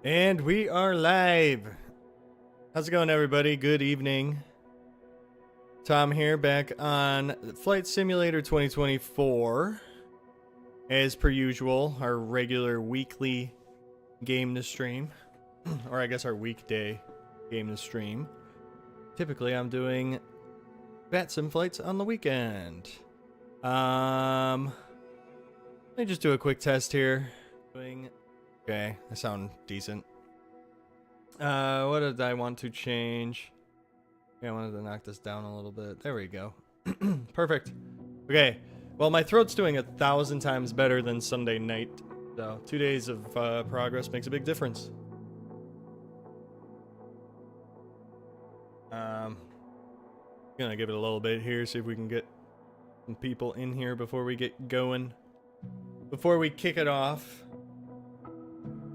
And we are live. How's it going, everybody? Good evening. Tom here, back on Flight Simulator 2024. As per usual, our regular weekly game to stream. Or I guess our weekday game to stream. Typically, I'm doing bat sim flights on the weekend. Let me just do a quick test here. Okay, I sound decent. What did I want to change? Yeah, I wanted to knock this down a little bit. There we go. Perfect. Okay, well, my throat's doing 1,000 times better than Sunday night. So 2 days of progress makes a big difference. Gonna give it a little bit here, see if we can get some people in here before we get going. Before we kick it off.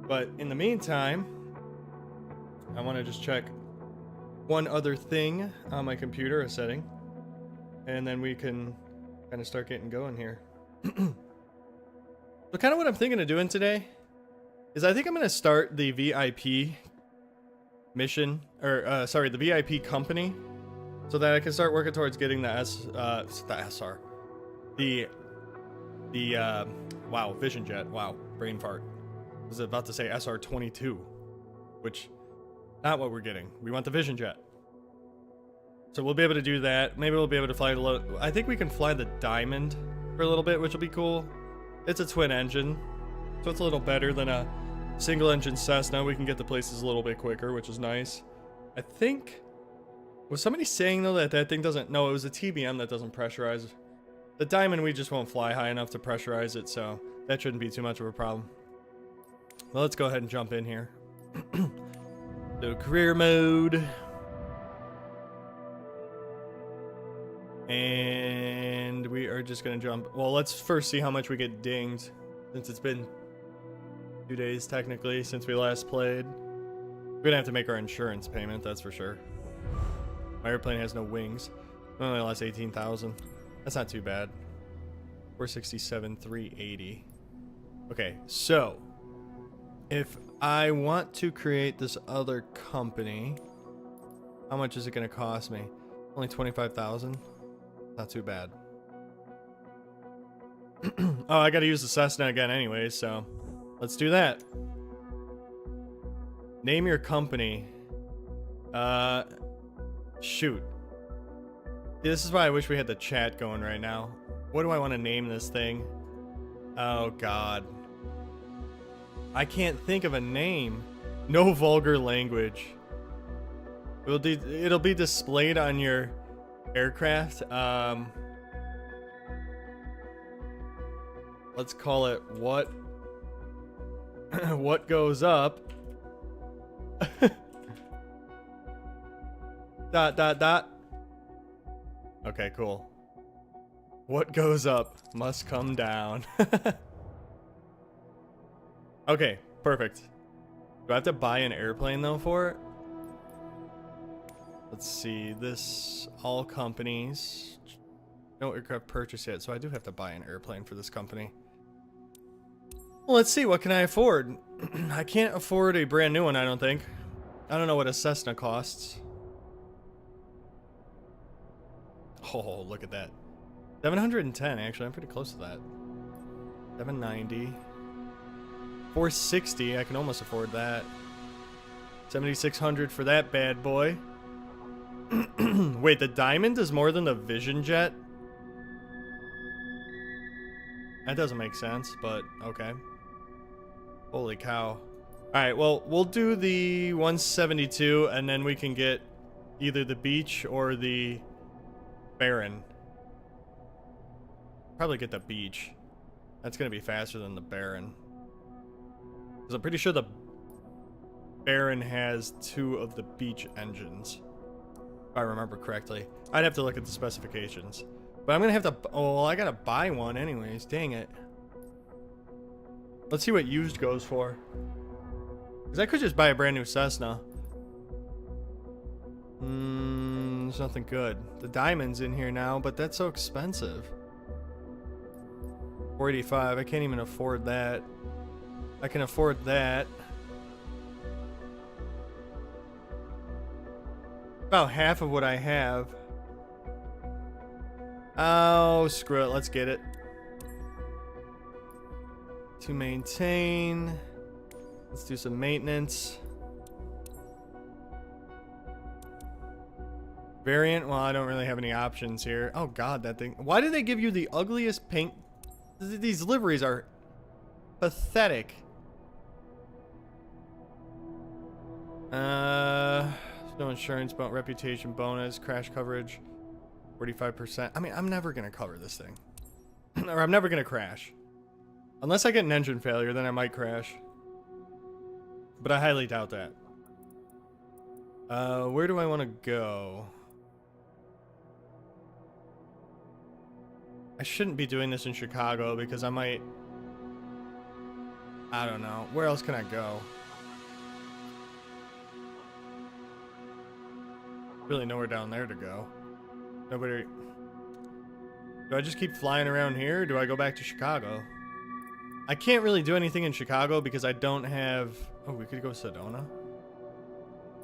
But in the meantime, I want to just check one other thing on my computer, a setting, and then we can kind of start getting going here. So kind of what I'm thinking of doing today is I think I'm going to start the VIP mission, or sorry, the VIP company, so that I can start working towards getting the wow, Vision Jet. Wow, brain fart. I was about to say SR-22, which not what we're getting. We want the Vision Jet. So we'll be able to do that. Maybe we'll be able to fly I think we can fly the Diamond for a little bit, which will be cool. It's a twin engine, so it's a little better than a single engine Cessna. We can get to places a little bit quicker, which is nice. I think, was somebody saying though that that thing doesn't, no, it was a TBM that doesn't pressurize. The Diamond, we just won't fly high enough to pressurize it, so that shouldn't be too much of a problem. Well, let's go ahead and jump in here. So career mode. And we are just going to jump. Well, let's first see how much we get dinged, since it's been 2 days technically since we last played. We're going to have to make our insurance payment, that's for sure. My airplane has no wings. It only lost 18,000. That's not too bad. 467, 380. Okay, so if I want to create this other company, how much is it going to cost me? Only 25,000. Not too bad. Oh, I got to use the Cessna again anyway, so let's do that. Name your company. Shoot. This is why I wish we had the chat going right now. What do I want to name this thing? Oh, God. I can't think of a name. No vulgar language. It'll be displayed on your aircraft. Let's call it what what goes up. Dot dot dot. Okay, cool. What goes up must come down. Okay, perfect. Do I have to buy an airplane though for it? Let's see, this, all companies. No aircraft purchase yet, so I do have to buy an airplane for this company. Well, let's see, what can I afford? I can't afford a brand new one, I don't think. I don't know what a Cessna costs. Oh, look at that. 710, actually, I'm pretty close to that. 790. 460, I can almost afford that. 7,600 for that bad boy. Wait, the Diamond is more than the Vision Jet? That doesn't make sense, but okay. Holy cow. Alright, well, we'll do the 172, and then we can get either the Beach or the Baron. Probably get the Beach. That's gonna be faster than the Baron. Because I'm pretty sure the Baron has 2 of the Beach engines. If I remember correctly. I'd have to look at the specifications. But I'm gonna have to, oh, well, I gotta buy one anyways, dang it. Let's see what used goes for. Because I could just buy a brand new Cessna. There's nothing good. The Diamond's in here now, but that's so expensive. 485, I can't even afford that. I can afford that. About half of what I have. Oh, screw it. Let's get it. To maintain. Let's do some maintenance. Variant. Well, I don't really have any options here. Oh, God, that thing. Why do they give you the ugliest paint? These liveries are pathetic. No insurance, but reputation bonus, crash coverage, 45%. I mean, I'm never going to cover this thing. Or I'm never going to crash. Unless I get an engine failure, then I might crash. But I highly doubt that. Where do I want to go? I shouldn't be doing this in Chicago because I might... I don't know. Where else can I go? Really nowhere down there to go. Nobody... Do I just keep flying around here, or do I go back to Chicago? I can't really do anything in Chicago because I don't have... Oh, we could go Sedona?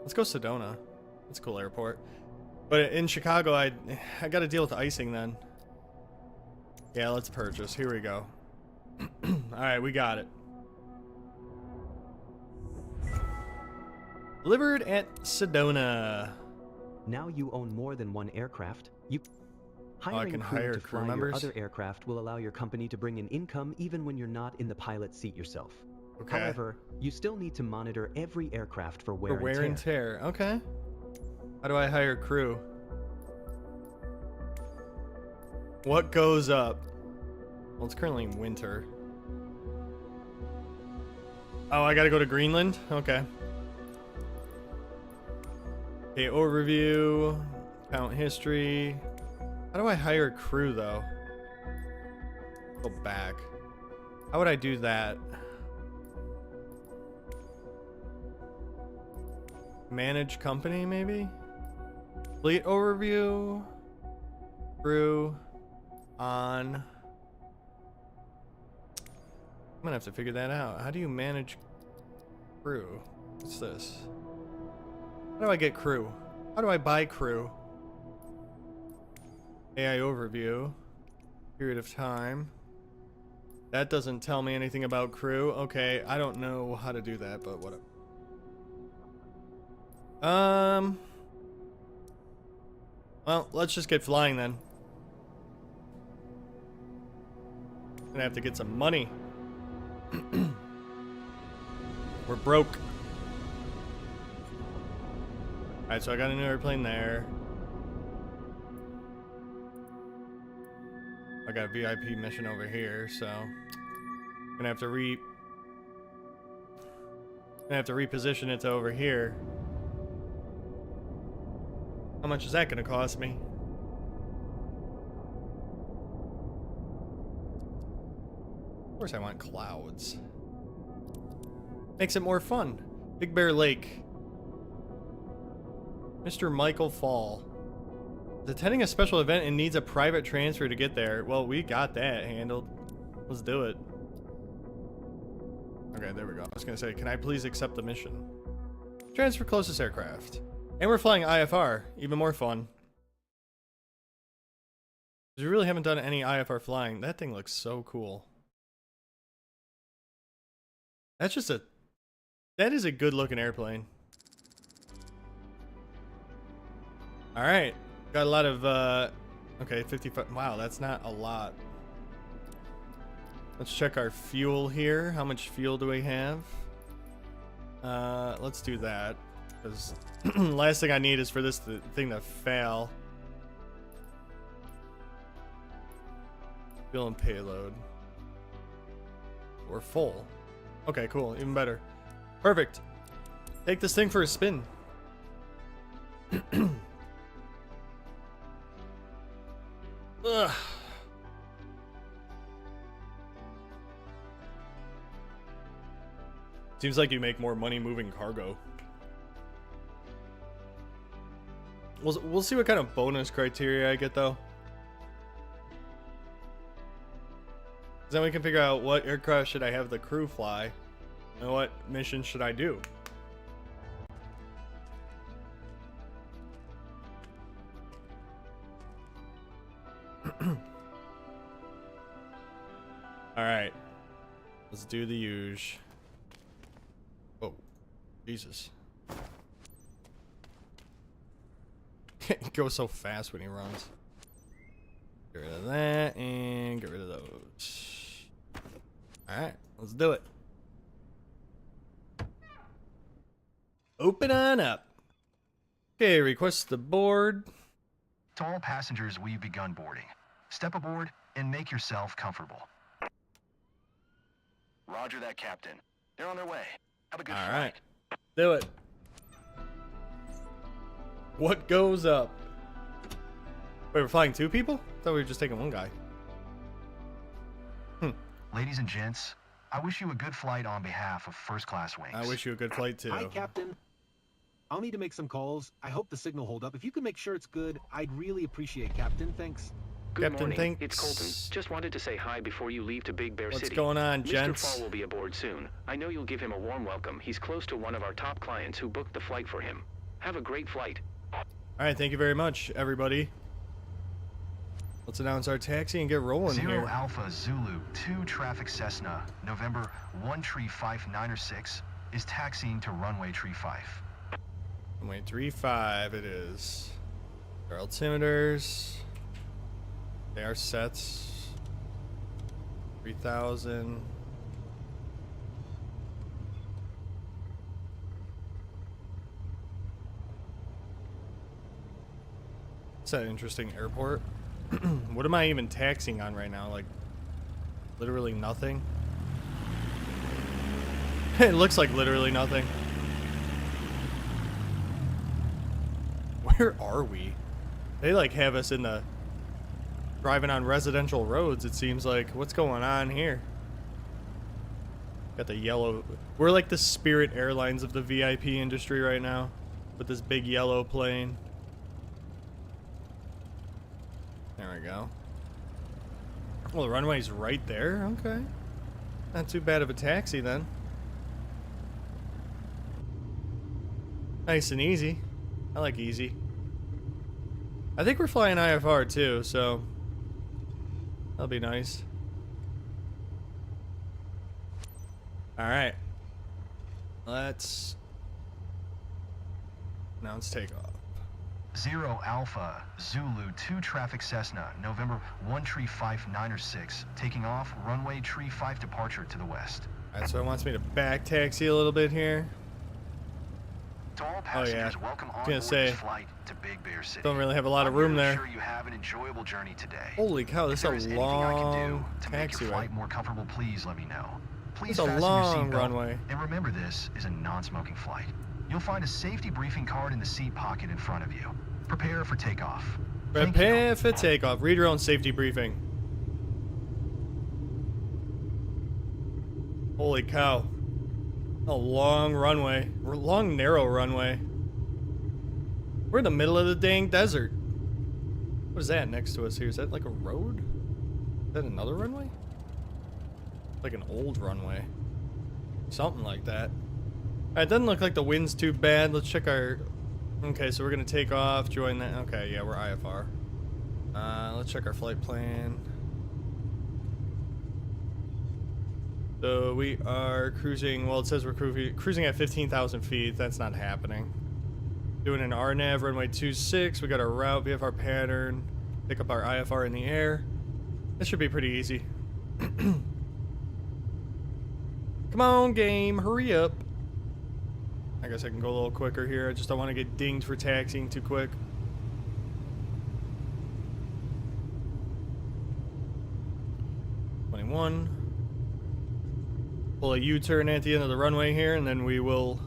Let's go Sedona. That's a cool airport. But in Chicago, I gotta deal with icing then. Yeah, let's purchase. Here we go. Alright, we got it. Delivered at Sedona. Now you own more than one aircraft. Hiring I can crew hire to crew fly members. your other aircraft will allow your company to bring in income even when you're not in the pilot seat yourself. Okay. However, you still need to monitor every aircraft for wear, and tear. Okay. How do I hire crew? What goes up? Well, it's currently winter. Oh, I gotta go to Greenland? Okay. Okay, overview. Count history. How do I hire crew, though? Go back. How would I do that? Manage company, maybe? Fleet overview. Crew. On. I'm gonna have to figure that out. How do you manage crew? What's this? How do I get crew? How do I buy crew? AI overview. Period of time. That doesn't tell me anything about crew. Okay, I don't know how to do that, but whatever. Well, let's just get flying then. Gonna have to get some money. We're broke. Alright, so I got a new airplane there. I got a VIP mission over here, so gonna have to reposition it to over here. How much is that gonna cost me? Of course I want clouds. Makes it more fun. Big Bear Lake. Mr. Michael Fall. Is attending a special event and needs a private transfer to get there. Well, we got that handled. Let's do it. Okay, there we go. I was gonna say, can I please accept the mission? Transfer closest aircraft. And we're flying IFR. Even more fun. We really haven't done any IFR flying. That thing looks so cool. That's just a... That is a good looking airplane. Alright. Got a lot of, okay, 55. Wow, that's not a lot. Let's check our fuel here. How much fuel do we have? Let's do that. Because last thing I need is for this thing to fail. Fuel and payload. We're full. Okay, cool. Even better. Perfect. Take this thing for a spin. Ugh. Seems like you make more money moving cargo. We'll see what kind of bonus criteria I get though. Then we can figure out what aircraft should I have the crew fly and what mission should I do. Alright. Let's do the huge. Oh, Jesus. He goes so fast when he runs. Get rid of that and get rid of those. Alright, let's do it. Open on up. Okay, request the board. To all passengers, we've begun boarding. Step aboard and make yourself comfortable. Roger that, Captain. They're on their way. Have a good flight. Alright, do it. What goes up? Wait, we're flying 2 people? I thought we were just taking 1 guy. Ladies and gents, I wish you a good flight on behalf of First Class Wings. I wish you a good flight too. Hi, Captain. I'll need to make some calls. I hope the signal hold up. If you can make sure it's good, I'd really appreciate, Captain. Thanks. Good Captain, morning. thanks. It's Colton. Just wanted to say hi before you leave to Big Bear What's City. going on, Mr. gents? Fall will be aboard soon. I know you'll give him a warm welcome. He's close to one of our top clients who booked the flight for him. Have a great flight. Alright, thank you very much, everybody. Let's announce our taxi and get rolling Zero here. Alpha Zulu 2 Traffic Cessna, November 13596, is taxiing to runway tree 5. Runway 35 it is. Our altimeters. They are sets. 3000. It's an interesting airport. What am I even taxiing on right now? Like, literally nothing? It looks like literally nothing. Where are we? They like have us in the driving on residential roads, it seems like. What's going on here? Got the yellow. We're like the Spirit Airlines of the VIP industry right now with this big yellow plane. There we go. Well, the runway's right there. Okay. Not too bad of a taxi then. Nice and easy. I like easy. I think we're flying IFR too, so that'll be nice. Alright. Let's takeoff. Zero Alpha Zulu 2 Traffic Cessna, November 13596, taking off runway tree 5 departure to the west. Alright, so it wants me to back taxi a little bit here. To all Oh passengers, yeah. welcome on Gonna board say, this flight to Big Bear City. don't really have a lot of I'm here room to there. ensure you have an enjoyable journey today. Holy cow, this If is there a is anything I can do long to make your taxiway. flight more comfortable, please let me know. Please It's a fasten long your seatbelt. runway. And remember, this is a non-smoking flight. You'll find a safety briefing card in the seat pocket in front of you. Prepare for takeoff. Thank you. Prepare for takeoff. Read your own safety briefing. Holy cow. A long runway. Long, narrow runway. We're in the middle of the dang desert. What is that next to us here? Is that like a road? Is that another runway? Like an old runway. Something like that. It doesn't look like the wind's too bad. Let's check our... Okay, so we're going to take off, join that. Okay, yeah, we're IFR. Let's check our flight plan. So we are cruising... Well, it says we're cruising at 15,000 feet. That's not happening. Doing an RNAV, runway 26. We got our route, VFR pattern. Pick up our IFR in the air. This should be pretty easy. Come on, game. Hurry up. I guess I can go a little quicker here. I just don't want to get dinged for taxiing too quick. Pull a U-turn at the end of the runway here, and then we will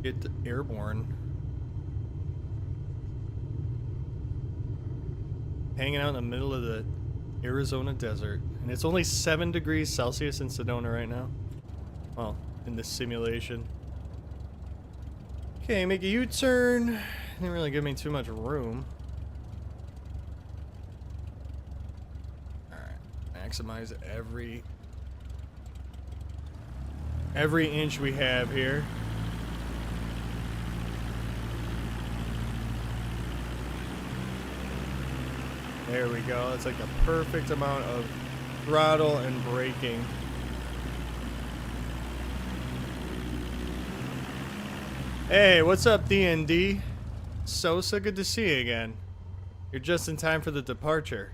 get airborne. Hanging out in the middle of the Arizona desert. And it's only 7 degrees Celsius in Sedona right now. Well, in this simulation. Okay, make a U-turn. Didn't really give me too much room. Alright, maximize every inch we have here. There we go. It's like the perfect amount of throttle and braking. Hey, what's up, D&D? So good to see you again. You're just in time for the departure.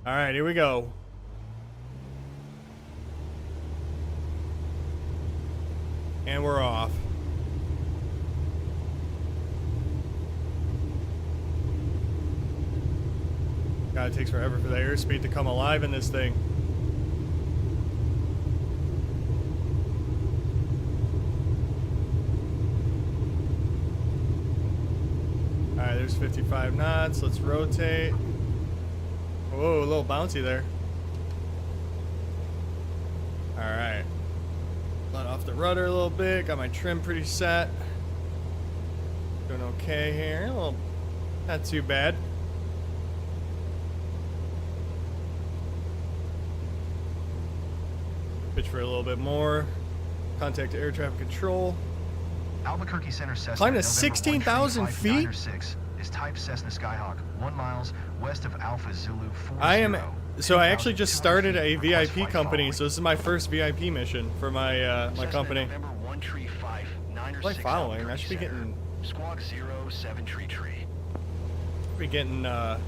Alright, here we go. And we're off. God, it takes forever for the airspeed to come alive in this thing. Alright, there's 55 knots. Let's rotate. Whoa, a little bouncy there. Alright. Let off the rudder a little bit. Got my trim pretty set. Doing okay here. Well, not too bad. Pitch for a little bit more. Contact air traffic control. Albuquerque Center Cessna. Climb to November 16,000 feet? 13596 is type Cessna Skyhawk, 1 miles west of Alpha Zulu 40. I am. So I actually just 2,200 started a feet, request VIP flight company, following. so this is my first VIP mission for my my Cessna company. November 13596 Flight following. I Albuquerque should be Center. getting. Squawk 07 tree. Be getting. What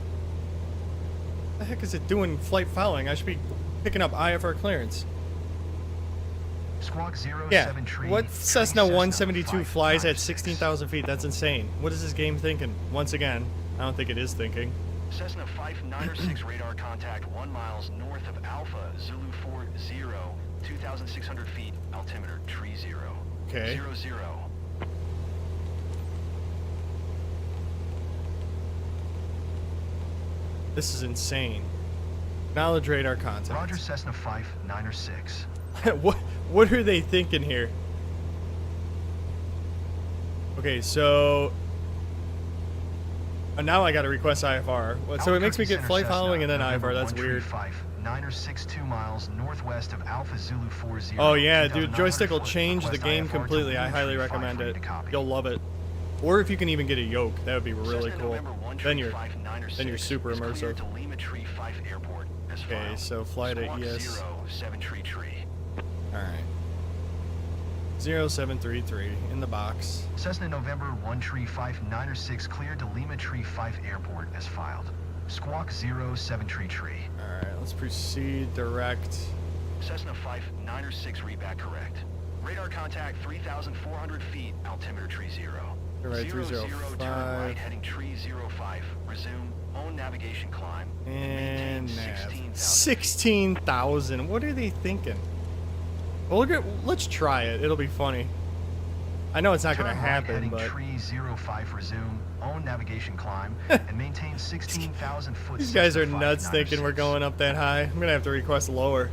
the heck is it doing? Flight following. I should be picking up IFR clearance. Squawk 07 Yeah. tree. What Cessna 172 flies at 596. 16,000 feet? That's insane. What is this game thinking? Once again, I don't think it is thinking. Cessna 596 radar contact 1 miles north of Alpha Zulu 40, 2,600 feet, altimeter tree 0. Okay. 00. This is insane. Acknowledge radar contact. Roger Cessna 596. What are they thinking here? Okay, so now I got to request IFR. So it makes me get flight following and then IFR. That's weird. 962 miles northwest of Alpha Zulu 40. Oh yeah, dude, joystick will 2,900 change the request game IFR completely. to I highly 135 recommend for you it. to copy. You'll love it. Or if you can even get a yoke, that would be really Cessna cool. November Then you're 13596 super is cleared immersive. to Lima Tree 5 Airport as Okay, filed. so fly to Squawk ES. 07 tree. All right. 0733 in the box. Cessna November 13596 cleared to Lima Tree 5 Airport as filed. Squawk 07 tree. All right, let's proceed direct. Cessna 596 read back correct. Radar contact 3,400 feet, altimeter tree 0. All right, 00, 305. turn right heading tree 05. Resume, own navigation climb. And maintain nav. 16,000. 16,000. What are they thinking? Well, let's try it. It'll be funny. I know it's not going to Turn right happen, heading but tree 05, resume, own navigation climb, and maintain 16,000 foot. these guys are Cessna nuts thinking we're 596. going up that high. I'm going to have to request lower.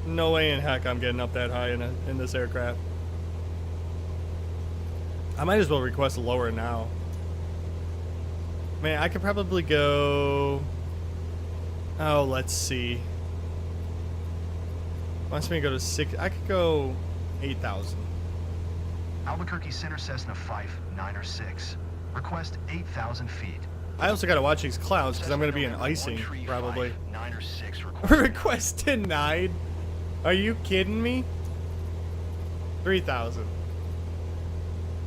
No way in heck I'm getting up that high in this aircraft. I might as well request lower now. Man, I could probably go... Oh, let's see. Wants me to go to 6... I could go 8,000. Albuquerque Center Cessna 596. Request 8,000 feet. I also got to watch these clouds because I'm going to be in Cessna icing, November probably. 13596 Request denied? Are you kidding me? 3,000.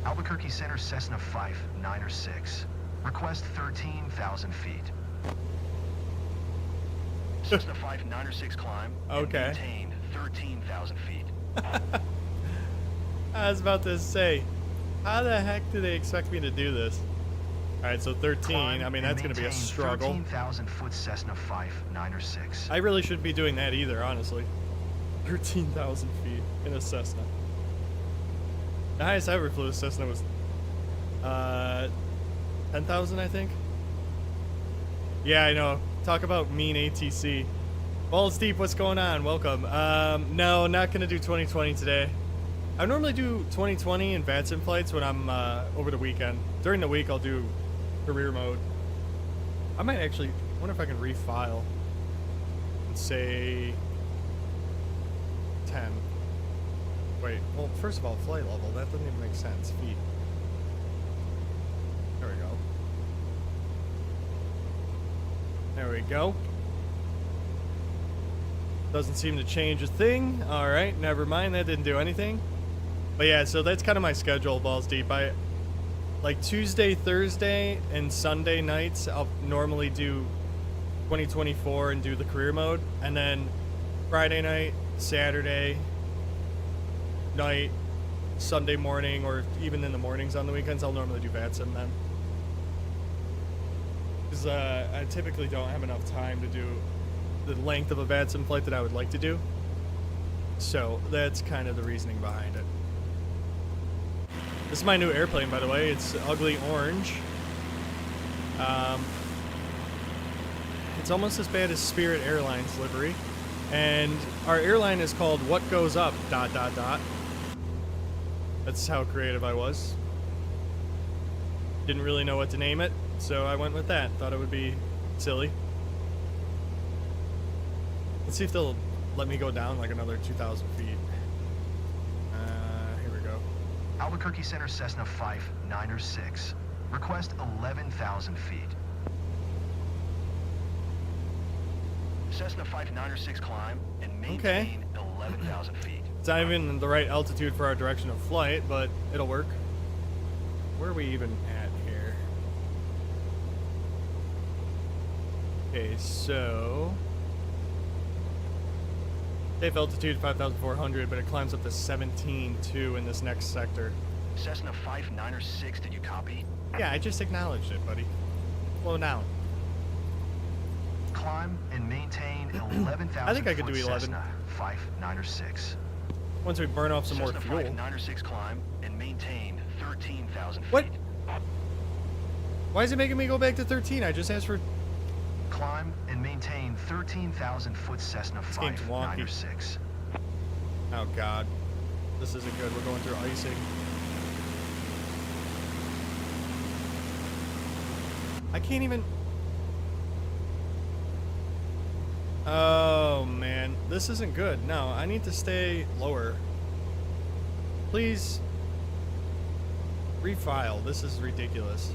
Albuquerque Center Cessna 596. Request 13,000 feet. Cessna 596 climb. and Okay. Maintain 13,000 feet. I was about to say, how the heck do they expect me to do this? Alright, so 13. Climb I mean, and that's going to be a maintain struggle. 13,000 foot Cessna 596. I really shouldn't be doing that either, honestly. 13,000 feet in a Cessna. The highest I ever flew a Cessna was 10,000, I think. Yeah, I know. Talk about mean ATC. Balls Deep, what's going on? Welcome. No, not going to do 2020 today. I normally do 2020 and VATSIM flights when I'm over the weekend. During the week, I'll do career mode. I might actually... wonder if I can refile and say 10. Wait, well, first of all, flight level. That doesn't even make sense. Feet. There we go. we go. Doesn't seem to change a thing. All right, never mind. That didn't do anything. But yeah, so that's kind of my schedule, balls deep. I like Tuesday, Thursday, and Sunday nights, I'll normally do 2024 and do the career mode. And then Friday night, Saturday night, Sunday morning, or even in the mornings on the weekends, I'll normally do VATSIM then. Because I typically don't have enough time to do the length of a VATSIM flight that I would like to do. So that's kind of the reasoning behind it. This is my new airplane, by the way. It's ugly orange. It's almost as bad as Spirit Airlines livery. And our airline is called What Goes Up, ... That's how creative I was. Didn't really know what to name it, so I went with that. Thought it would be silly. Let's see if they'll let me go down like another 2,000 feet. Here we go. Albuquerque Center Cessna 596. Request 11,000 feet. Cessna 596 climb and maintain 11,000 feet. It's not even the right altitude for our direction of flight, but it'll work. Where are we even at here? Okay, so safe altitude 5,400, but it climbs up to 17.2 in this next sector. Cessna 596, did you copy? Yeah, I just acknowledged it, buddy. Slow down. Climb and maintain 11,000. I think I could do 11. Cessna 596. Once we burn off some more Cessna fuel. 596 climb and maintain 13,000 feet. What? Why is it making me go back to 13? I just asked for... Climb and maintain 13,000 foot Cessna This game's wonky. 596. Oh, God. This isn't good. We're going through icing. I can't even... Oh, man. This isn't good. No, I need to stay lower. Please. Refile. This is ridiculous.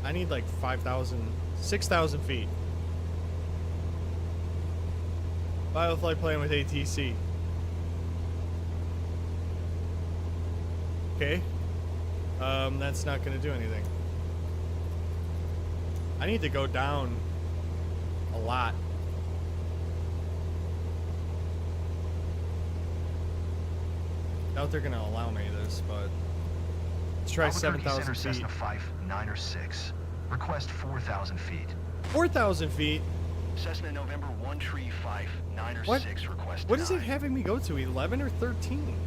I need like 5,000, 6,000 feet. Bioflight plan with ATC. Okay. That's not going to do anything. I need to go down a lot. Doubt they're gonna allow me this, but let's try 7,000 feet. Cessna 596. Request 4,000 feet. 4,000 feet. Cessna November 1 tree 596 What? request. What is it denied. having me go to? 11 or 13?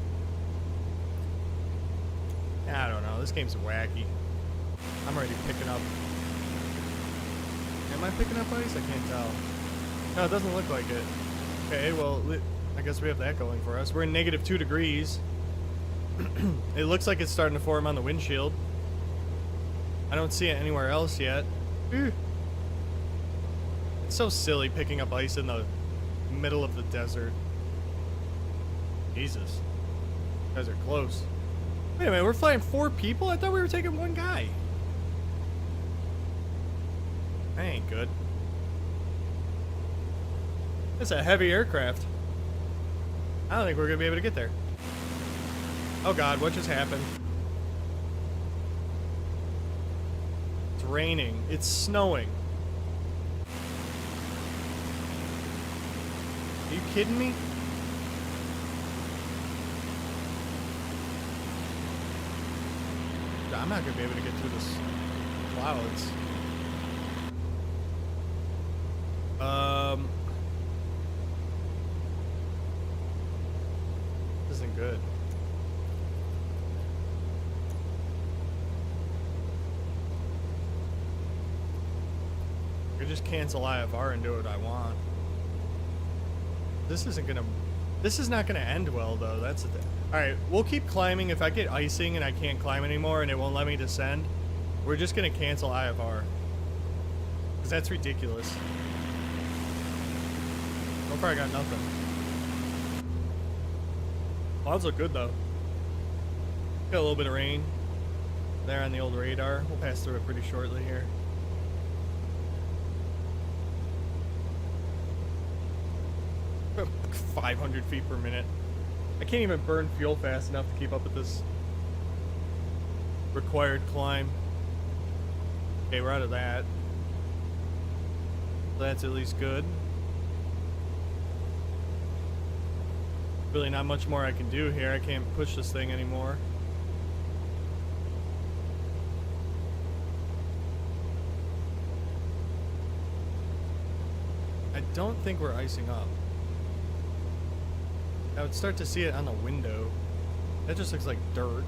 I don't know. This game's wacky. I'm already picking up. Am I picking up ice? I can't tell. No, it doesn't look like it. Okay, well, I guess we have that going for us. We're in -2 degrees. It looks like it's starting to form on the windshield. I don't see it anywhere else yet. It's so silly picking up ice in the middle of the desert. Jesus. You guys are close. Wait a minute, we're flying 4 people? I thought we were taking 1 guy. That ain't good. It's a heavy aircraft. I don't think we're gonna be able to get there. Oh God, what just happened? It's raining. It's snowing. Are you kidding me? I'm not gonna be able to get through this clouds. This isn't good. I could just cancel IFR and do what I want. This isn't gonna... This is not gonna end well, though. That's the thing. Alright, we'll keep climbing. If I get icing and I can't climb anymore and it won't let me descend, we're just gonna cancel IFR. Because that's ridiculous. So far I got nothing. Clouds look good, though. Got a little bit of rain there on the old radar. We'll pass through it pretty shortly here. 500 feet per minute. I can't even burn fuel fast enough to keep up with this required climb. Okay, we're out of that. That's at least good. Really not much more I can do here. I can't push this thing anymore. I don't think we're icing up. I would start to see it on the window. That just looks like dirt.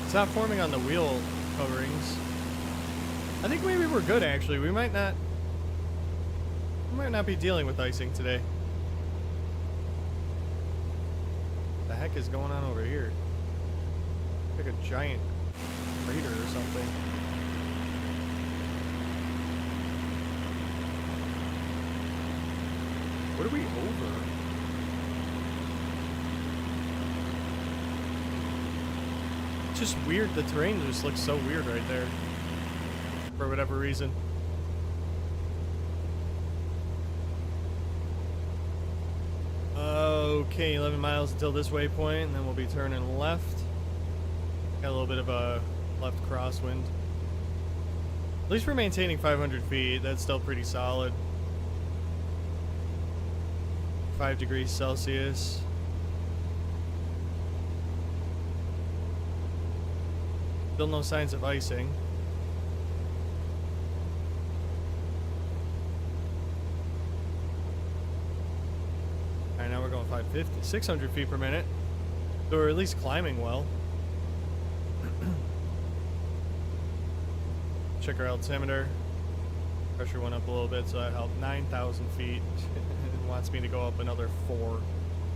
It's not forming on the wheel coverings. I think maybe we're good actually. We might not be dealing with icing today. The heck is going on over here? Like a giant crater or something. What are we over? It's just weird. The terrain just looks so weird right there. For whatever reason. Okay, 11 miles until this waypoint, and then we'll be turning left. Got a little bit of a left crosswind. At least we're maintaining 500 feet. That's still pretty solid. 5 degrees Celsius. Still no signs of icing. Alright, now we're going 550, 600 feet per minute. So we're at least climbing well. Check our altimeter. Pressure went up a little bit, so that helped. 9,000 feet. It wants me to go up another 4.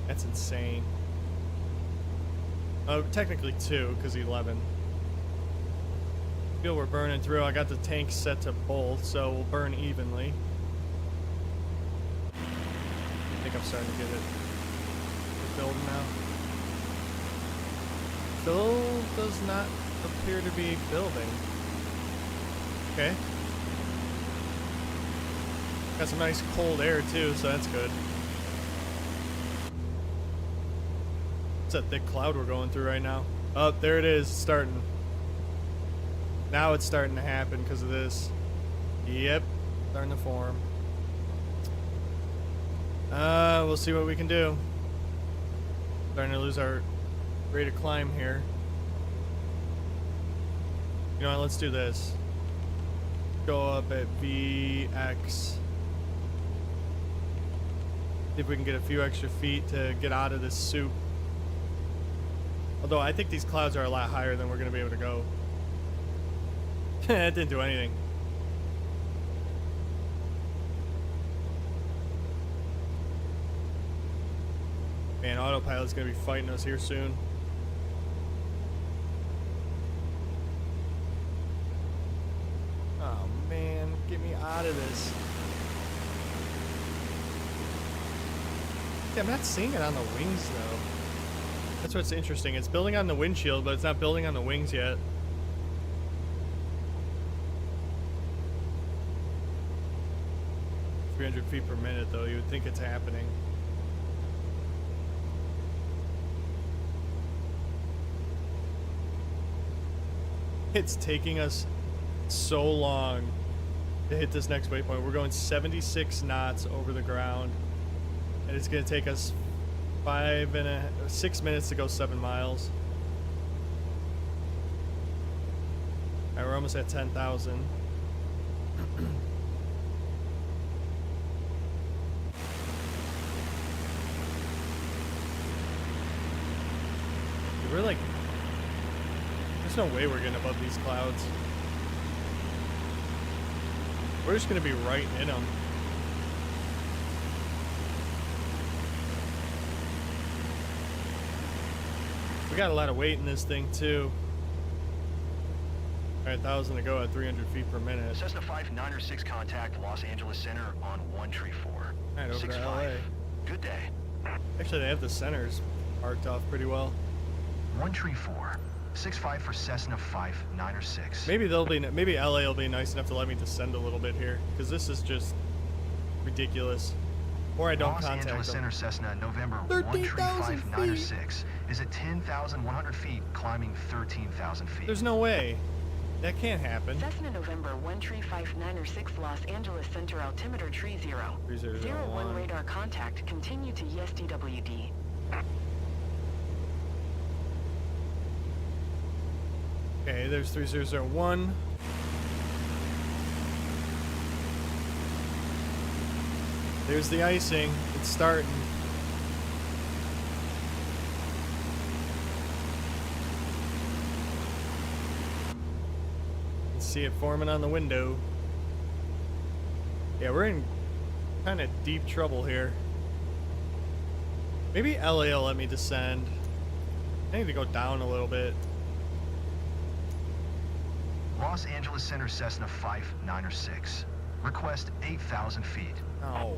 That's insane. Oh, technically 2, because 11. Feel we're burning through. I got the tank set to both, so we'll burn evenly. I think I'm starting to get it. We're building now. Still does not appear to be building. Okay. Got some nice cold air too, so that's good. It's that thick cloud we're going through right now. Oh, there it is, starting. Now it's starting to happen because of this. Yep, starting to form. We'll see what we can do. Starting to lose our rate of climb here. You know what, let's do this. Go up at VX. See if we can get a few extra feet to get out of this soup. Although I think these clouds are a lot higher than we're going to be able to go. It didn't do anything. Man, autopilot's going to be fighting us here soon. Oh man, get me out of this. Yeah, I'm not seeing it on the wings though. That's what's interesting. It's building on the windshield, but it's not building on the wings yet. "300 feet per minute though, you would think it's happening. It's taking us so long to hit this next waypoint. We're going 76 knots over the ground, and it's going to take us 6 minutes to go 7 miles. All right, we're almost at 10,000. We're like, there's no way we're getting above these clouds. We're just gonna be right in them. We got a lot of weight in this thing too. All right, 1,000 to go at 300 feet per minute. Cessna 5906 contact Los Angeles Center on 134. All right, over to LA. Good day. Actually, they have the centers marked off pretty well. 134. 65 for Cessna 596. Maybe maybe LA will be nice enough to let me descend a little bit here, because this is just ridiculous. Or I don't Los contact Angeles them. Center Cessna November 13,000 13596 is at 10,100 feet, climbing 13,000 feet. There's no way. That can't happen. Cessna November 13596 Los Angeles Center altimeter tree 0. 01 radar contact, continue to ESDWD. Okay, there's 3001. There's the icing. It's starting. See it forming on the window. Yeah, we're in kind of deep trouble here. Maybe LA will let me descend. I need to go down a little bit. Los Angeles Center Cessna 596. Request 8,000 feet. Oh.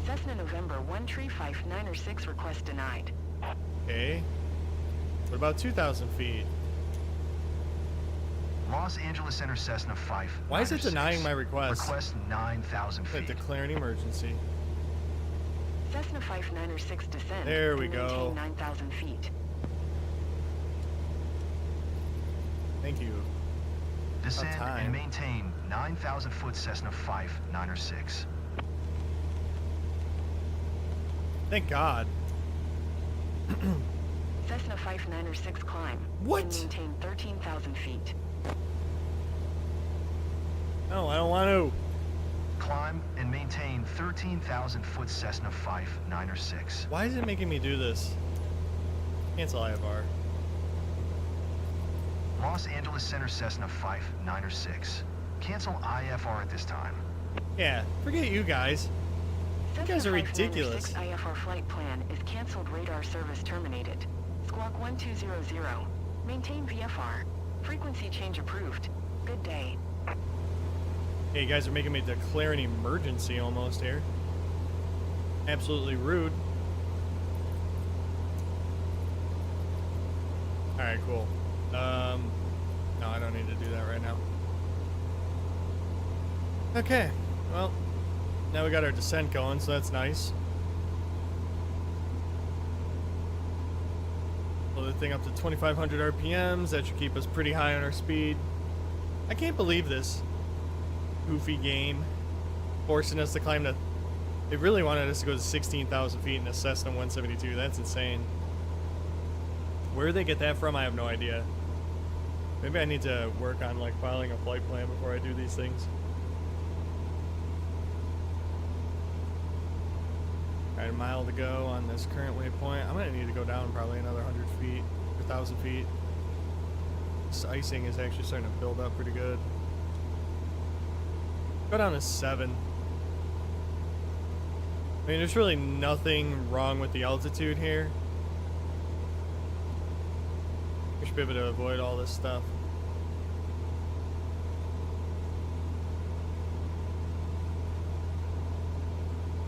Cessna November 13596 request denied. Okay. What about 2,000 feet? Los Angeles Center Cessna 596. Why is it denying my request? Request 9,000 I'm gonna feet. declare an emergency. Cessna 596 descend. There we and go. Maintain 9,000 feet. Thank you. Descend time. and maintain 9,000 foot Cessna 596. Thank God. Cessna 596 climb. What? And maintain 13,000 feet. No, I don't want to. Climb and maintain 13,000 foot Cessna 596. Why is it making me do this? Cancel IFR. Los Angeles Center Cessna 596. Cancel IFR at this time. Yeah, forget you guys. You guys are ridiculous. Cessna 596 IFR flight plan is canceled. Radar service terminated. Squawk 1200. Maintain VFR. Frequency change approved. Good day. Hey, you guys are making me declare an emergency almost here. Absolutely rude. Alright, cool. No, I don't need to do that right now. Okay, well, now we got our descent going, so that's nice. Blow the thing up to 2,500 RPMs. That should keep us pretty high on our speed. I can't believe this goofy game forcing us to climb to... They really wanted us to go to 16,000 feet in a Cessna 172. That's insane. Where they get that from, I have no idea. Maybe I need to work on like filing a flight plan before I do these things. Alright, a mile to go on this current waypoint. I'm gonna need to go down probably another 100 feet, 1,000 feet. This icing is actually starting to build up pretty good. Go down to 7. I mean, there's really nothing wrong with the altitude here. We should be able to avoid all this stuff.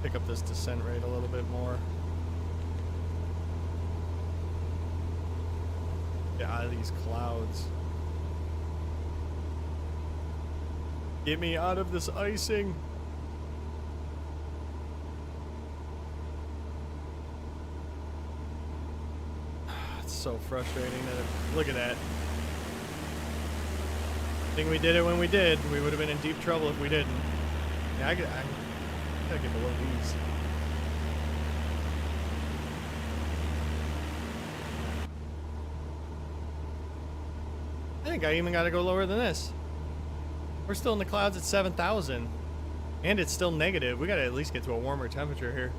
Pick up this descent rate a little bit more. Get out of these clouds. Get me out of this icing. It's so frustrating that look at that. I think we did it when we did. We would have been in deep trouble if we didn't. Yeah, I gotta get below these. I think I even gotta go lower than this. We're still in the clouds at 7,000. And it's still negative. We gotta at least get to a warmer temperature here.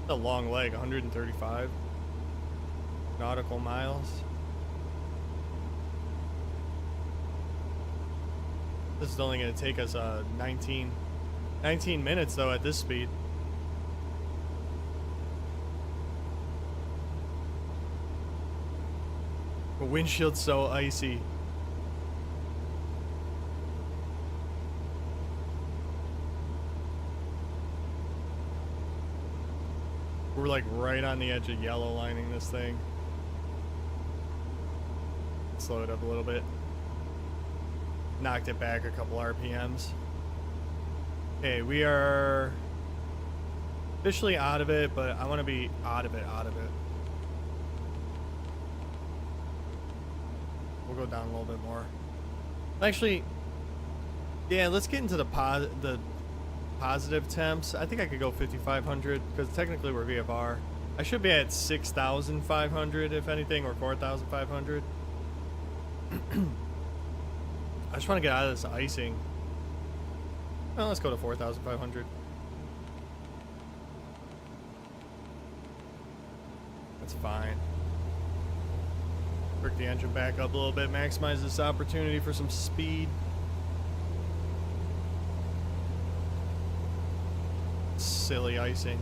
A long leg, 135 nautical miles. This is only going to take us 19 minutes though at this speed. The windshield's so icy. We're like right on the edge of yellow lining this thing. Slow it up a little bit. Knocked it back a couple RPMs. Okay, we are officially out of it, but I want to be out of it. We'll go down a little bit more. Actually, yeah, let's get into the positive temps. I think I could go 5,500 because technically we're VFR. I should be at 6,500 if anything, or 4,500. I just want to get out of this icing. Well, let's go to 4,500. That's fine. Work the engine back up a little bit, maximize this opportunity for some speed. Silly icing.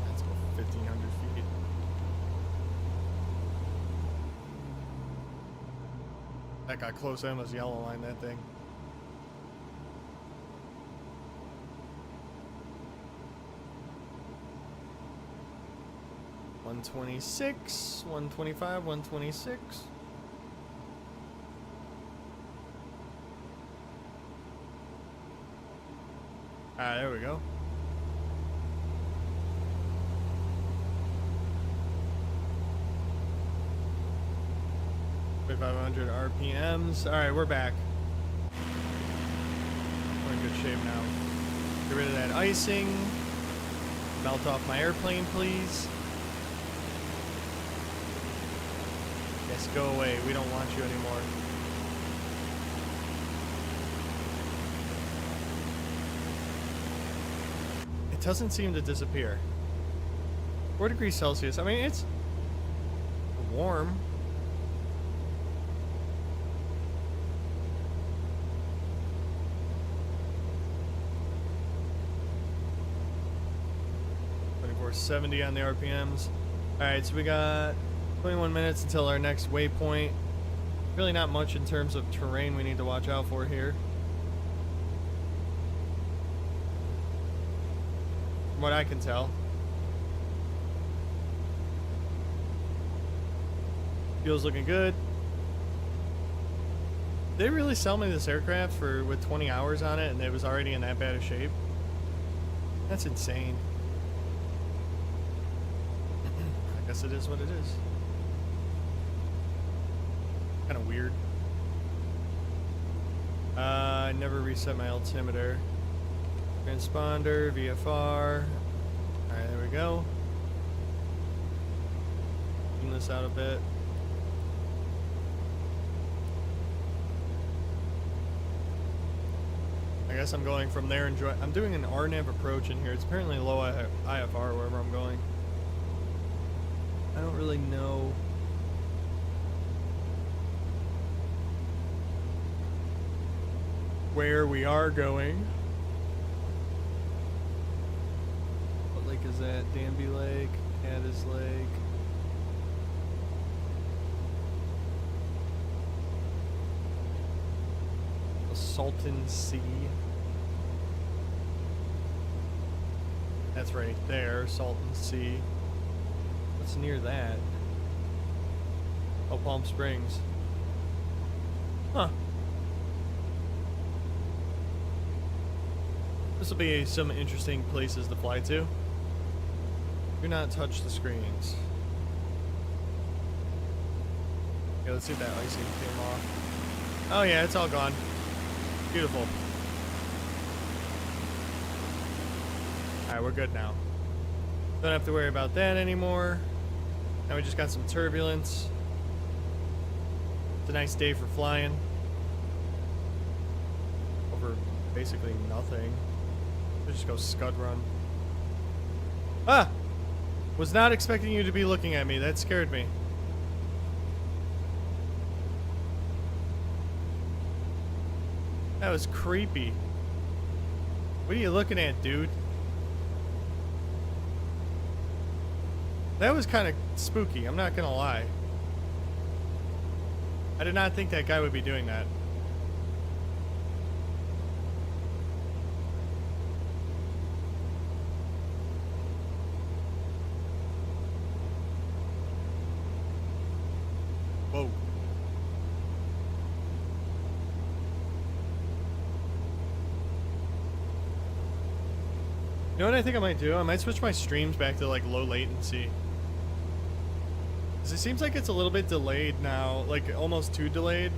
Let's go 1,500 feet. That got close. I almost yellow line that thing. $126, $125, $126. Alright, there we go. $2,500 RPMs. Alright, we're back. We're in good shape now. Get rid of that icing. Melt off my airplane, please. Yes, go away. We don't want you anymore. It doesn't seem to disappear. 4 degrees Celsius. I mean, it's warm. $24.70 on the RPMs. Alright, so we got 21 minutes until our next waypoint. Really not much in terms of terrain we need to watch out for here. From what I can tell. Fuel's looking good. Did they really sell me this aircraft with 20 hours on it and it was already in that bad of shape? That's insane. I guess it is what it is. Kind of weird. I never reset my altimeter. Transponder, VFR. Alright, there we go. Clean this out a bit. I guess I'm going from there and I'm doing an RNAV approach in here. It's apparently low IFR wherever I'm going. I don't really know. Where we are going. What lake is that? Danby Lake, Caddis Lake. The Salton Sea. That's right there, Salton Sea. What's near that? Oh, Palm Springs. Huh. This will be some interesting places to fly to. Do not touch the screens. Okay, let's see if that icing came off. Oh yeah, it's all gone. Beautiful. Alright, we're good now. Don't have to worry about that anymore. Now we just got some turbulence. It's a nice day for flying. Over basically nothing. We'll just go scud run. Ah! Was not expecting you to be looking at me. That scared me. That was creepy. What are you looking at, dude? That was kind of spooky, I'm not gonna lie. I did not think that guy would be doing that. You know what I think I might do? I might switch my streams back to like low latency. Cause it seems like it's a little bit delayed now, like almost too delayed.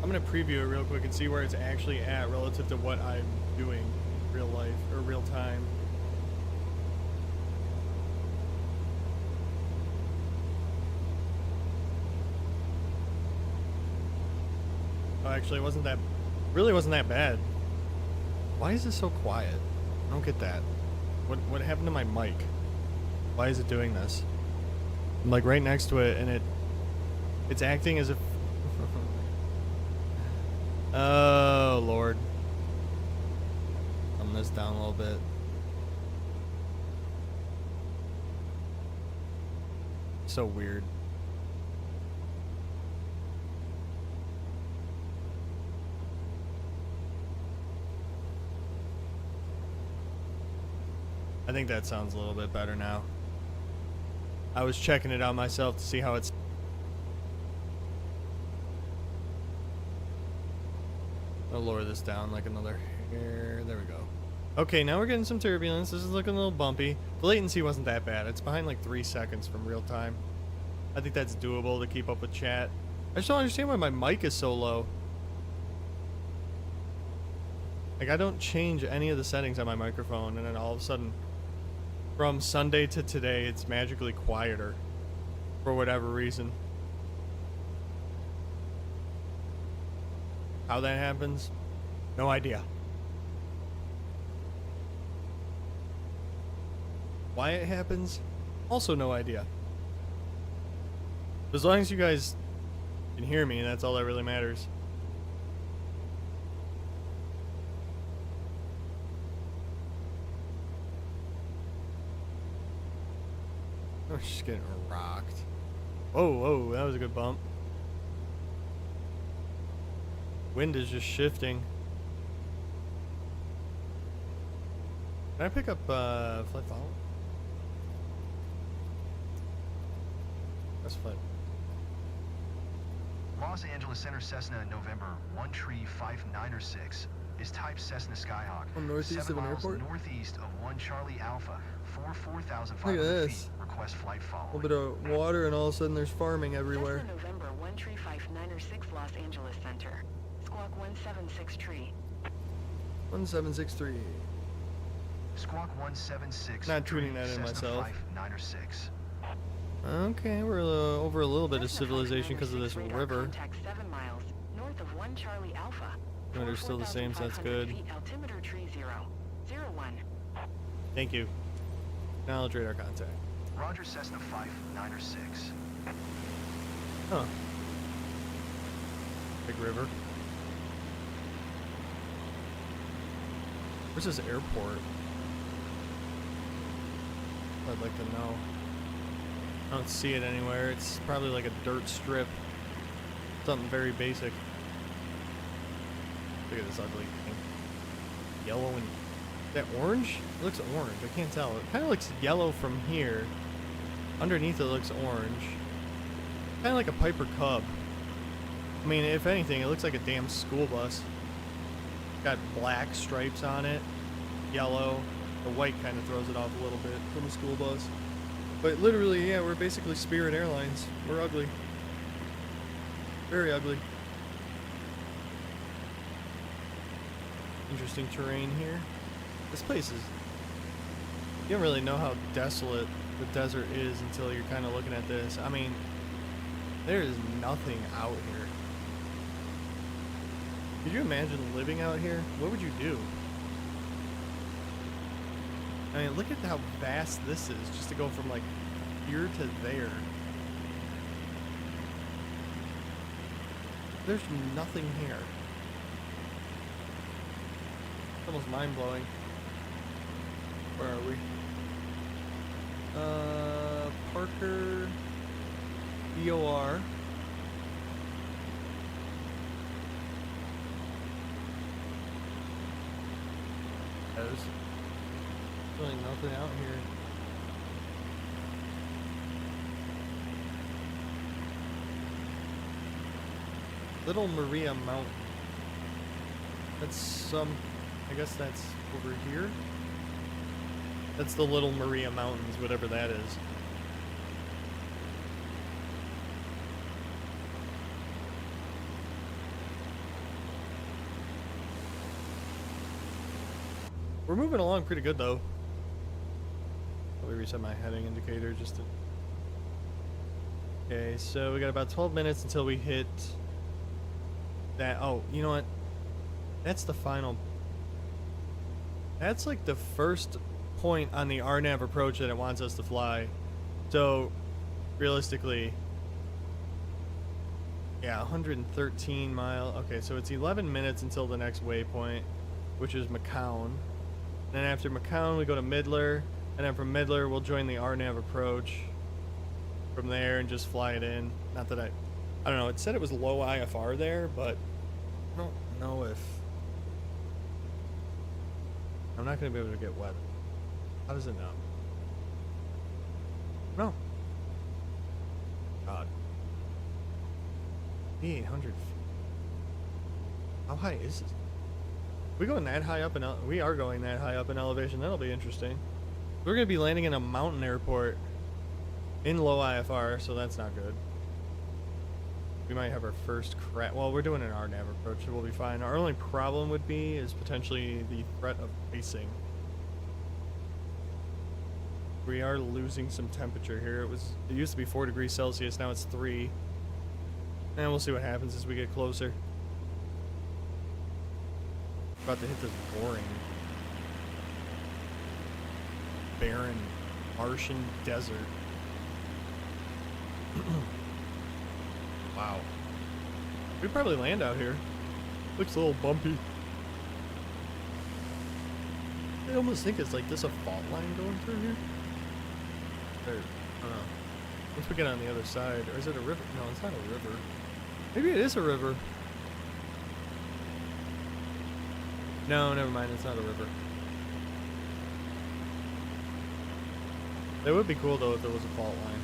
I'm gonna preview it real quick and see where it's actually at relative to what I'm doing in real life or real time. Oh, actually, it wasn't that, really wasn't that bad. Why is this so quiet? I don't get that. What happened to my mic? Why is it doing this? I'm like right next to it, and it's acting as if. Oh Lord. Thumb this down a little bit. So weird. I think that sounds a little bit better now. I was checking it out myself to see how it's. I'll lower this down like another hair. There we go. Okay, now we're getting some turbulence. This is looking a little bumpy. The latency wasn't that bad. It's behind like 3 seconds from real time. I think that's doable to keep up with chat. I just don't understand why my mic is so low. Like, I don't change any of the settings on my microphone, and then all of a sudden, from Sunday to today, it's magically quieter for whatever reason. How that happens, no idea. Why it happens, also no idea. As long as you guys can hear me, that's all that really matters. Oh, she's getting rocked. Whoa, whoa, that was a good bump. Wind is just shifting. Can I pick up flight follow? That's flight. Los Angeles Center Cessna November 13596 is type Cessna Skyhawk. From northeast 7 of an miles airport? northeast of 1 Charlie Alpha, 4,500 Look at feet. this. Request flight A following. little bit of water, and all of a sudden there's farming everywhere. Cessna November 13596 Los Angeles Center. Squawk 176 tree. 1763. Squawk 176. Not tuning that in Cessna myself. 596. Okay, we're over a little bit of Cessna civilization because of this 596 radar river. Contact 7 miles north of 1 Charlie Alpha. Weather's still the same, so that's 4,500 good. feet, altimeter tree 001. Thank you. Acknowledge radar contact. Roger, Cessna 596. Huh. Big river. Where's this airport? I'd like to know. I don't see it anywhere. It's probably like a dirt strip. Something very basic. Look at this ugly thing. Yellow and... Is that orange? It looks orange. I can't tell. It kind of looks yellow from here. Underneath it looks orange. Kind of like a Piper Cub. I mean, if anything, it looks like a damn school bus. Got black stripes on it. Yellow. The white kind of throws it off a little bit from a school bus. But literally, yeah, we're basically Spirit Airlines. We're ugly. Very ugly. Interesting terrain here. This place is... You don't really know how desolate the desert is until you're kind of looking at this. I mean, there is nothing out here. Could you imagine living out here? What would you do? I mean, look at how vast this is, just to go from like here to there. There's nothing here. It's almost mind-blowing. Where are we? Parker EOR. There's really nothing out here. Little Maria Mountain. That's some... I guess that's over here. That's the Little Maria Mountains, whatever that is. We're moving along pretty good, though. Let me reset my heading indicator just to... Okay, so we got about 12 minutes until we hit that. Oh, you know what? That's the final... That's like the first point on the RNAV approach that it wants us to fly. So, realistically... Yeah, 113 mile. Okay, so it's 11 minutes until the next waypoint, which is McCown. And then after McCown, we go to Midler. And then from Midler, we'll join the RNAV approach from there and just fly it in. Not that I don't know. It said it was low IFR there, but I don't know if... I'm not going to be able to get weather. How does it know? No. God. 800 feet. How high is this? We going that high up in we are going that high up in elevation. That'll be interesting. We're going to be landing in a mountain airport in low IFR, so that's not good. We might have our first crash. Well, we're doing an RNAV approach, so we'll be fine. Our only problem would be is potentially the threat of icing. We are losing some temperature here. It used to be 4 degrees Celsius, now it's 3. And we'll see what happens as we get closer. About to hit this boring, barren Martian desert. Wow. We'd probably land out here. Looks a little bumpy. I almost think it's like this a fault line going through here. Or, I don't know. Once we get on the other side, or is it a river? No, it's not a river. Maybe it is a river. No, never mind. It's not a river. It would be cool though if there was a fault line.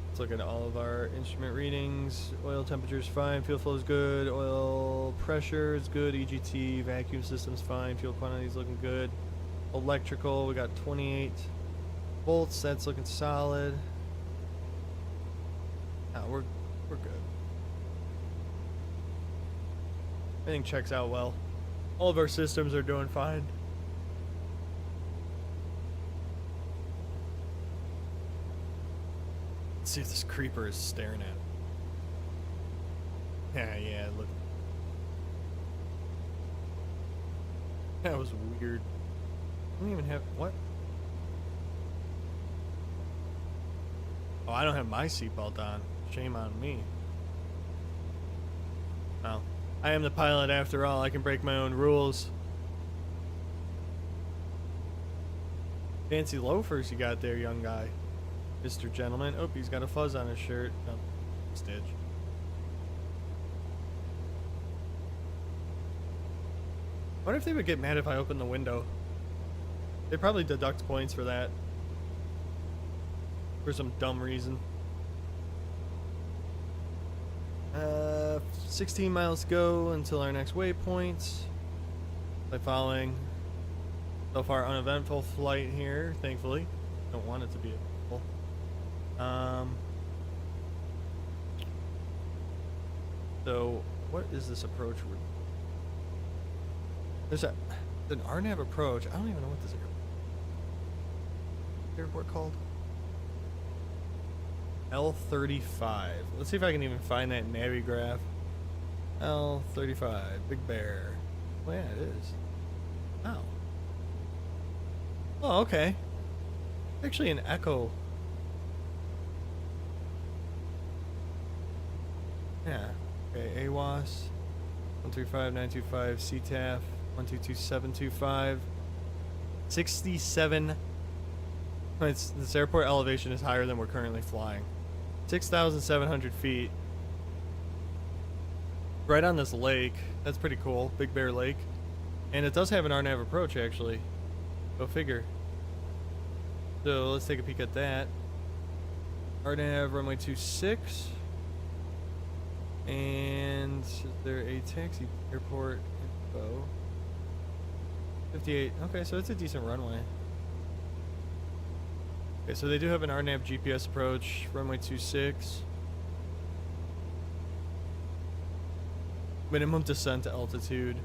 Let's look at all of our instrument readings. Oil temperature is fine. Fuel flow is good. Oil pressure is good. EGT, vacuum system's fine. Fuel quantity is looking good. Electrical, we got 28 volts. That's looking solid. We're good. Everything checks out well. All of our systems are doing fine. Let's see if this creeper is staring at. Yeah, look. That was weird. I don't even have... What? Oh, I don't have my seatbelt on. Shame on me. Well, I am the pilot after all. I can break my own rules. Fancy loafers you got there, young guy. Mr. Gentleman. Oh, he's got a fuzz on his shirt. No, stitch. I wonder if they would get mad if I open the window. They probably deduct points for that. For some dumb reason. 16 miles to go until our next waypoint. By following so far uneventful flight here, thankfully. Don't want it to be eventful. So what is this approach? There's an RNAV approach. I don't even know what this airport called. L35. Let's see if I can even find that Navigraph. L35, Big Bear. Oh yeah, it is. Oh. Oh, okay. Actually an Echo. Yeah. Okay, AWAS. 135925 CTAF. 122725. 67. This airport elevation is higher than we're currently flying. 6,700 feet. Right on this lake. That's pretty cool. Big Bear Lake. And it does have an RNAV approach, actually. Go figure. So let's take a peek at that. RNAV runway 26. And is there a taxi airport info? 58. Okay, so it's a decent runway. Okay, so they do have an RNAV GPS approach, runway 26. Minimum descent altitude.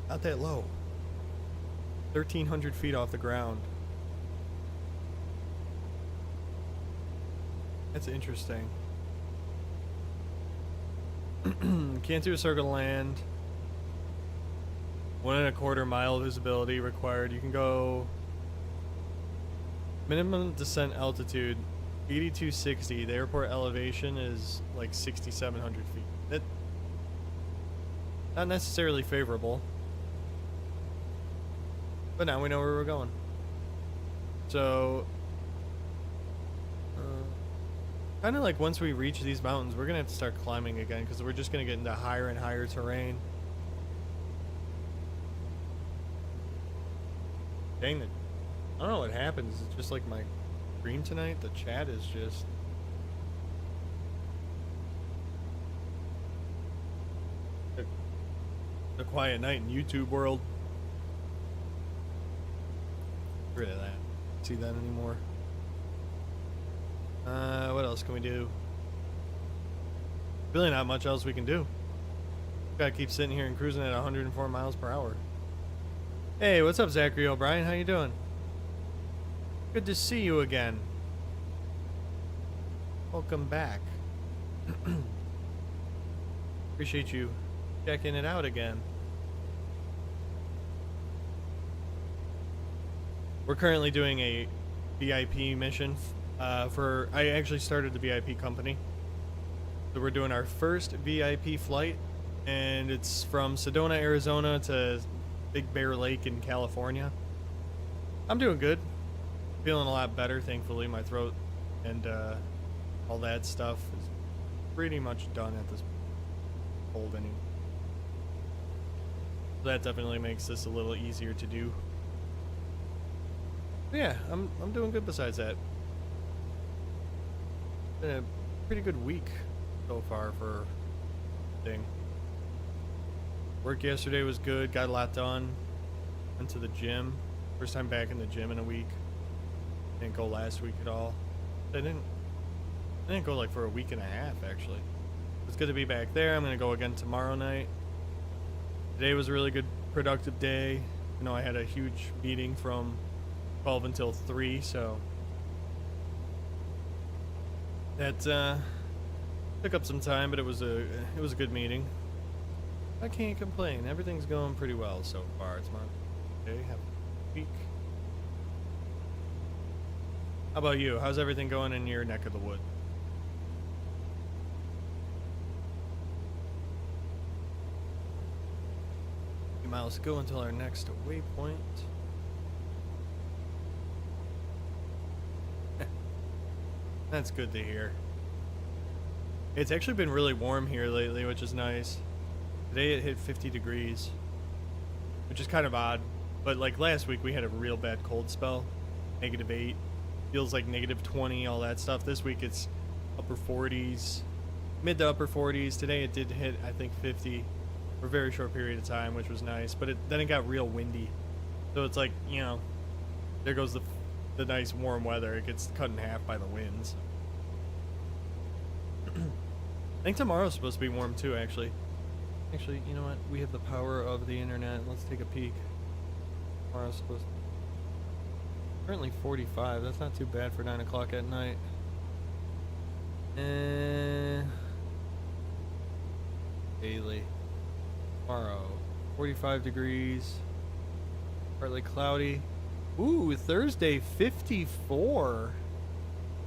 Not that low. 1,300 feet off the ground. That's interesting. Can't do a circle land. 1.25 mile visibility required. You can go minimum descent altitude 8260. The airport elevation is like 6,700 feet. That not necessarily favorable, but now we know where we're going. So kind of like once we reach these mountains, we're gonna have to start climbing again because we're just gonna get into higher and higher terrain. Dang it. I don't know what happens. It's just like my stream tonight. The chat is just... a quiet night in YouTube world. Get rid of that. See that anymore. What else can we do? Really not much else we can do. Gotta keep sitting here and cruising at 104 miles per hour. Hey, what's up, Zachary O'Brien? How you doing? Good to see you again. Welcome back. Appreciate you checking it out again. We're currently doing a VIP mission I actually started the VIP company. So we're doing our first VIP flight, and it's from Sedona, Arizona to Big Bear Lake in California. I'm doing good. Feeling a lot better, thankfully. My throat and all that stuff is pretty much done at this cold anyway. So that definitely makes this a little easier to do. But yeah, I'm doing good besides that. Been a pretty good week so far for thing. Work yesterday was good, got a lot done. Went to the gym. First time back in the gym in a week. Didn't go last week at all. I didn't go like for a week and a half actually. It's good to be back there. I'm gonna go again tomorrow night. Today was a really good productive day. You know, I had a huge meeting from 12 until 3, so that took up some time, but it was a good meeting. I can't complain. Everything's going pretty well so far. It's my okay. Have a week. How about you? How's everything going in your neck of the wood? A few miles to go until our next waypoint. That's good to hear. It's actually been really warm here lately, which is nice. Today it hit 50 degrees, which is kind of odd. But like last week we had a real bad cold spell. -8. Feels like -20, all that stuff. This week it's upper 40s, mid to upper 40s. Today it did hit, I think, 50 for a very short period of time, which was nice. But then it got real windy. So it's like, you know, there goes the nice warm weather. It gets cut in half by the winds. I think tomorrow's supposed to be warm too, actually. Actually, you know what? We have the power of the internet. Let's take a peek. Tomorrow's supposed to... Currently 45. That's not too bad for 9 o'clock at night. Daily. Tomorrow. 45 degrees. Partly cloudy. Ooh, Thursday 54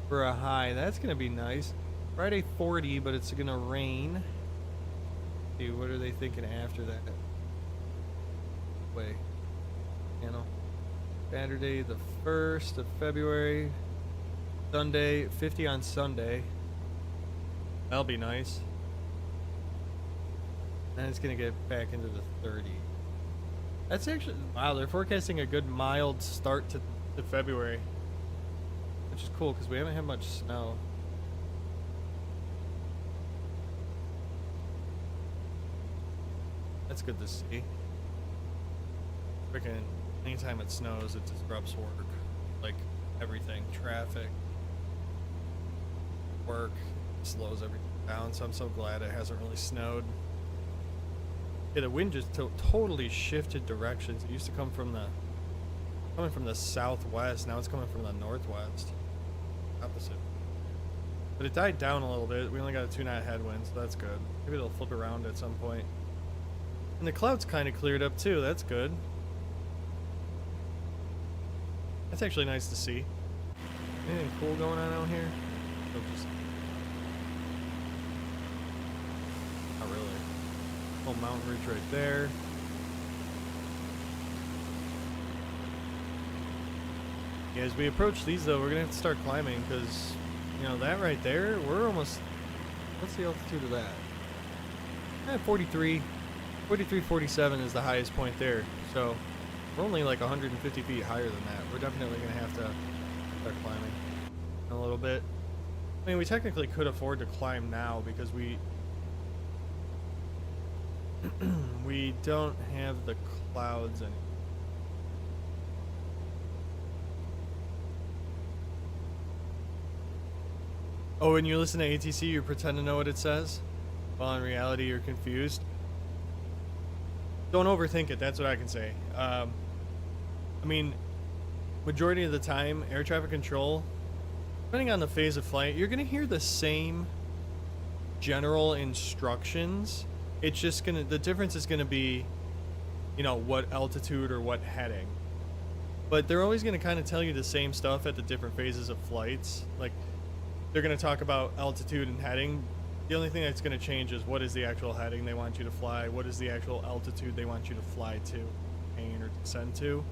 for a high. That's going to be nice. Friday 40, but it's going to rain. See, what are they thinking after that? Wait. Channel. Saturday the 1st of February. Sunday, 50 on Sunday. That'll be nice. Then it's going to get back into the 30s. That's actually... Wow, they're forecasting a good mild start to February. Which is cool, because we haven't had much snow. That's good to see. Freaking anytime it snows, it disrupts work. Like everything. Traffic, work, slows everything down. So I'm so glad it hasn't really snowed. Yeah, the wind just totally shifted directions. It used to come from the southwest. Now it's coming from the northwest. Opposite. But it died down a little bit. We only got a 2-knot headwind, so that's good. Maybe it'll flip around at some point. And the clouds kind of cleared up too. That's good. That's actually nice to see. Anything cool going on out here? Oh, just... Not really. Whole mountain ridge right there. Yeah, as we approach these though, we're gonna have to start climbing because, you know, that right there, we're almost, what's the altitude of that? 43, 47 is the highest point there. So we're only like 150 feet higher than that. We're definitely gonna have to start climbing in a little bit. I mean, we technically could afford to climb now because we don't have the clouds anymore. Oh, when you listen to ATC, you pretend to know what it says, while in reality you're confused. Don't overthink it, that's what I can say. I mean, majority of the time, air traffic control, depending on the phase of flight, you're going to hear the same general instructions. It's just going to, the difference is going to be, you know, what altitude or what heading. But they're always going to kind of tell you the same stuff at the different phases of flights. Like, they're going to talk about altitude and heading. The only thing that's going to change is what is the actual heading they want you to fly, what is the actual altitude they want you to fly to, maintain or descend to.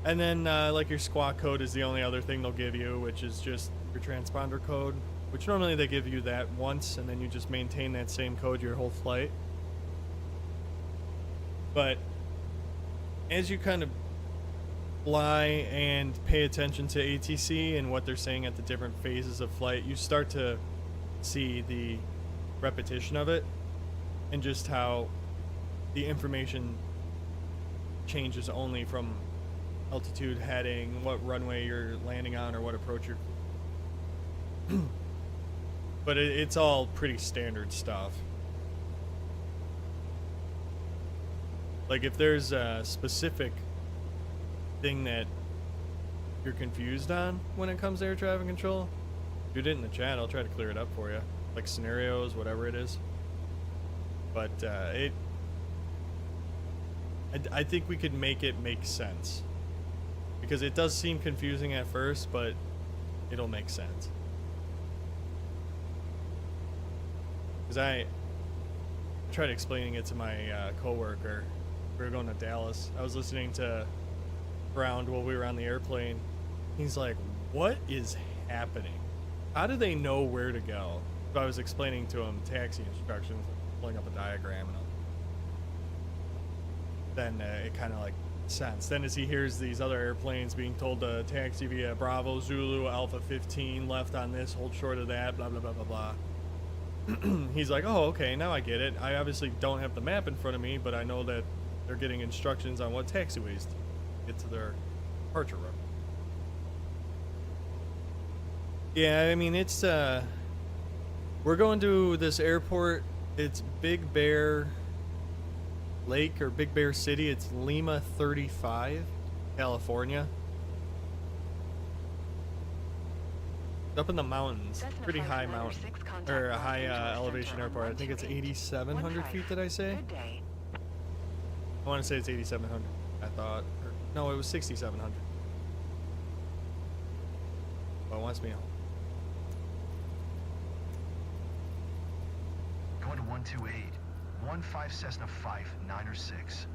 And then like your squawk code is the only other thing they'll give you, which is just your transponder code, which normally they give you that once and then you just maintain that same code your whole flight. But as you kind of fly and pay attention to ATC and what they're saying at the different phases of flight, you start to see the repetition of it and just how the information changes only from altitude, heading, what runway you're landing on, or what approach you're but it's all pretty standard stuff. Like if there's a specific thing that you're confused on when it comes to air traffic control, shoot it in the chat. I'll try to clear it up for you, like scenarios, whatever it is. But I think we could make it make sense because it does seem confusing at first, but it'll make sense. Because I tried explaining it to my coworker. We were going to Dallas. I was listening to Ground while we were on the airplane. He's like, what is happening? How do they know where to go? So I was explaining to him taxi instructions, pulling up a diagram, and then it kind of like sense. Then as he hears these other airplanes being told to taxi via Bravo, Zulu, Alpha 15, left on this, hold short of that, blah, blah, blah, blah, blah. He's like, oh, okay, now I get it. I obviously don't have the map in front of me, but I know that they're getting instructions on what taxiways to get to their departure route. Yeah, I mean, it's, we're going to this airport. It's Big Bear Lake or Big Bear City. It's Lima 35, California. Up in the mountains. Pretty high mountain. Or a high elevation airport. I think it's 8,700 feet, did I say? I want to say it's 8,700. I thought. Or, no, it was 6,700. Well, it wants me home. Going to 128. 15 Cessna 5, 9 or 6.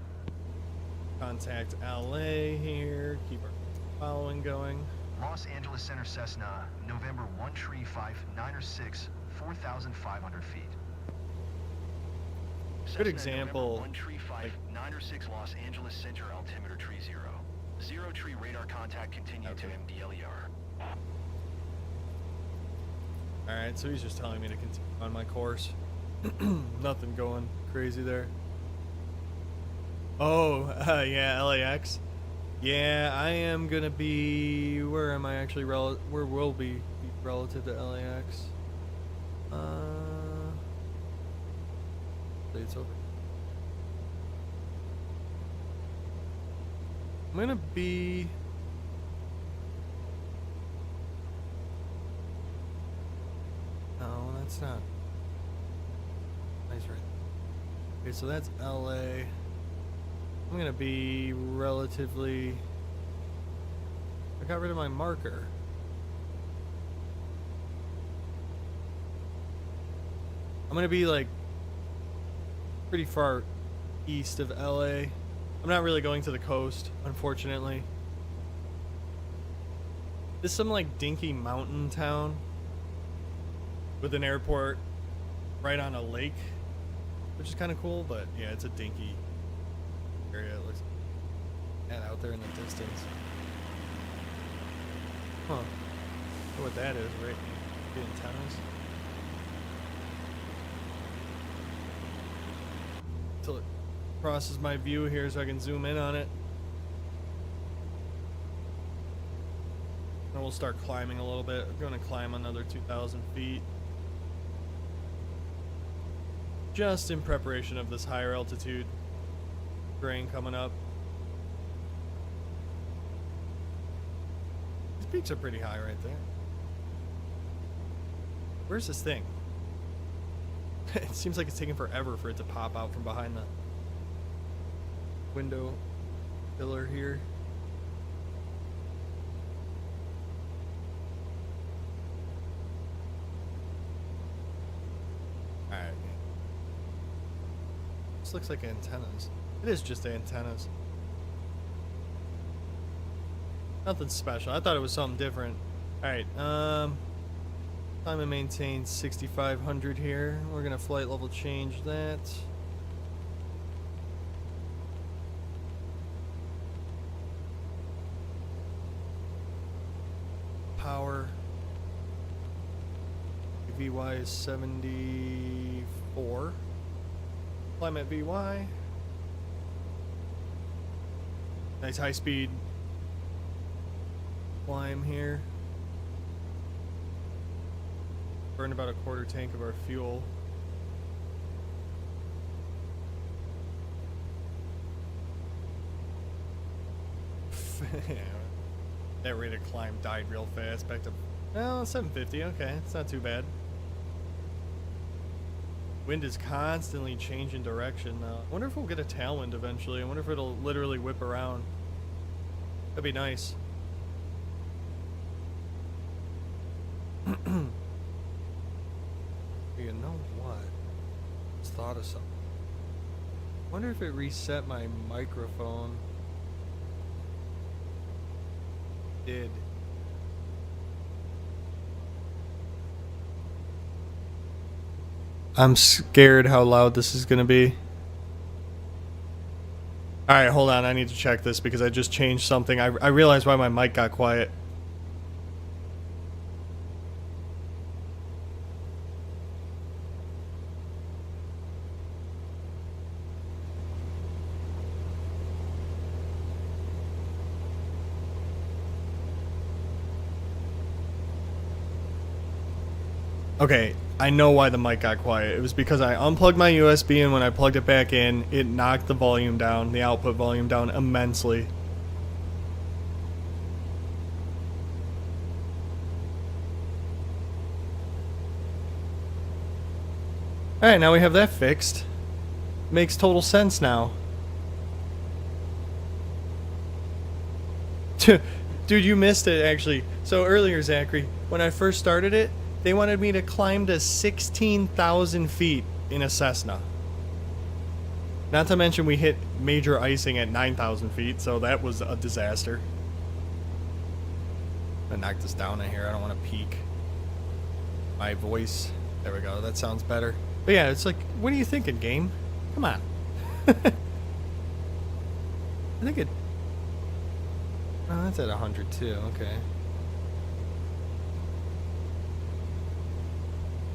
Contact LA here. Keep our following going. Los Angeles Center Cessna, November 135, 9 or 6, 4,500 feet. Good example. 135, like, 9 or 6 Los Angeles Center, altimeter tree 0. 0 tree radar contact, continue Okay. to MDLER. Alright, so he's just telling me to continue on my course. Nothing going crazy there. Oh, yeah, LAX. Yeah, I am gonna be. Where am I actually? Where will be relative to LAX? It's over. I'm gonna be. No, that's not. Nice, right? Okay, so that's LA. I'm gonna be relatively. I got rid of my marker. I'm gonna be like pretty far east of LA. I'm not really going to the coast, unfortunately. This is some like dinky mountain town with an airport right on a lake, which is kind of cool, but yeah, it's a dinky area. It looks and out there in the distance. Huh. I wonder what that is, right? The antennas. Until it crosses my view here so I can zoom in on it. And we'll start climbing a little bit. I'm going to climb another 2,000 feet. Just in preparation of this higher altitude terrain coming up. These peaks are pretty high right there. Where's this thing? It seems like it's taking forever for it to pop out from behind the window pillar here. Alright. This looks like antennas. It is just antennas. Nothing special. I thought it was something different. Alright, climb and maintain 6,500 here. We're gonna flight level change that. Power. VY is 74. Climb at VY. Nice high speed climb here. Burned about a quarter tank of our fuel. That rate of climb died real fast. Back to, well, 750. Okay, it's not too bad. Wind is constantly changing direction now. I wonder if we'll get a tailwind eventually. I wonder if it'll literally whip around. That'd be nice. You know what? Just thought of something. Wonder if it reset my microphone. It did. I'm scared how loud this is gonna be. Alright, hold on. I need to check this because I just changed something. I realized why my mic got quiet. Okay, I know why the mic got quiet. It was because I unplugged my USB, and when I plugged it back in, it knocked the volume down, the output volume down immensely. Alright, now we have that fixed. Makes total sense now. Dude, you missed it, actually. So earlier, Zachary, when I first started it, they wanted me to climb to 16,000 feet in a Cessna. Not to mention we hit major icing at 9,000 feet, so that was a disaster. I'm gonna knock this down in here. I don't want to peak my voice. There we go. That sounds better. But yeah, it's like, what are you thinking, game? Come on. I think it... Oh, that's at 100 too. Okay.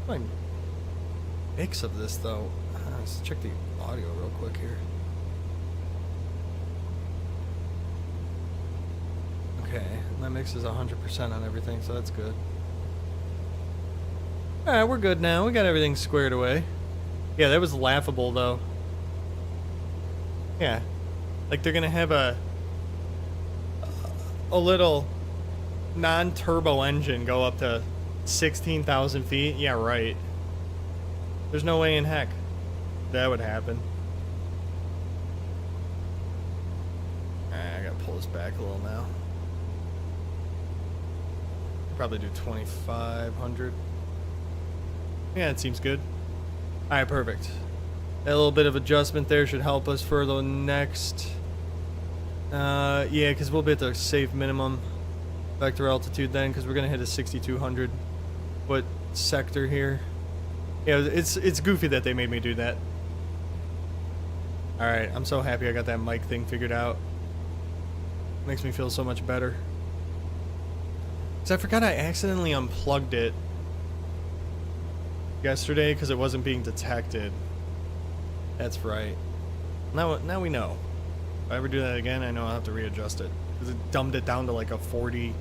My mix of this though. Let's check the audio real quick here. Okay, that mixes 100% on everything, so that's good. Alright, we're good now. We got everything squared away. Yeah, that was laughable, though. Yeah. Like, they're gonna have a little non-turbo engine go up to 16,000 feet. Yeah, right. There's no way in heck that would happen. I gotta pull this back a little now. Probably do 2,500. Yeah, it seems good. Alright, perfect. That little bit of adjustment there should help us for the next... yeah, because we'll be at the safe minimum vector altitude then, because we're going to hit a 6,200 foot sector here. Yeah, it's goofy that they made me do that. Alright, I'm so happy I got that mic thing figured out. Makes me feel so much better. Because I forgot I accidentally unplugged it yesterday because it wasn't being detected. That's right. Now we know. If I ever do that again, I know I'll have to readjust it. Because it dumbed it down to like a 40%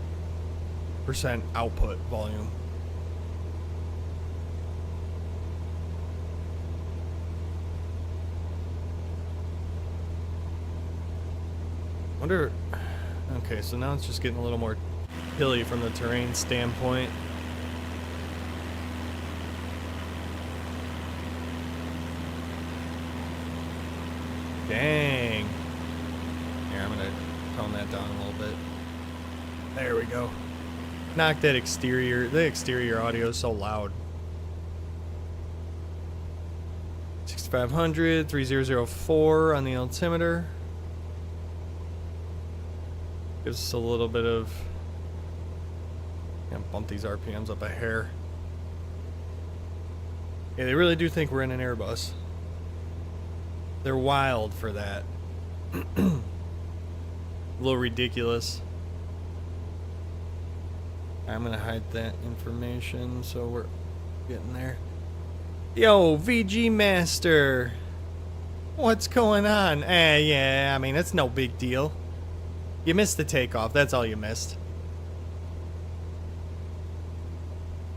output volume. Wonder... Okay, so now it's just getting a little more hilly from the terrain standpoint. Dang. Here, I'm gonna tone that down a little bit. There we go. Knock that exterior. The exterior audio is so loud. 6500, 3004 on the altimeter. Gives us a little bit of... I'm gonna bump these RPMs up a hair. Yeah, they really do think we're in an Airbus. They're wild for that. A little ridiculous. I'm gonna hide that information so we're getting there. Yo, VG Master! What's going on? Yeah, I mean, it's no big deal. You missed the takeoff, that's all you missed.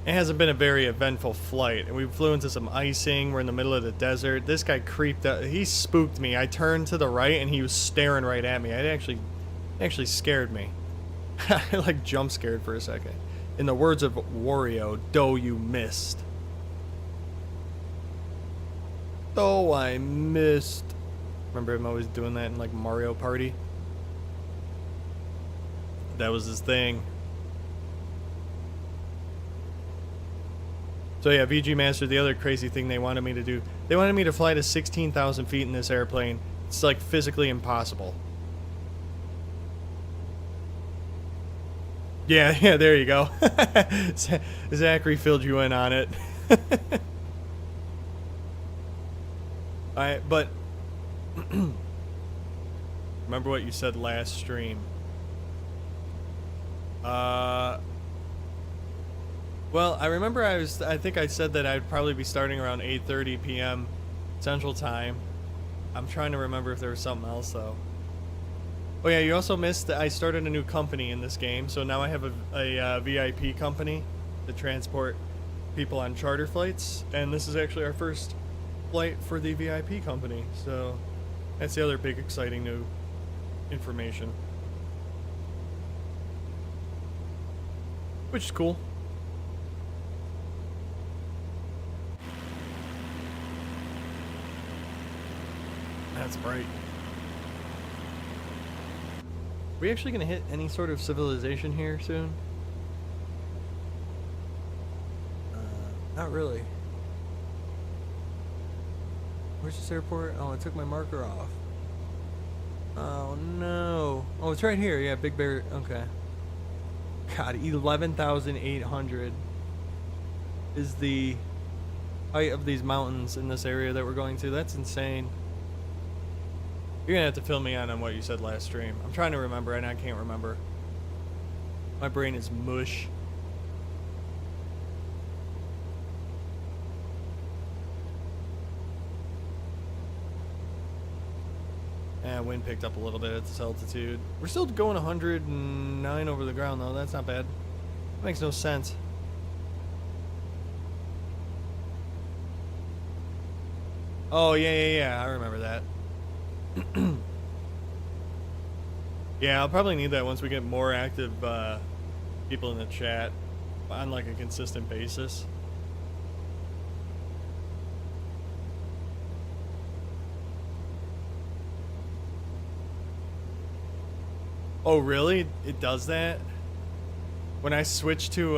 It hasn't been a very eventful flight. We flew into some icing. We're in the middle of the desert. This guy creeped up. He spooked me. I turned to the right and he was staring right at me. It actually scared me. I like jump scared for a second. In the words of Wario, "Doe, you missed." Oh, I missed. Remember him always doing that in like Mario Party? That was his thing. So yeah, VG Master, the other crazy thing they wanted me to do, they wanted me to fly to 16,000 feet in this airplane. It's like physically impossible. Yeah, there you go. Zachary filled you in on it. Alright, but remember what you said last stream. Well, I remember I think I said that I'd probably be starting around 8:30 p.m. Central Time. I'm trying to remember if there was something else, though. Oh yeah, you also missed that I started a new company in this game, so now I have a VIP company to transport people on charter flights, and this is actually our first flight for the VIP company, so that's the other big exciting new information. Which is cool. That's bright. Are we actually gonna hit any sort of civilization here soon? Not really. Where's this airport? Oh, I took my marker off. Oh no. Oh, it's right here. Yeah, Big Bear. Okay. God, 11,800 is the height of these mountains in this area that we're going to. That's insane. You're gonna have to fill me in on what you said last stream. I'm trying to remember and I can't remember. My brain is mush. Wind picked up a little bit at this altitude. We're still going 109 over the ground, though. That's not bad. That makes no sense. Oh, yeah. I remember that. Yeah, I'll probably need that once we get more active people in the chat on like a consistent basis. Oh, really? It does that? When I switch to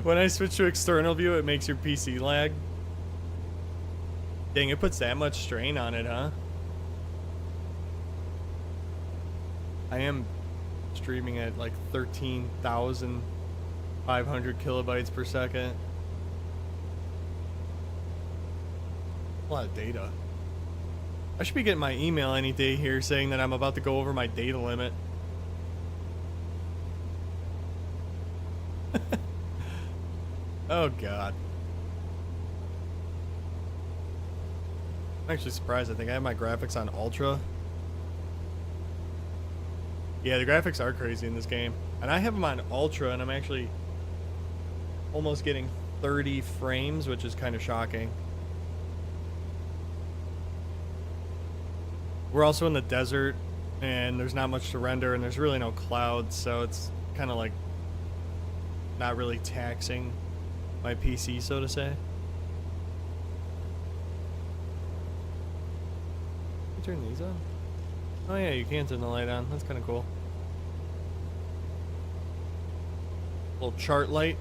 when I switch to external view, it makes your PC lag. Dang, it puts that much strain on it, huh? I am streaming at like 13,500 kilobytes per second. A lot of data. I should be getting my email any day here saying that I'm about to go over my data limit. Oh god. I'm actually surprised. I think I have my graphics on ultra. Yeah, the graphics are crazy in this game. And I have them on ultra and I'm actually almost getting 30 frames, which is kind of shocking. We're also in the desert, and there's not much to render, and there's really no clouds, so it's kind of like not really taxing my PC, so to say. Can you turn these on? Oh yeah, you can turn the light on. That's kind of cool. Little chart light.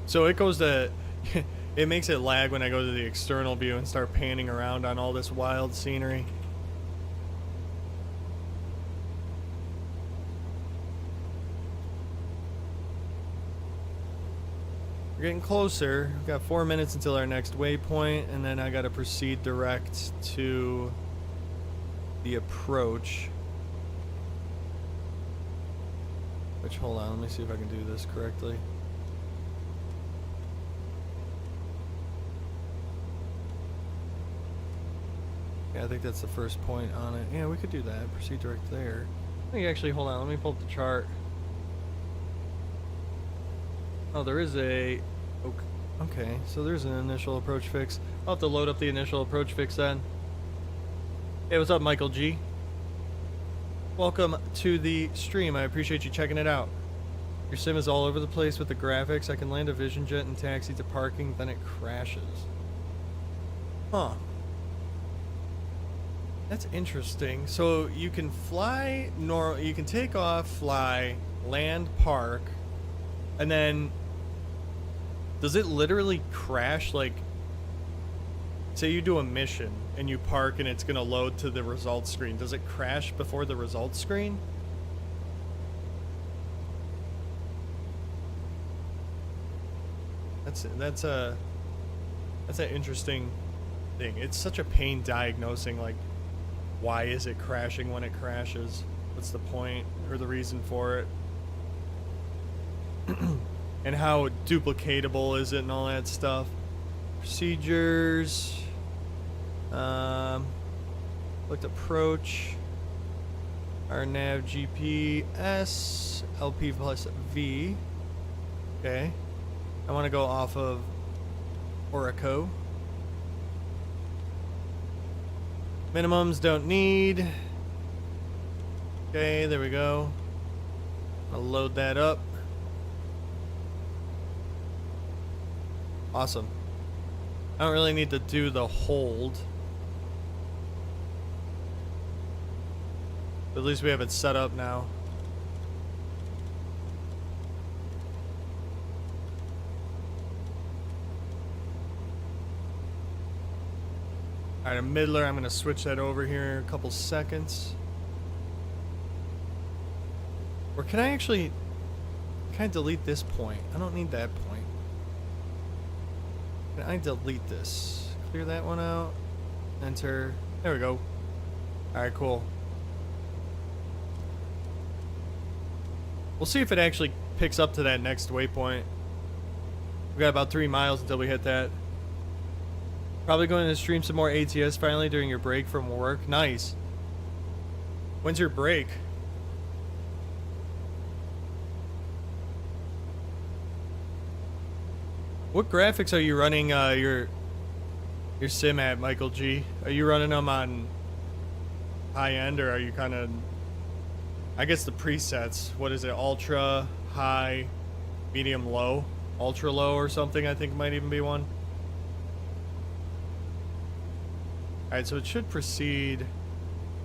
So it goes to... It makes it lag when I go to the external view and start panning around on all this wild scenery. We're getting closer. We've got 4 minutes until our next waypoint, and then I gotta proceed direct to the approach. Which, hold on, let me see if I can do this correctly. Yeah, I think that's the first point on it. Yeah, we could do that. Proceed direct there. I think actually, hold on, let me pull up the chart. Oh, there is a... Okay, so there's an initial approach fix. I'll have to load up the initial approach fix then. Hey, what's up, Michael G? Welcome to the stream. I appreciate you checking it out. Your sim is all over the place with the graphics. I can land a Vision Jet and taxi to parking, then it crashes. Huh. That's interesting. So you can fly you can take off, fly, land, park, and then does it literally crash? Like, say you do a mission and you park and it's gonna load to the results screen. Does it crash before the results screen? That's an interesting thing. It's such a pain diagnosing, like, why is it crashing when it crashes? What's the point or the reason for it? And how duplicatable is it and all that stuff? Procedures. Select approach. Our nav GPS. LP plus V. Okay. I want to go off of Oraco. Minimums don't need. Okay, there we go. I'll load that up. Awesome. I don't really need to do the hold. But at least we have it set up now. Alright, a middler. I'm going to switch that over here in a couple seconds. Or can I actually... Can I delete this point? I don't need that point. Can I delete this? Clear that one out. Enter. There we go. Alright, cool. We'll see if it actually picks up to that next waypoint. We got about 3 miles until we hit that. Probably going to stream some more ATS finally during your break from work. Nice. When's your break? What graphics are you running your sim at, Michael G? Are you running them on high end, or are you kind of, I guess the presets, what is it, ultra, high, medium, low, ultra low or something, I think might even be one. Alright, so it should proceed.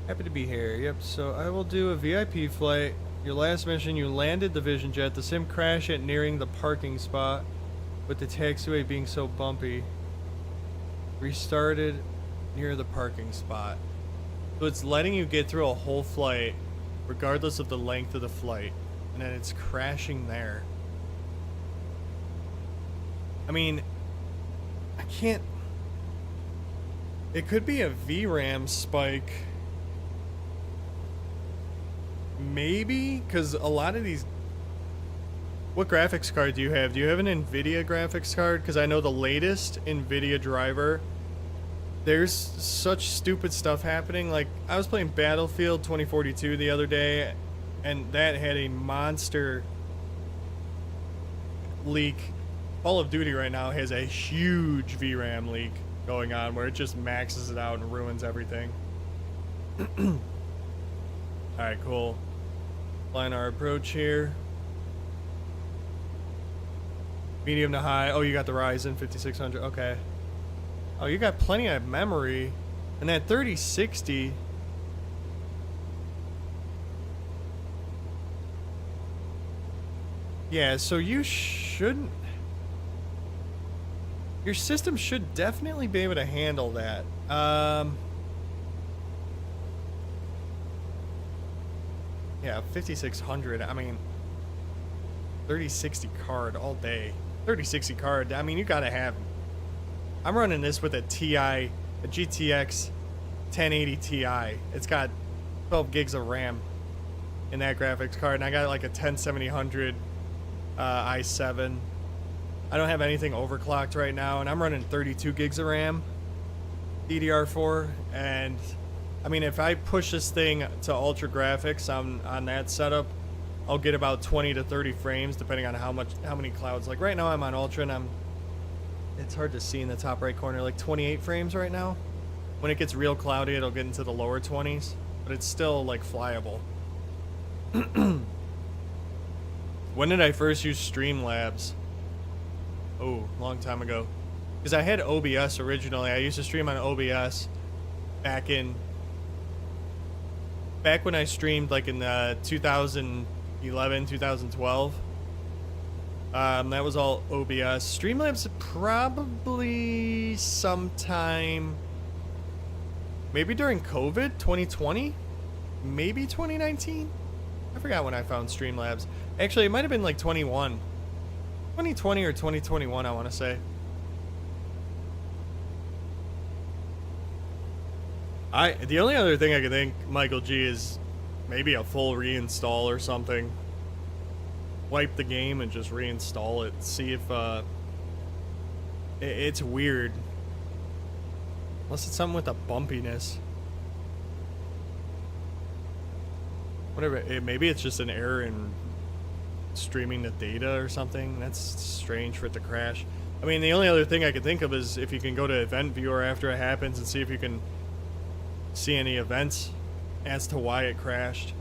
Happy to be here. Yep, so I will do a VIP flight. Your last mission, you landed the Vision Jet. The sim crashed at nearing the parking spot, with the taxiway being so bumpy. Restarted near the parking spot. So it's letting you get through a whole flight, regardless of the length of the flight. And then it's crashing there. I mean, I can't... It could be a VRAM spike. Maybe? Because a lot of these... What graphics card do you have? Do you have an NVIDIA graphics card? Because I know the latest NVIDIA driver, there's such stupid stuff happening. Like, I was playing Battlefield 2042 the other day, and that had a monster leak. Call of Duty right now has a huge VRAM leak going on where it just maxes it out and ruins everything. Alright, cool. Line our approach here. Medium to high. Oh, you got the Ryzen 5600. Okay. Oh, you got plenty of memory. And that 3060. Yeah, so you shouldn't... Your system should definitely be able to handle that. Yeah, 5600. I mean, 3060 card all day. 3060 card. I mean, you gotta have. I'm running this with a TI, a GTX 1080 Ti. It's got 12 gigs of RAM in that graphics card, and I got like a 10700 i7. I don't have anything overclocked right now, and I'm running 32 gigs of RAM, DDR4, and I mean, if I push this thing to ultra graphics on that setup, I'll get about 20 to 30 frames depending on how many clouds. Like right now I'm on ultra and it's hard to see in the top right corner, like 28 frames right now. When it gets real cloudy, it'll get into the lower 20s, but it's still like flyable. When did I first use Streamlabs? Oh, long time ago. Because I had OBS originally. I used to stream on OBS back when I streamed like in 2011, 2012. That was all OBS. Streamlabs probably sometime, maybe during COVID, 2020, maybe 2019. I forgot when I found Streamlabs. Actually, it might have been like 2020 or 2021, I want to say. The only other thing I could think, Michael G, is maybe a full reinstall or something. Wipe the game and just reinstall it. See if it's weird. Unless it's something with a bumpiness. Whatever. Maybe it's just an error in streaming the data or something. That's strange for it to crash. I mean, the only other thing I could think of is if you can go to Event Viewer after it happens and see if you can see any events as to why it crashed.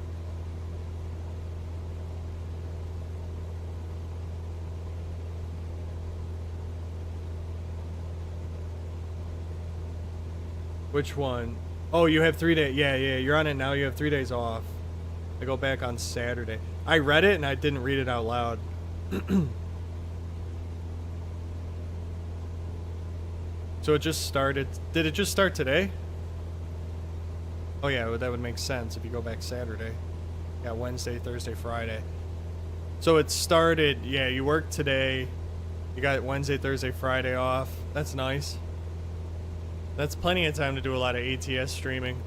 Which one? Oh, you have 3 days. Yeah, you're on it now. You have 3 days off. I go back on Saturday. I read it and I didn't read it out loud. So it just started. Did it just start today? Oh yeah, well, that would make sense if you go back Saturday. Yeah, Wednesday, Thursday, Friday. So it started, yeah, you worked today. You got Wednesday, Thursday, Friday off. That's nice. That's plenty of time to do a lot of ATS streaming.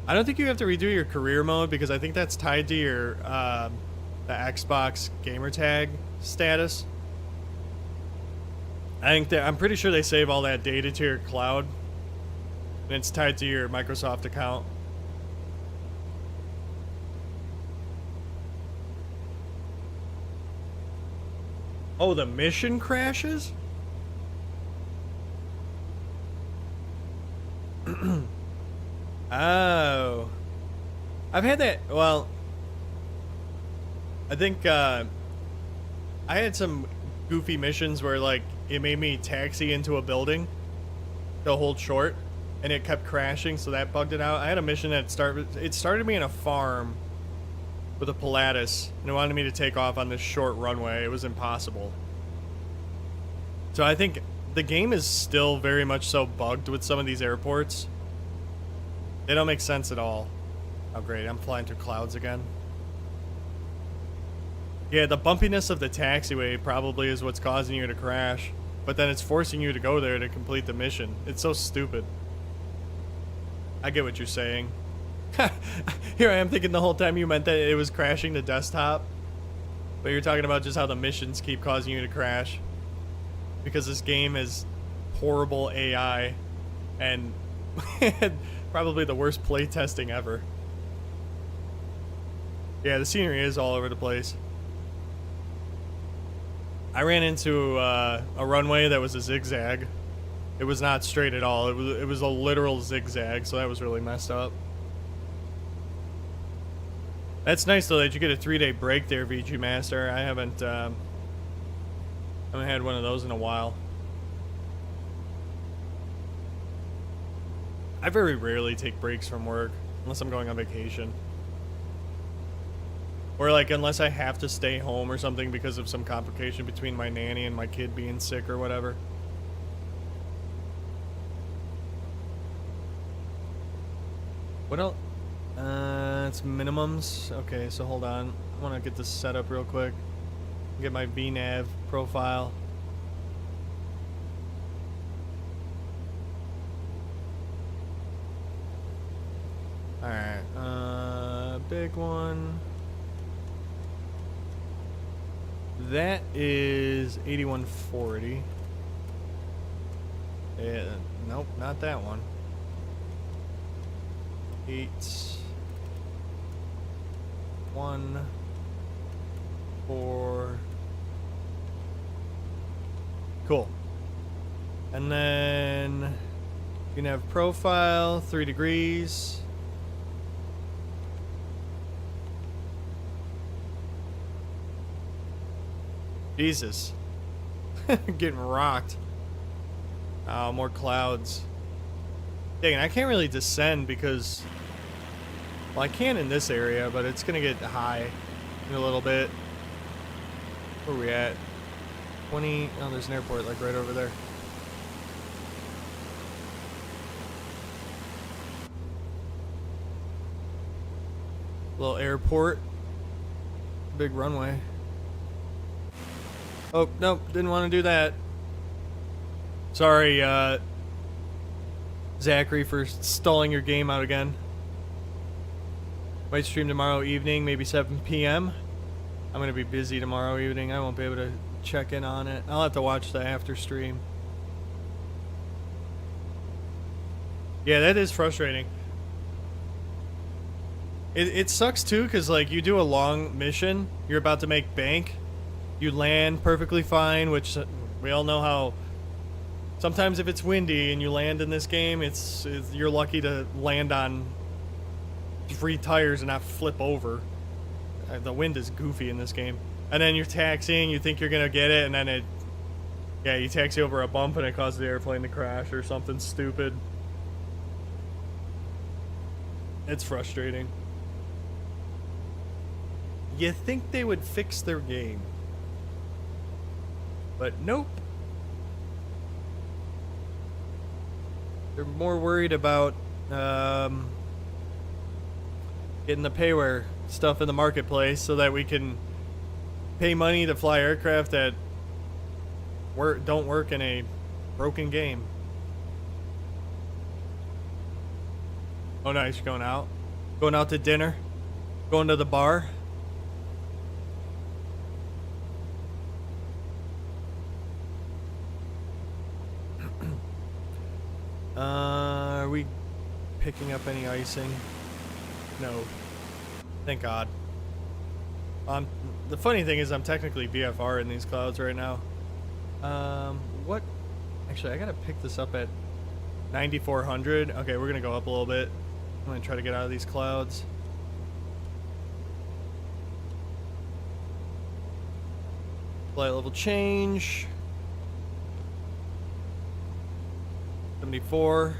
I don't think you have to redo your career mode because I think that's tied to your the Xbox gamer tag status. I think that I'm pretty sure they save all that data to your cloud, and it's tied to your Microsoft account. Oh, the mission crashes? Oh. I've had that, well, I think, I had some goofy missions where, like, it made me taxi into a building to hold short, and it kept crashing, so that bugged it out. I had a mission that started me in a farm with a Pilatus, and it wanted me to take off on this short runway. It was impossible. So I think the game is still very much so bugged with some of these airports. They don't make sense at all. Oh great, I'm flying through clouds again. Yeah, the bumpiness of the taxiway probably is what's causing you to crash, but then it's forcing you to go there to complete the mission. It's so stupid. I get what you're saying. Here I am thinking the whole time you meant that it was crashing the desktop, but you're talking about just how the missions keep causing you to crash because this game is horrible AI and probably the worst play testing ever. Yeah, the scenery is all over the place. I ran into a runway that was a zigzag. It was not straight at all. It was a literal zigzag, so that was really messed up. That's nice though that you get a 3-day break there, VG Master. I haven't had one of those in a while. I very rarely take breaks from work unless I'm going on vacation. Or like unless I have to stay home or something because of some complication between my nanny and my kid being sick or whatever. What else? It's minimums. Okay, so hold on. I want to get this set up real quick. Get my VNav profile. Alright, big one. That is 8140. Yeah, nope, not that one. 8 1 4. Cool. And then you can have profile 3 degrees. Jesus. Getting rocked. Oh, more clouds. Dang it, I can't really descend because... Well, I can in this area, but it's going to get high in a little bit. Where are we at? 20... Oh, there's an airport, like, right over there. Little airport. Big runway. Oh, nope, didn't want to do that. Sorry, Zachary, for stalling your game out again. Might stream tomorrow evening, maybe 7 p.m. I'm going to be busy tomorrow evening. I won't be able to check in on it. I'll have to watch the after stream. Yeah, that is frustrating. It sucks too, because like you do a long mission, you're about to make bank, you land perfectly fine, which we all know how sometimes if it's windy and you land in this game, you're lucky to land on 3 tires and not flip over. The wind is goofy in this game. And then you're taxiing, you think you're gonna get it, and then you taxi over a bump and it causes the airplane to crash or something stupid. It's frustrating. You think they would fix their game, but nope. They're more worried about getting the payware stuff in the marketplace so that we can pay money to fly aircraft that don't work in a broken game. Oh nice, you're going out? Going out to dinner? Going to the bar? Are we picking up any icing? No. Thank God. The funny thing is I'm technically VFR in these clouds right now. What? Actually, I gotta pick this up at 9,400. Okay, we're gonna go up a little bit. I'm gonna try to get out of these clouds. Flight level change. 74.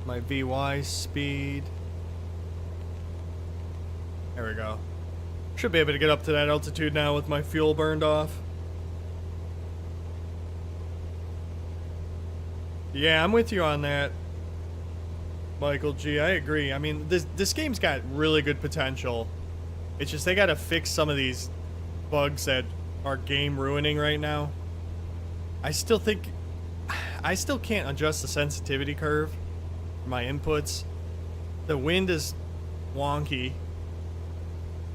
My VY speed. There we go. Should be able to get up to that altitude now with my fuel burned off. Yeah, I'm with you on that, Michael G. I agree. I mean, this game's got really good potential. It's just they gotta fix some of these bugs that are game ruining right now. I still can't adjust the sensitivity curve for my inputs. The wind is wonky.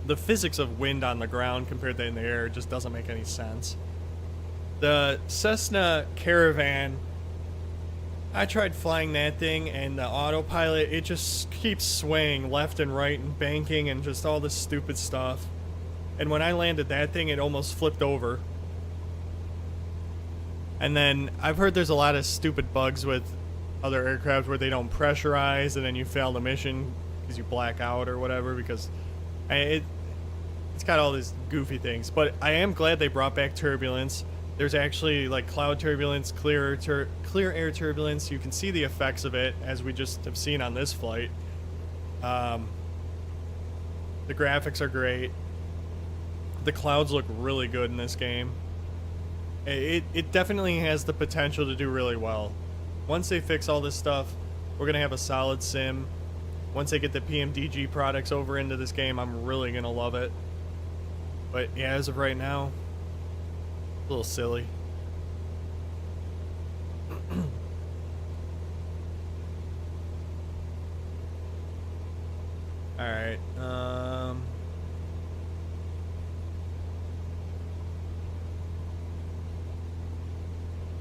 The physics of wind on the ground compared to in the air just doesn't make any sense. The Cessna Caravan, I tried flying that thing, and the autopilot, it just keeps swaying left and right and banking and just all this stupid stuff. And when I landed that thing, it almost flipped over. And then I've heard there's a lot of stupid bugs with other aircraft where they don't pressurize and then you fail the mission because you black out or whatever, because it's got all these goofy things. But I am glad they brought back turbulence. There's actually like cloud turbulence, clear air turbulence. You can see the effects of it as we just have seen on this flight. The graphics are great. The clouds look really good in this game. It definitely has the potential to do really well. Once they fix all this stuff, we're going to have a solid sim. Once they get the PMDG products over into this game, I'm really going to love it. But yeah, as of right now, a little silly. Alright,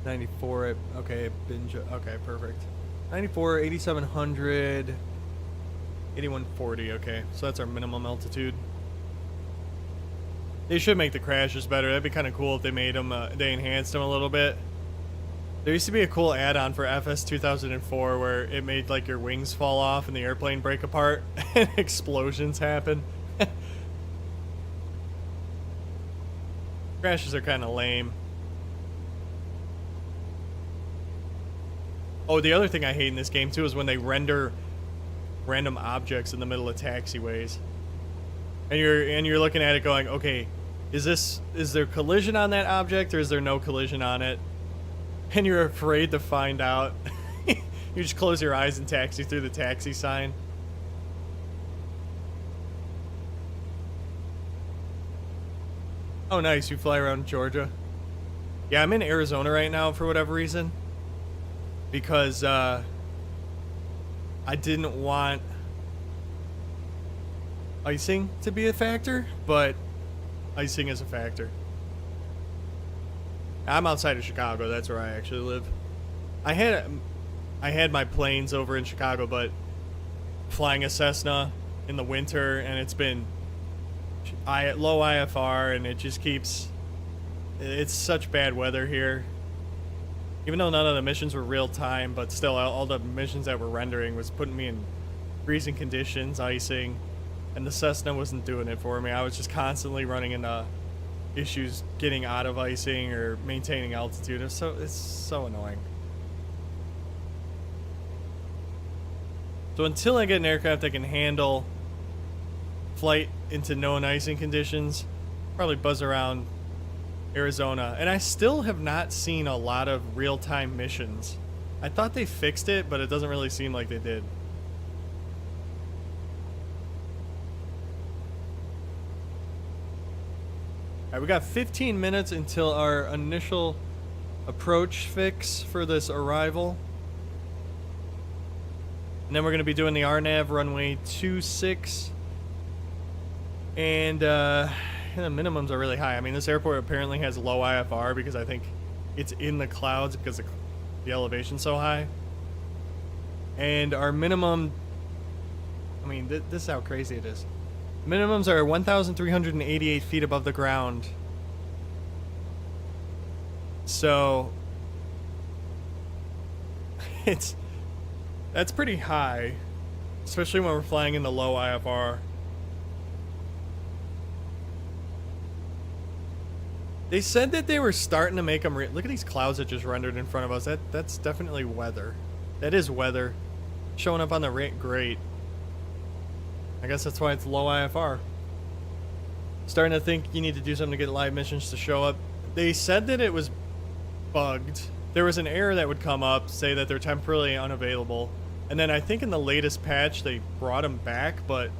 94 at, okay, binge, okay, perfect. 94, 8,700, 8,140, okay, so that's our minimum altitude. They should make the crashes better. That'd be kind of cool if they made them, they enhanced them a little bit. There used to be a cool add-on for FS 2004 where it made like your wings fall off and the airplane break apart and explosions happen. Crashes are kind of lame. Oh, the other thing I hate in this game too is when they render random objects in the middle of taxiways. And you're looking at it going, okay, is there collision on that object or is there no collision on it? And you're afraid to find out. You just close your eyes and taxi through the taxi sign. Oh, nice. You fly around Georgia. Yeah, I'm in Arizona right now for whatever reason. Because I didn't want icing to be a factor, but icing is a factor. I'm outside of Chicago. That's where I actually live. I had my planes over in Chicago, but flying a Cessna in the winter, and it's been low IFR, and it just keeps. It's such bad weather here. Even though none of the missions were real time, but still, all the missions that were rendering was putting me in freezing conditions, icing, and the Cessna wasn't doing it for me. I was just constantly running into issues getting out of icing or maintaining altitude. It's so annoying. So until I get an aircraft that can handle flight into known icing conditions, probably buzz around Arizona. And I still have not seen a lot of real-time missions. I thought they fixed it, but it doesn't really seem like they did. Alright, we got 15 minutes until our initial approach fix for this arrival. And then we're going to be doing the RNAV runway 26. And the minimums are really high. I mean, this airport apparently has low IFR because I think it's in the clouds because the elevation's so high. And our minimum, I mean, this is how crazy it is. Minimums are 1,388 feet above the ground. So that's pretty high, especially when we're flying in the low IFR. They said that they were starting to make them look at these clouds that just rendered in front of us. That's definitely weather. That is weather showing up on the great. I guess that's why it's low IFR. Starting to think you need to do something to get live missions to show up. They said that it was bugged. There was an error that would come up, say that they're temporarily unavailable. And then I think in the latest patch they brought them back, but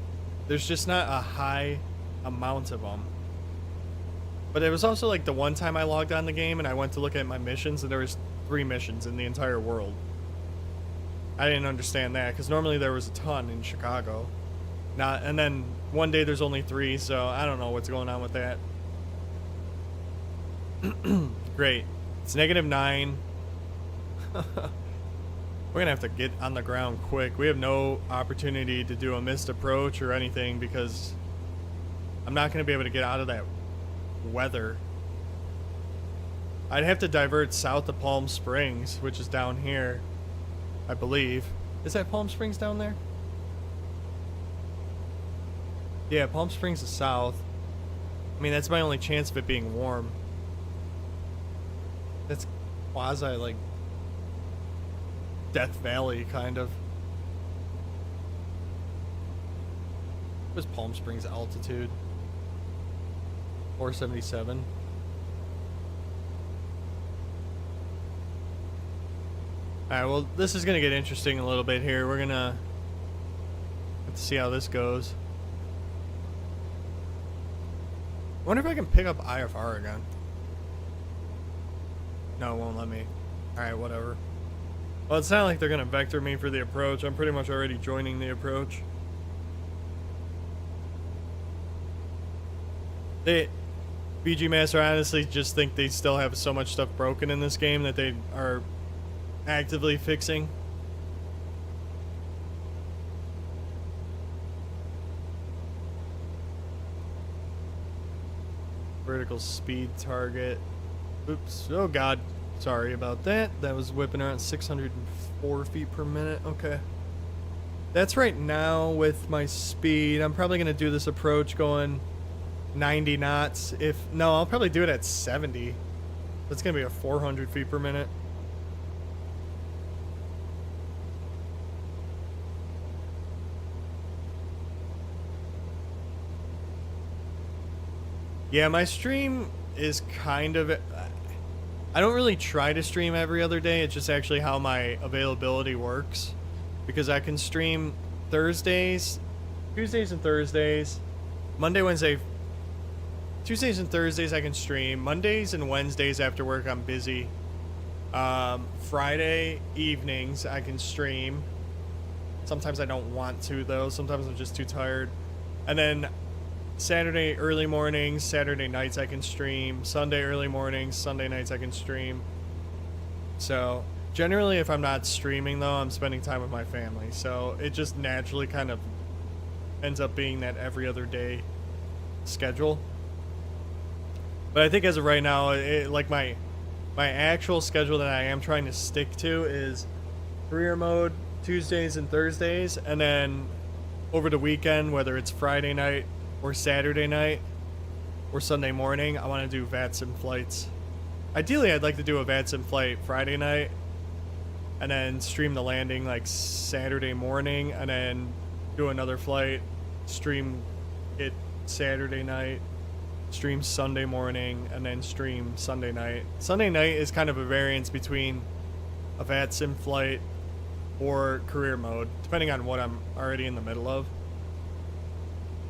there's just not a high amount of them. But it was also like the one time I logged on the game and I went to look at my missions and there was 3 missions in the entire world. I didn't understand that because normally there was a ton in Chicago. And then one day there's only 3, so I don't know what's going on with that. Great. It's -9. We're going to have to get on the ground quick. We have no opportunity to do a missed approach or anything because I'm not going to be able to get out of that weather. I'd have to divert south to Palm Springs, which is down here, I believe. Is that Palm Springs down there? Yeah, Palm Springs is south. I mean, that's my only chance of it being warm. That's quasi, like, Death Valley, kind of. What's Palm Springs altitude? 477. Alright, well, this is going to get interesting a little bit here. We're going to have to see how this goes. I wonder if I can pick up IFR again. No, it won't let me. Alright, whatever. Well, it's not like they're going to vector me for the approach. I'm pretty much already joining the approach. BG Master honestly just think they still have so much stuff broken in this game that they are actively fixing. Vertical speed target. Oops. Oh god. Sorry about that. That was whipping around 604 feet per minute. Okay. That's right now with my speed. I'm probably going to do this approach going 90 knots. No, I'll probably do it at 70. That's going to be a 400 feet per minute. Yeah, my stream is kind of... I don't really try to stream every other day. It's just actually how my availability works. Because I can stream Thursdays, Tuesdays and Thursdays, Monday, Wednesday... Tuesdays and Thursdays I can stream. Mondays and Wednesdays after work I'm busy. Friday evenings I can stream. Sometimes I don't want to though. Sometimes I'm just too tired. And then Saturday early mornings, Saturday nights I can stream. Sunday early mornings, Sunday nights I can stream. So generally if I'm not streaming though, I'm spending time with my family. So it just naturally kind of ends up being that every other day schedule. But I think as of right now, like my actual schedule that I am trying to stick to is career mode Tuesdays and Thursdays, and then over the weekend, whether it's Friday night or Saturday night or Sunday morning, I want to do VATSIM flights. Ideally, I'd like to do a VATSIM flight Friday night and then stream the landing like Saturday morning, and then do another flight, stream it Saturday night, stream Sunday morning, and then stream Sunday night. Sunday night is kind of a variance between a VATSIM flight or career mode, depending on what I'm already in the middle of.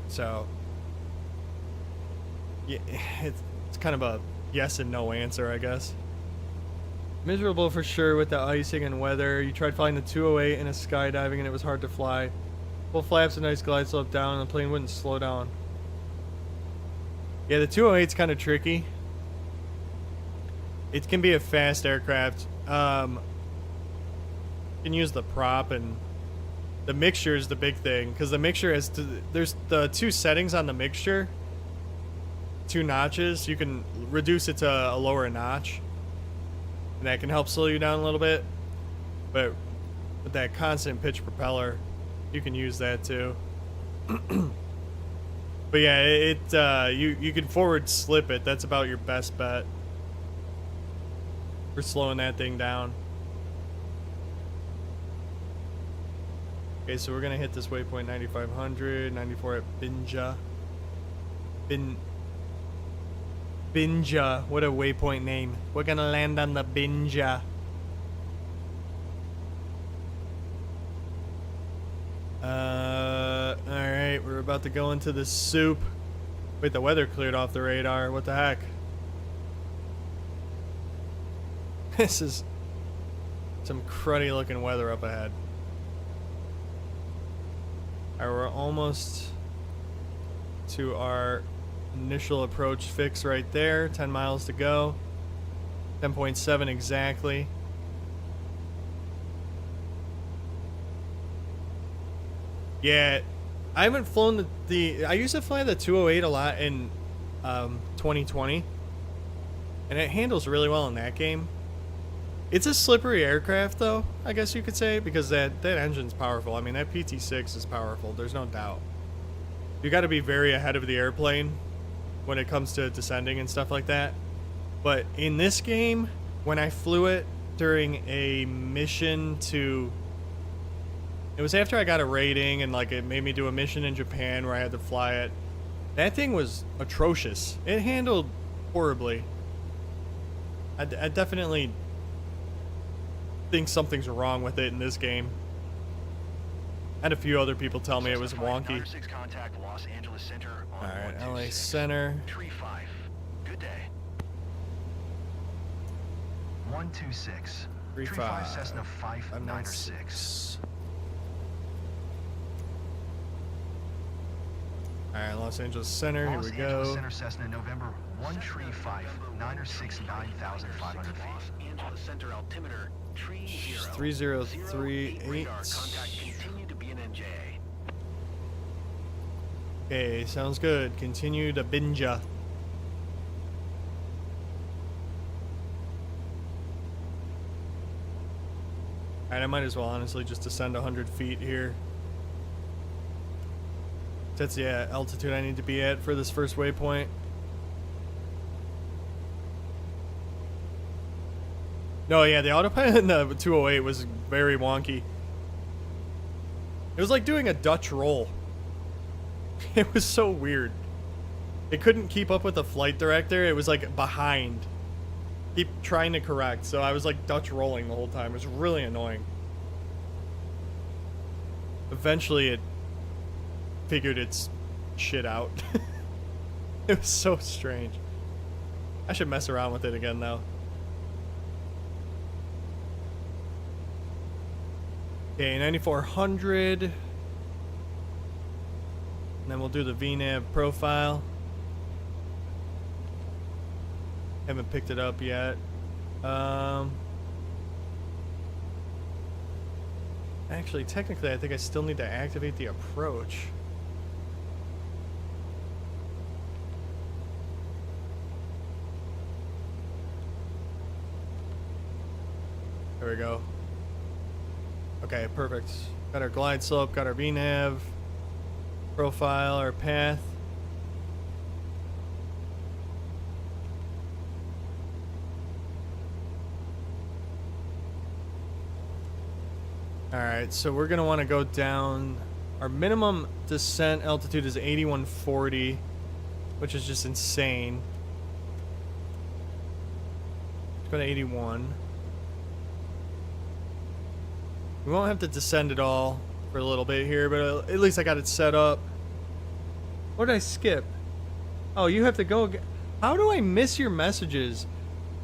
So, yeah, it's kind of a yes and no answer, I guess. Miserable for sure with the icing and weather. You tried flying the 208 in a skydiving and it was hard to fly. Full flaps, a nice glide slope down, and the plane wouldn't slow down. Yeah, the 208's kind of tricky. It can be a fast aircraft. You can use the prop, and the mixture is the big thing, because the mixture has there's the two settings on the mixture, 2 notches. You can reduce it to a lower notch, and that can help slow you down a little bit. But with that constant pitch propeller, you can use that too. But yeah, you can forward slip it. That's about your best bet for slowing that thing down. Okay, so we're gonna hit this waypoint 9500, 94 at Binja. Binja, what a waypoint name. We're gonna land on the Binja. Alright, we're about to go into the soup. Wait, the weather cleared off the radar. What the heck? This is some cruddy looking weather up ahead. Alright, we're almost to our initial approach fix right there. 10 miles to go. 10.7 exactly. Yeah, I haven't flown I used to fly the 208 a lot in 2020, and it handles really well in that game. It's a slippery aircraft, though, I guess you could say, because that engine's powerful. I mean, that PT6 is powerful. There's no doubt. You got to be very ahead of the airplane when it comes to descending and stuff like that. But in this game, when I flew it during a mission to... It was after I got a rating, and like it made me do a mission in Japan where I had to fly it. That thing was atrocious. It handled horribly. I definitely think something's wrong with it in this game. I had a few other people tell me it was wonky. Alright, LA Center. Tree 5. Good day. 126. 35 Cessna 596. Alright, Los Angeles Center, here we go. Los Angeles Center Cessna November 135 969,500 feet. Los Angeles Center altimeter 3038. Contact continue to be an NJ. Okay, sounds good. Continue to Binja. Alright, I might as well honestly just descend 100 feet here. That's the altitude I need to be at for this first waypoint. No, yeah, the autopilot in the 208 was very wonky. It was like doing a Dutch roll. It was so weird. It couldn't keep up with the flight director. It was like behind. Keep trying to correct. So I was like Dutch rolling the whole time. It was really annoying. Eventually it figured its shit out. It was so strange. I should mess around with it again though. Okay, 9400. And then we'll do the VNAV profile. Haven't picked it up yet. Actually, technically, I think I still need to activate the approach. There we go. Okay, perfect. Got our glide slope, got our VNAV profile, our path. Alright, so we're going to want to go down. Our minimum descent altitude is 8140, which is just insane. Let's go to 81. We won't have to descend at all for a little bit here, but at least I got it set up. What did I skip? Oh, you have to go again. How do I miss your messages?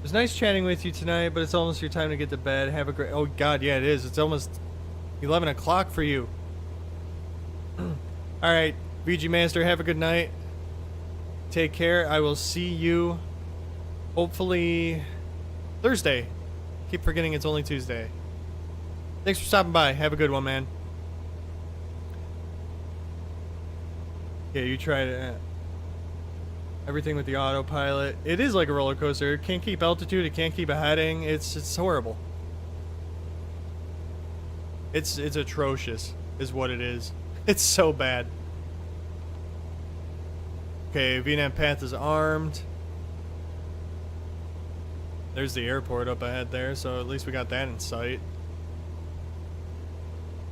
was nice chatting with you tonight, but it's almost your time to get to bed. Have a great... Oh, God, yeah, it is. It's almost 11 o'clock for you. Alright, VG Master, have a good night. Take care. I will see you, hopefully, Thursday. Keep forgetting it's only Tuesday. Thanks for stopping by. Have a good one, man. Yeah, you tried it. Everything with the autopilot. It is like a roller coaster. It can't keep altitude. It can't keep a heading. It's horrible. It's atrocious, is what it is. It's so bad. Okay, Vietnam Path is armed. There's the airport up ahead there, so at least we got that in sight.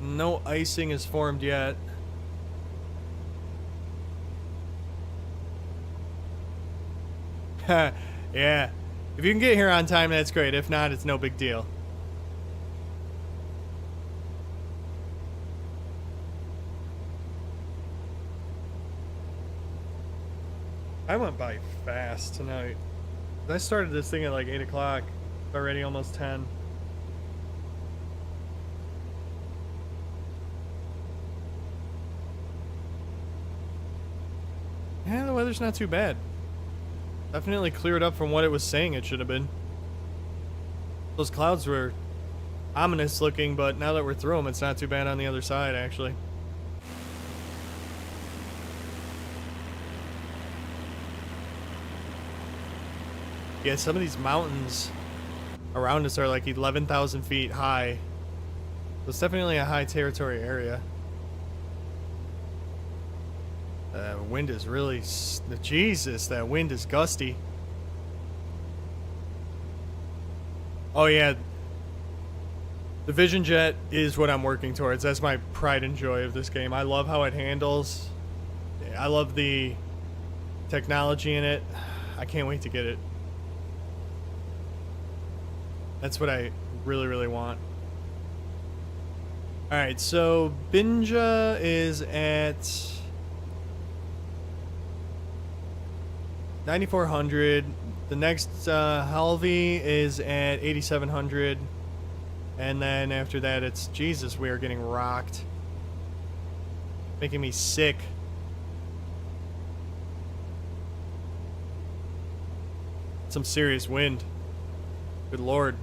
No icing is formed yet. Yeah. If you can get here on time, that's great. If not, it's no big deal. I went by fast tonight. I started this thing at like 8 o'clock. It's already almost 10. Yeah, the weather's not too bad. Definitely cleared up from what it was saying it should have been. Those clouds were ominous looking, but now that we're through them, it's not too bad on the other side, actually. Yeah, some of these mountains around us are like 11,000 feet high. So it's definitely a high territory area. Wind is really... Jesus, that wind is gusty. Oh yeah. The Vision Jet is what I'm working towards. That's my pride and joy of this game. I love how it handles. I love the technology in it. I can't wait to get it. That's what I really, really want. Alright, so Binja is at 9,400. The next Halvi is at 8,700. And then after that, it's... Jesus, we are getting rocked. Making me sick. Some serious wind. Good lord.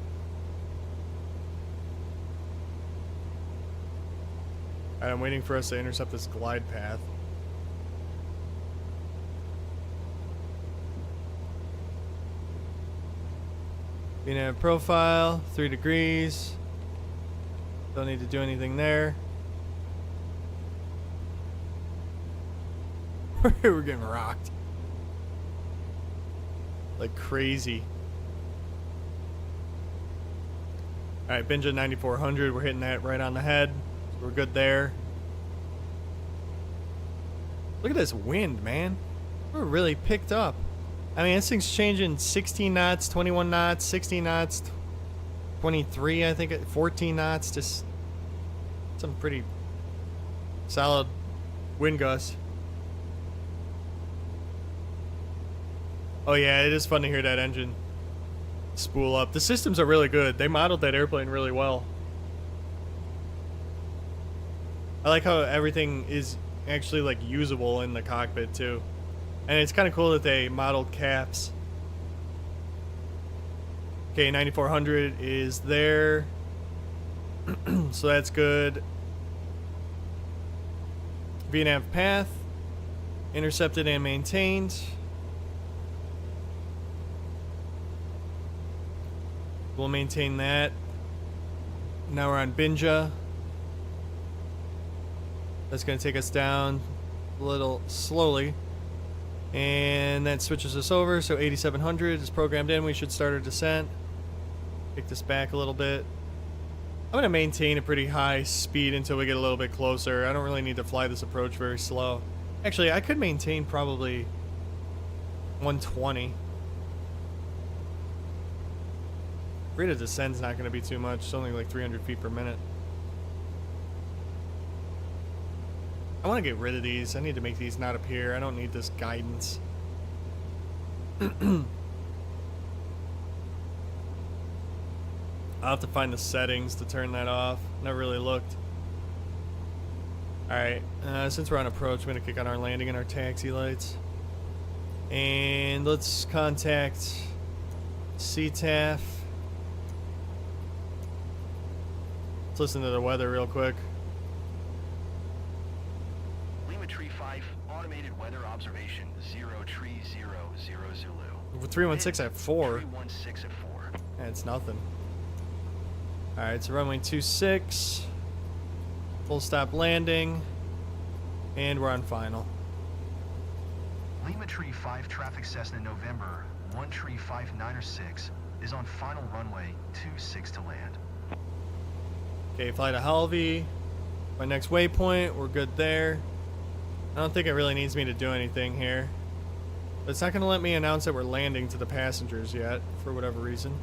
Alright, I'm waiting for us to intercept this glide path. VNAV profile, 3 degrees. Don't need to do anything there. We're getting rocked. Like crazy. Alright, Binja 9,400. We're hitting that right on the head. So we're good there. Look at this wind, man. We're really picked up. I mean, this thing's changing 16 knots, 21 knots, 16 knots, 23, I think, 14 knots. Just some pretty solid wind gusts. Oh yeah, it is fun to hear that engine spool up. The systems are really good. They modeled that airplane really well. I like how everything is actually like usable in the cockpit too. And it's kind of cool that they modeled caps. Okay, 9,400 is there. So that's good. VNAV path. Intercepted and maintained. We'll maintain that. Now we're on Binja. That's going to take us down a little slowly. And that switches us over, so 8,700 is programmed in. We should start our descent. Kick this back a little bit. I'm going to maintain a pretty high speed until we get a little bit closer. I don't really need to fly this approach very slow. Actually, I could maintain probably 120. Rate of descent's not going to be too much. It's only like 300 feet per minute. I want to get rid of these. I need to make these not appear. I don't need this guidance. I'll have to find the settings to turn that off. Never really looked. Alright, since we're on approach, I'm going to kick on our landing and our taxi lights. And let's contact CTAF. Let's listen to the weather real quick. Lima Tree 5, automated weather observation, 0 Tree 0 0 Zulu. With 316 at 4. 316 at 4. That's nothing. Alright, so runway 26. Full stop landing. And we're on final. Lima Tree 5 traffic Cessna November, 1 Tree 596 is on final runway 26 to land. Okay, fly to Halvey. My next waypoint, we're good there. I don't think it really needs me to do anything here. But it's not going to let me announce that we're landing to the passengers yet, for whatever reason.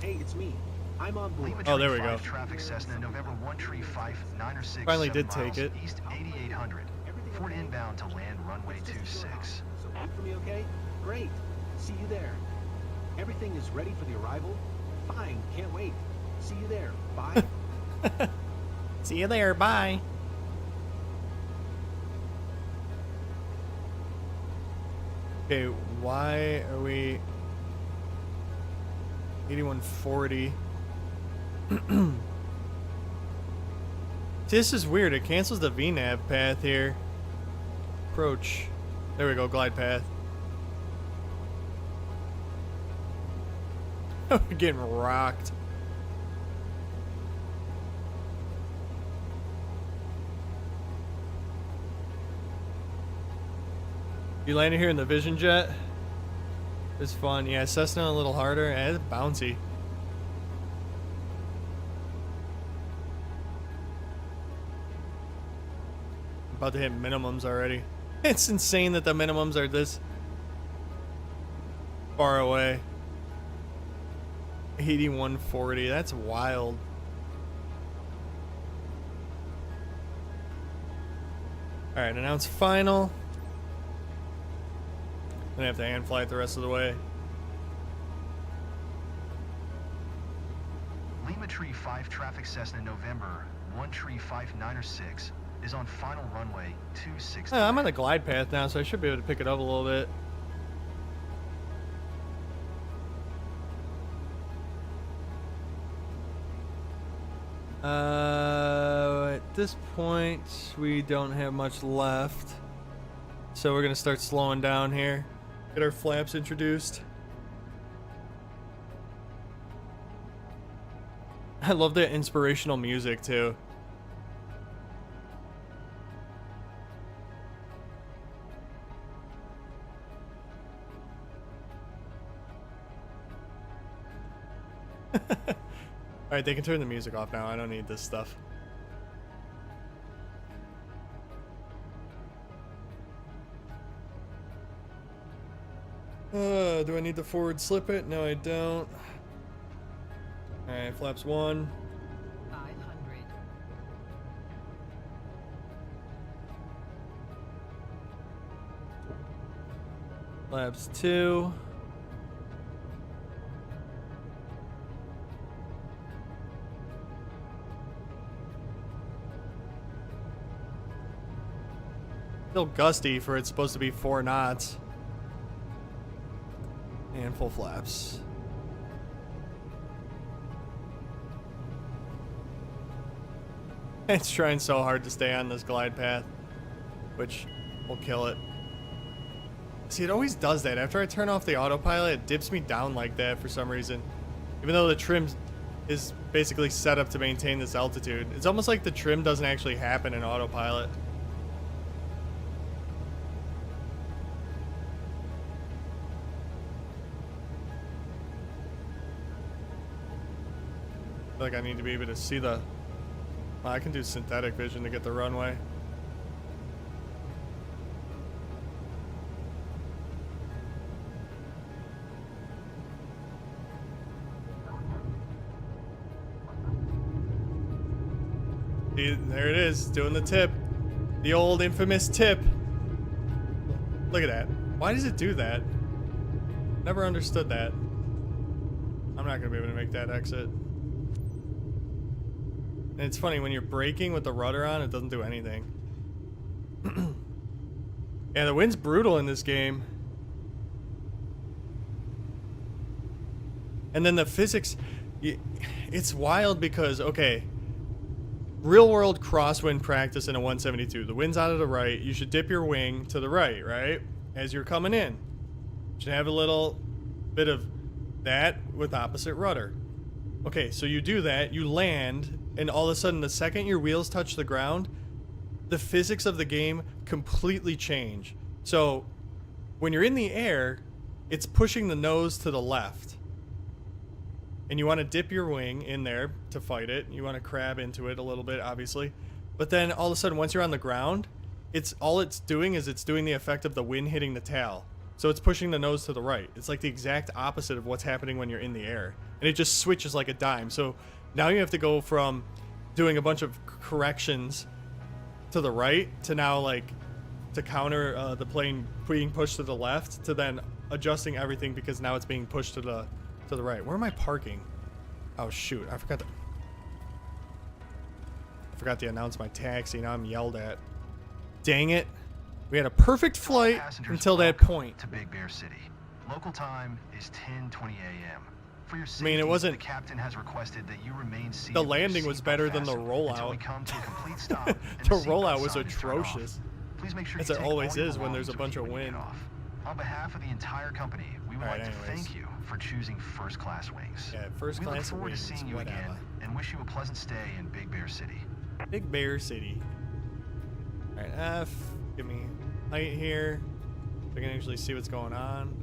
Hey, it's me. I'm on board. Lima Oh, Tree there we 5 go. traffic Cessna November 1 Tree 596 Finally 7 did take miles it. East 8800. Ford inbound to land runway 26. So wait for me, okay? Great. See you there. Everything is ready for the arrival? Fine, can't wait. See you there. Bye. See you there, bye. Okay, why are we 8140? This is weird. It cancels the VNAV path here. Approach. There we go, glide path. We're getting rocked. You landed here in the Vision Jet? It's fun. Yeah, Cessna a little harder. It's bouncy. About to hit minimums already. It's insane that the minimums are this far away. 8140. That's wild. Alright, announce final. I'm gonna have to hand fly it the rest of the way. Lima Tree 5 traffic Cessna November, 1 Tree 596 is on final runway 26. I'm on the glide path now, so I should be able to pick it up a little bit. At this point, we don't have much left. So we're gonna start slowing down here. Get our flaps introduced. I love the inspirational music too. Alright, they can turn the music off now. I don't need this stuff. Do I need to forward slip it? No, I don't. Alright, flaps 1. 500. Flaps 2. Still gusty for it's supposed to be 4 knots. And full flaps. It's trying so hard to stay on this glide path, which will kill it. See, it always does that. After I turn off the autopilot, it dips me down like that for some reason. Even though the trim is basically set up to maintain this altitude. It's almost like the trim doesn't actually happen in autopilot. I feel like I need to be able to see the... Well, I can do synthetic vision to get the runway. See, there it is, doing the tip. The old infamous tip. Look at that. Why does it do that? Never understood that. I'm not gonna be able to make that exit. And it's funny, when you're braking with the rudder on, it doesn't do anything. Yeah, the wind's brutal in this game. And then the physics, it's wild because, okay, real world crosswind practice in a 172. The wind's out of the right. You should dip your wing to the right, right? As you're coming in. You should have a little bit of that with opposite rudder. Okay, so you do that, you land, and all of a sudden, the second your wheels touch the ground, the physics of the game completely change. So when you're in the air, it's pushing the nose to the left. And you want to dip your wing in there to fight it. You want to crab into it a little bit, obviously. But then all of a sudden, once you're on the ground, all it's doing is it's doing the effect of the wind hitting the tail. So it's pushing the nose to the right. It's like the exact opposite of what's happening when you're in the air. And it just switches like a dime. So now you have to go from doing a bunch of corrections to the right to now like to counter the plane being pushed to the left to then adjusting everything because now it's being pushed to the right. Where am I parking? Oh shoot, I forgot to announce my taxi. Now I'm yelled at. Dang it. We had a perfect flight until that point. To Big Bear City. Local time is 10:20 a.m. For your safety, I mean, it wasn't. The captain has requested that you remain seated. The landing was better than the until we rollout. come to a complete stop. The rollout was atrocious. Please make sure As you it take always all your is when there's a belongings bunch with of you when you wind. get off. On behalf of the entire company, we would Alright, like to anyways. thank you for choosing first class wings. Yeah, first We look class forward to wings, seeing you whatever. again and wish you a pleasant stay in Big Bear City. Big Bear City. Alright, F. Give me height here. So I can actually see what's going on.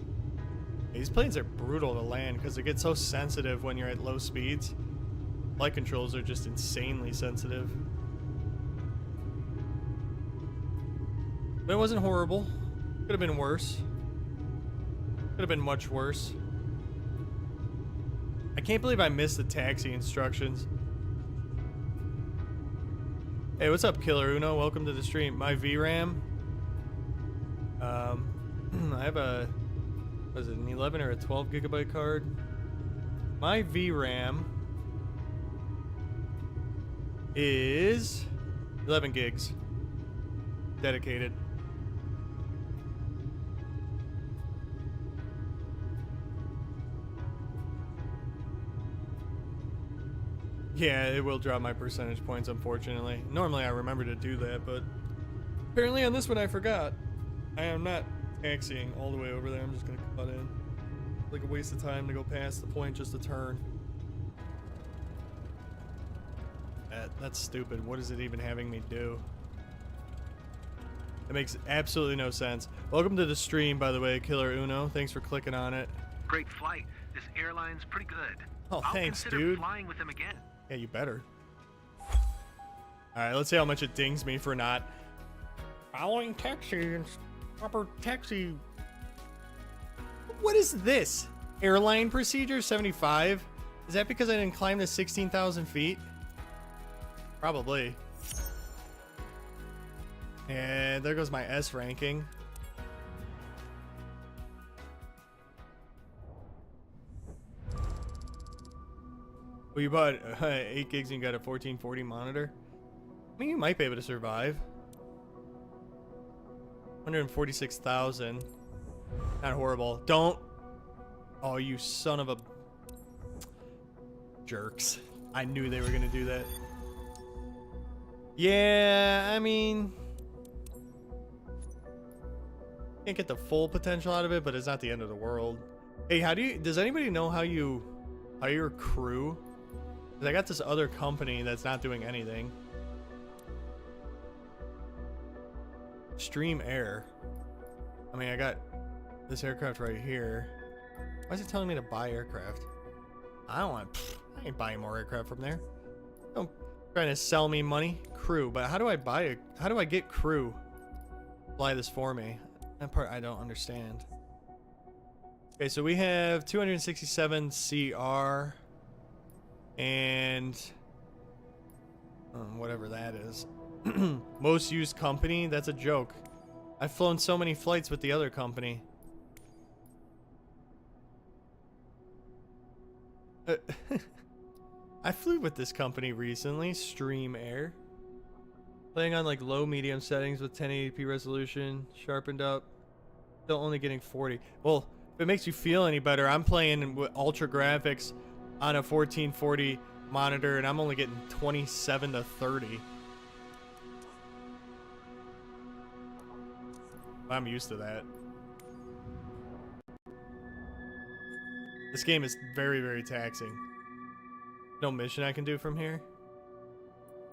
These planes are brutal to land because they get so sensitive when you're at low speeds. Flight controls are just insanely sensitive. But it wasn't horrible. Could have been worse. Could have been much worse. I can't believe I missed the taxi instructions. Hey, what's up, Killer Uno? Welcome to the stream. My VRAM. I have a, was it an 11 or a 12 gigabyte card? My VRAM is 11 gigs. Dedicated. Yeah, it will drop my percentage points, unfortunately. Normally I remember to do that, but apparently on this one I forgot. I am not taxiing all the way over there. I'm just going to cut in. Like a waste of time to go past the point just to turn. That's stupid. What is it even having me do? It makes absolutely no sense. Welcome to the stream, by the way, Killer Uno. Thanks for clicking on it. Great flight. This airline's pretty good. Oh, I'll thanks, consider dude. flying with them again. Yeah, you better. Alright, let's see how much it dings me for not following taxi and proper taxi. What is this? Airline procedure 75? Is that because I didn't climb the 16,000 feet? Probably. And there goes my S ranking. Well, you bought 8 gigs and you got a 1440 monitor? I mean, you might be able to survive. 146,000. Not horrible. Don't. Oh, you son of a. Jerks. I knew they were going to do that. Yeah, I mean. Can't get the full potential out of it, but it's not the end of the world. Hey, does anybody know how you hire crew? 'Cause I got this other company that's not doing anything. Stream Air. I mean, I got this aircraft right here. Why is it telling me to buy aircraft? I ain't buying more aircraft from there. Don't trying to sell me money. Crew, but how do I get crew? Fly this for me. That part I don't understand. Okay, so we have 267 CR and whatever that is. Most used company? That's a joke. I've flown so many flights with the other company. I flew with this company recently, Stream Air. Playing on like low medium settings with 1080p resolution, sharpened up. Still only getting 40. Well, if it makes you feel any better, I'm playing with ultra graphics on a 1440 monitor and I'm only getting 27 to 30. I'm used to that. This game is very, very taxing. No mission I can do from here?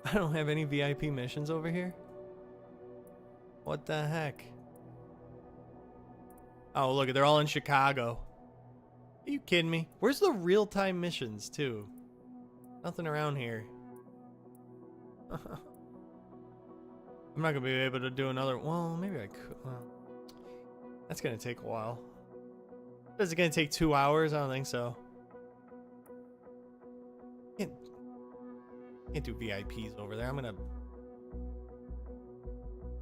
I don't have any VIP missions over here? What the heck? Oh, look, they're all in Chicago. Are you kidding me? Where's the real-time missions, too? Nothing around here. I'm not gonna be able to do another. Well, maybe I could. Well, that's gonna take a while. Is it gonna take 2 hours? I don't think so. Can't do VIPs over there. I'm gonna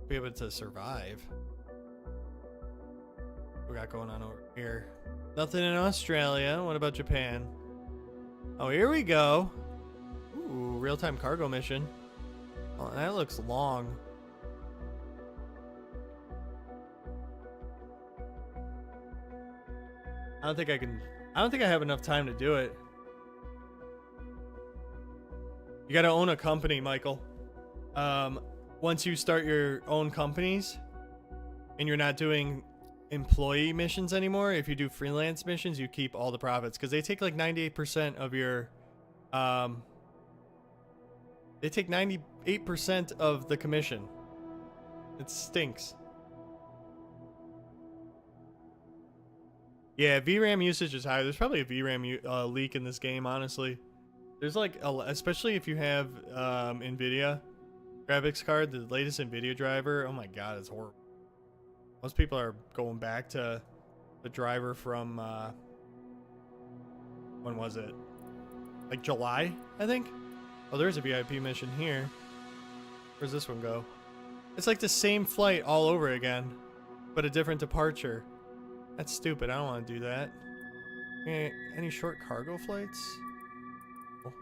be able to survive. What we got going on over here? Nothing in Australia. What about Japan? Oh, here we go. Ooh, real-time cargo mission. Oh, that looks long. I don't think I have enough time to do it. You gotta own a company, Michael. Once you start your own companies and you're not doing employee missions anymore, if you do freelance missions, you keep all the profits because they take like 98% of your they take 98% of the commission. It stinks. Yeah, VRAM usage is high. There's probably a VRAM leak in this game, honestly. There's like, especially if you have NVIDIA graphics card, the latest NVIDIA driver. Oh my god, it's horrible. Most people are going back to the driver from, when was it? Like July, I think? Oh, there's a VIP mission here. Where's this one go? It's like the same flight all over again, but a different departure. That's stupid. I don't want to do that. Any short cargo flights? Oh.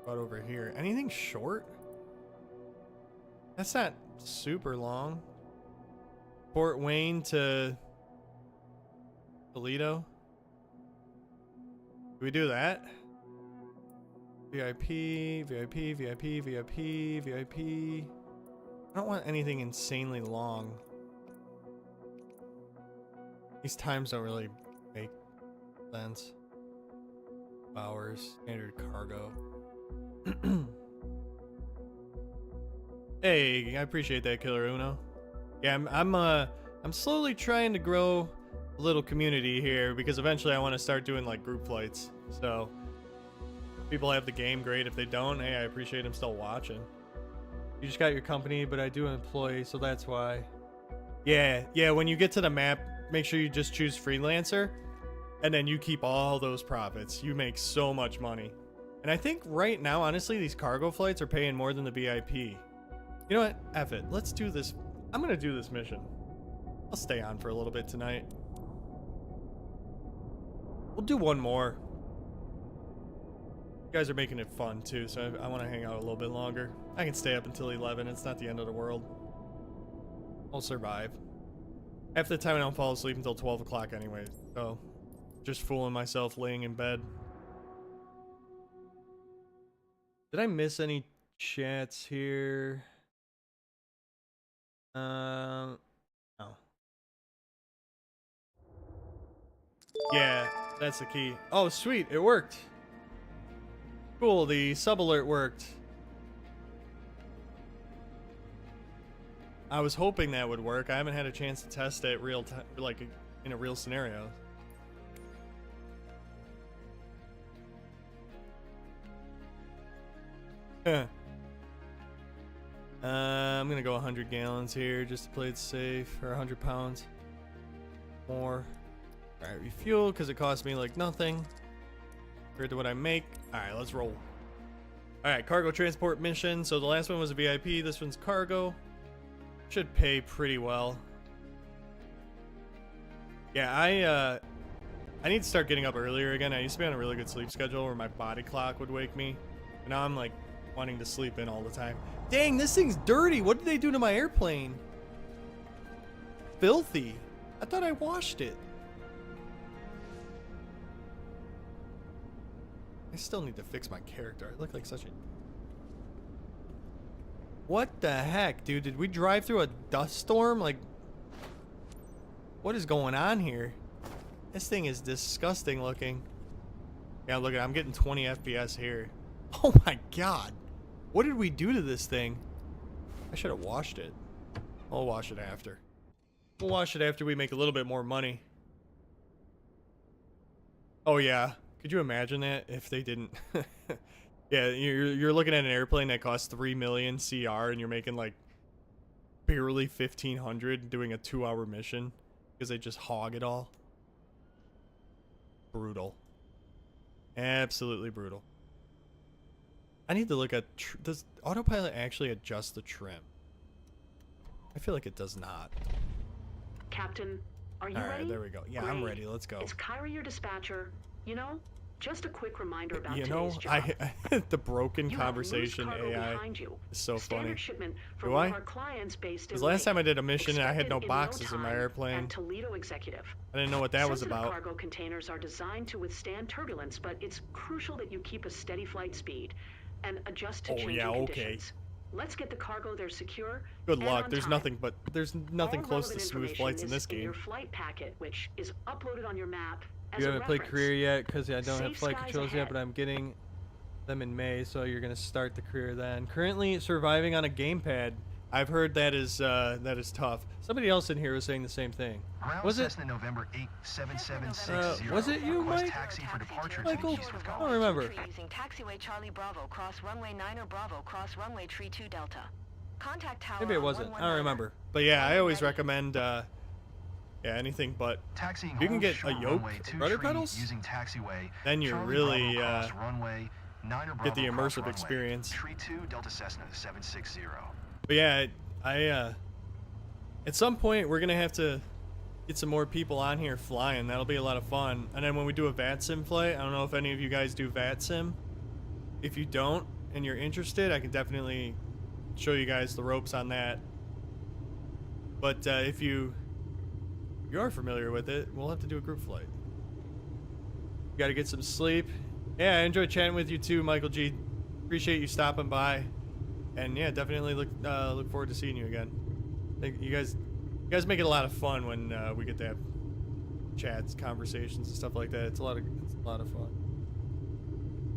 About over here. Anything short? That's not super long. Fort Wayne to Toledo. Do we do that? VIP, VIP, VIP, VIP, VIP. I don't want anything insanely long. These times don't really make sense. Hours, standard cargo. Hey, I appreciate that, Killer Uno. Yeah, I'm slowly trying to grow a little community here because eventually I want to start doing like group flights. So if people have the game, great. If they don't, hey, I appreciate them still watching. You just got your company, but I do employ, so that's why. Yeah, when you get to the map, make sure you just choose freelancer and then you keep all those profits. You make so much money. And I think right now, honestly, these cargo flights are paying more than the VIP. You know what? F it. Let's do this. I'm going to do this mission. I'll stay on for a little bit tonight. We'll do one more. You guys are making it fun too, so I want to hang out a little bit longer. I can stay up until 11. It's not the end of the world. I'll survive. Half the time I don't fall asleep until 12 o'clock anyways, so just fooling myself laying in bed. Did I miss any chats here? No. Yeah, that's the key. Oh, sweet, it worked. Cool, the sub alert worked. I was hoping that would work. I haven't had a chance to test it real time, like in a real scenario. I'm gonna go 100 gallons here just to play it safe, or 100 pounds more. All right, refuel because it cost me like nothing compared to what I make. All right, let's roll. All right, cargo transport mission. So the last one was a VIP. This one's cargo. Should pay pretty well. Yeah, I need to start getting up earlier again. I used to be on a really good sleep schedule where my body clock would wake me. And now I'm like wanting to sleep in all the time. Dang, this thing's dirty. What did they do to my airplane? Filthy. I thought I washed it. I still need to fix my character. I look like such a... What the heck, dude? Did we drive through a dust storm? Like, what is going on here? This thing is disgusting looking. Yeah, look at it. I'm getting 20 FPS here. Oh my god. What did we do to this thing? I should have washed it. I'll wash it after. We'll wash it after we make a little bit more money. Oh yeah. Could you imagine that if they didn't? Yeah, you're looking at an airplane that costs 3 million CR and you're making like barely 1,500 doing a 2-hour mission because they just hog it all. Brutal. Absolutely brutal. I need to look at... Does autopilot actually adjust the trim? I feel like it does not. Captain, are you All ready? right, there we go. Yeah, Great. I'm ready. Let's go. It's Kyra, your dispatcher. You know, just a quick reminder about You know, today's job. the broken You have conversation loose cargo AI behind you. is so Standard funny. shipment from Do one I? of our clients based in Because last Lake. time I did a mission, I had no Expected in boxes in my time airplane. at Toledo Executive. I didn't know what that was Sensitive about. cargo containers are designed to withstand turbulence, but it's crucial that you keep a steady flight speed and adjust to changing conditions. Let's get the cargo there secure. Good and luck. on There's time. nothing All close to relevant smooth information flights in is this in your game. flight packet, which is uploaded on your map as You a haven't played reference. career yet because I don't have Safe flight skies controls yet, ahead. but I'm getting them in May, so you're gonna start the career then. Currently surviving on a gamepad. I've heard that is tough. Somebody else in here was saying the same thing. Ground Was it? Cessna November 87760. Was it you, Request Mike? taxi for departure Michael? to Eastwood I don't College. remember. Using taxiway Charlie Bravo, cross runway 9 or Bravo, cross runway Tree 2 Delta. Contact tower. Maybe it on wasn't. I don't 119. remember. But yeah, I always recommend yeah, anything but Taxiing you can home get short a yoke, runway 23 rudder pedals, using taxiway. then you Charlie really Bravo cross runway 9 or get the Bravo cross immersive runway. experience. Tree 2 Delta Cessna 760. But yeah, I at some point we're gonna have to get some more people on here flying. That'll be a lot of fun. And then when we do a VAT sim flight, I don't know if any of you guys do VAT sim. If you don't and you're interested, I can definitely show you guys the ropes on that. But if you are familiar with it, we'll have to do a group flight. You gotta get some sleep. Yeah, I enjoyed chatting with you too, Michael G. Appreciate you stopping by. And yeah, definitely look forward to seeing you again. You guys make it a lot of fun when we get to have chats, conversations, and stuff like that. It's a lot of fun.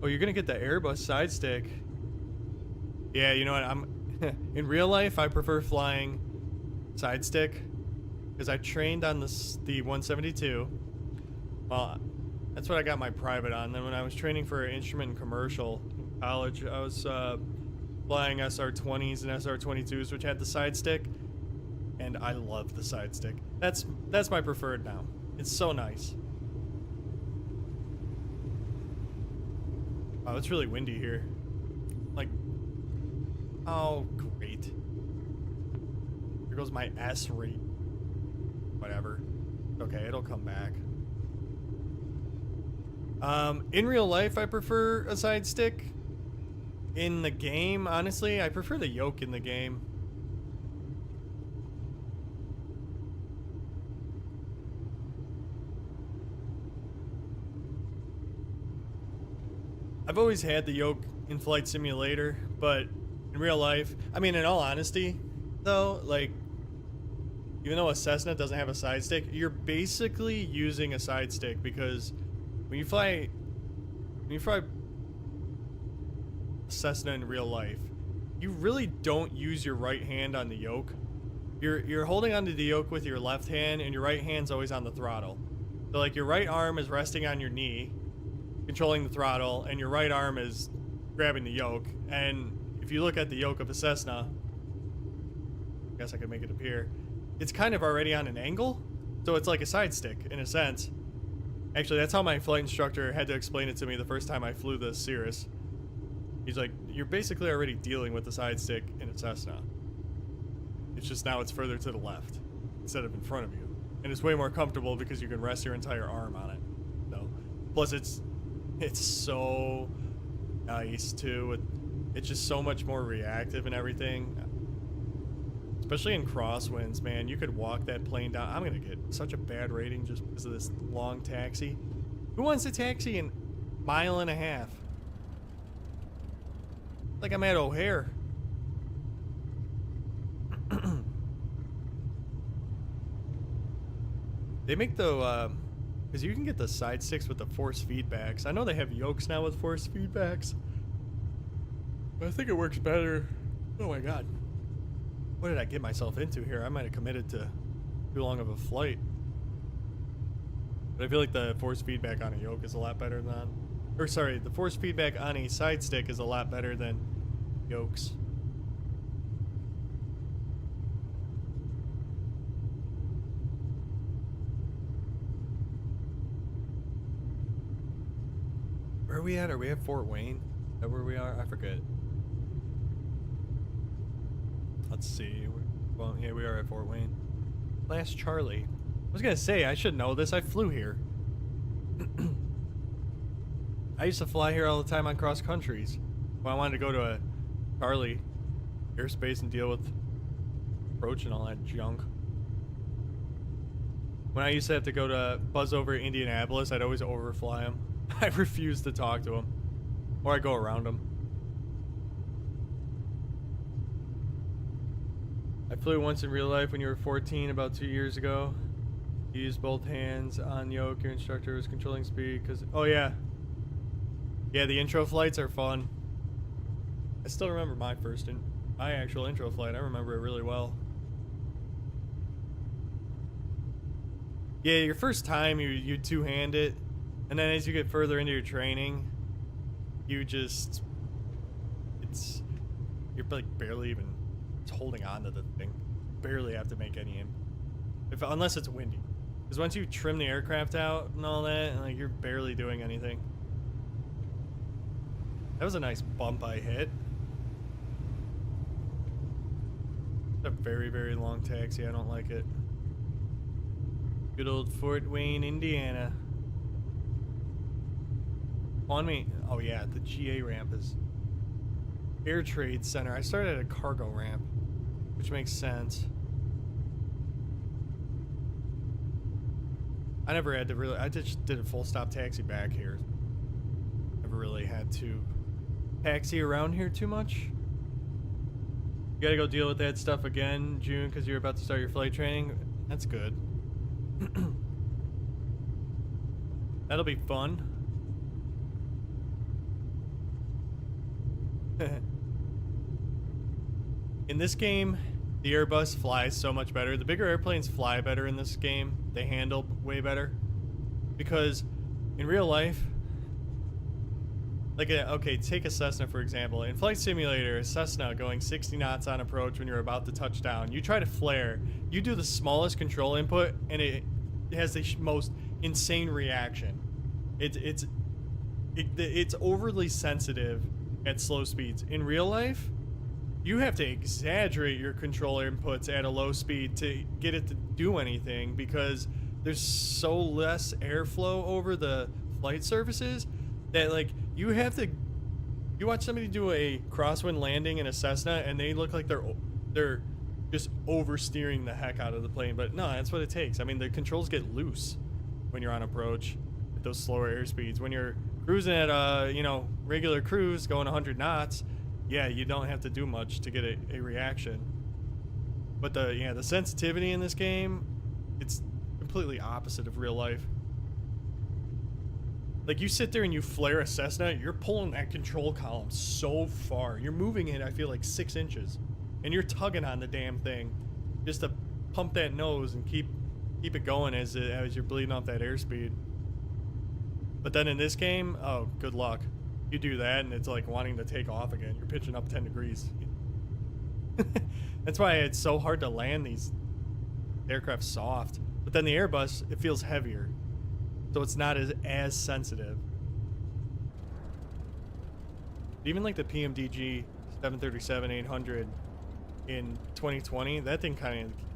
Oh, you're gonna get the Airbus side stick. Yeah, you know what? I'm in real life. I prefer flying side stick because I trained on the 172. Well, that's what I got my private on. Then when I was training for an instrument and commercial in college, I was flying SR-20s and SR-22s, which had the side stick, and I love the side stick. That's my preferred now. It's so nice. Oh, it's really windy here. Like, oh, great. Here goes my S rate. Whatever. Okay, it'll come back. In real life, I prefer a side stick. In the game, honestly, I prefer the yoke in the game. I've always had the yoke in Flight Simulator, but in real life, I mean, in all honesty, though, like, even though a Cessna doesn't have a side stick, you're basically using a side stick because when you fly Cessna in real life, you really don't use your right hand on the yoke. You're holding onto the yoke with your left hand, and your right hand's always on the throttle. So like your right arm is resting on your knee, controlling the throttle, and your right arm is grabbing the yoke. And if you look at the yoke of a Cessna, I guess I could make it appear, it's kind of already on an angle, so it's like a side stick in a sense. Actually, that's how my flight instructor had to explain it to me the first time I flew the Cirrus. He's like, you're basically already dealing with the side stick in a Cessna. It's just now it's further to the left instead of in front of you. And it's way more comfortable because you can rest your entire arm on it. Plus, it's so nice too. It's just so much more reactive and everything. Especially in crosswinds, man. You could walk that plane down. I'm gonna get such a bad rating just because of this long taxi. Who wants a taxi in a mile and a half? Like I'm at O'Hare. They make the, because you can get the side sticks with the force feedbacks. I know they have yokes now with force feedbacks. But I think it works better. Oh my god. What did I get myself into here? I might have committed to too long of a flight. But I feel like the force feedback on a yoke is a lot better than... Or sorry, the force feedback on a side stick is a lot better than yokes. Where are we at? Are we at Fort Wayne? Is that where we are? I forget. Let's see. Well, yeah, we are at Fort Wayne. Last Charlie. I was gonna say, I should know this. I flew here. I used to fly here all the time on cross countries. When I wanted to go to a Charlie airspace and deal with approach and all that junk. When I used to have to go to buzz over Indianapolis, I'd always overfly them. I refused to talk to them. Or I'd go around them. I flew once in real life when you were 14, about 2 years ago. You used both hands on yoke. Your instructor was controlling speed because... Oh, yeah. Yeah, the intro flights are fun. I still remember my actual intro flight. I remember it really well. Yeah, your first time, you two-hand it. And then as you get further into your training, you just... You're like barely even... holding on to the thing. Barely have to make any unless it's windy, because once you trim the aircraft out and all that, like, you're barely doing anything. That was a nice bump I hit. It's a very, very long taxi. I don't like it. Good old Fort Wayne, Indiana. On me. Oh yeah, the GA ramp is Air Trade Center. I started at a cargo ramp, which makes sense. I never had to really... I just did a full stop taxi back here. Never really had to taxi around here too much. You gotta go deal with that stuff again, June, because you're about to start your flight training. That's good. That'll be fun. In this game, the Airbus flies so much better. The bigger airplanes fly better in this game. They handle way better. Because in real life, like, okay, take a Cessna for example. In Flight Simulator, a Cessna going 60 knots on approach when you're about to touch down. You try to flare. You do the smallest control input, and it has the most insane reaction. It's overly sensitive at slow speeds. In real life, you have to exaggerate your control inputs at a low speed to get it to do anything, because there's so less airflow over the flight surfaces that, like, you have to... You watch somebody do a crosswind landing in a Cessna and they look like they're just oversteering the heck out of the plane, but no, that's what it takes. I mean, the controls get loose when you're on approach at those slower airspeeds. When you're cruising at regular cruise going 100 knots, yeah, you don't have to do much to get a reaction. But the sensitivity in this game, it's completely opposite of real life. Like, you sit there and you flare a Cessna, you're pulling that control column so far. You're moving it, I feel like 6 inches. And you're tugging on the damn thing just to pump that nose and keep it going as you're bleeding off that airspeed. But then in this game, oh, good luck. You do that and it's like wanting to take off again. You're pitching up 10 degrees. That's why it's so hard to land these aircraft soft. But then the Airbus, it feels heavier, so it's not as sensitive. Even like the PMDG 737-800 in 2020, that thing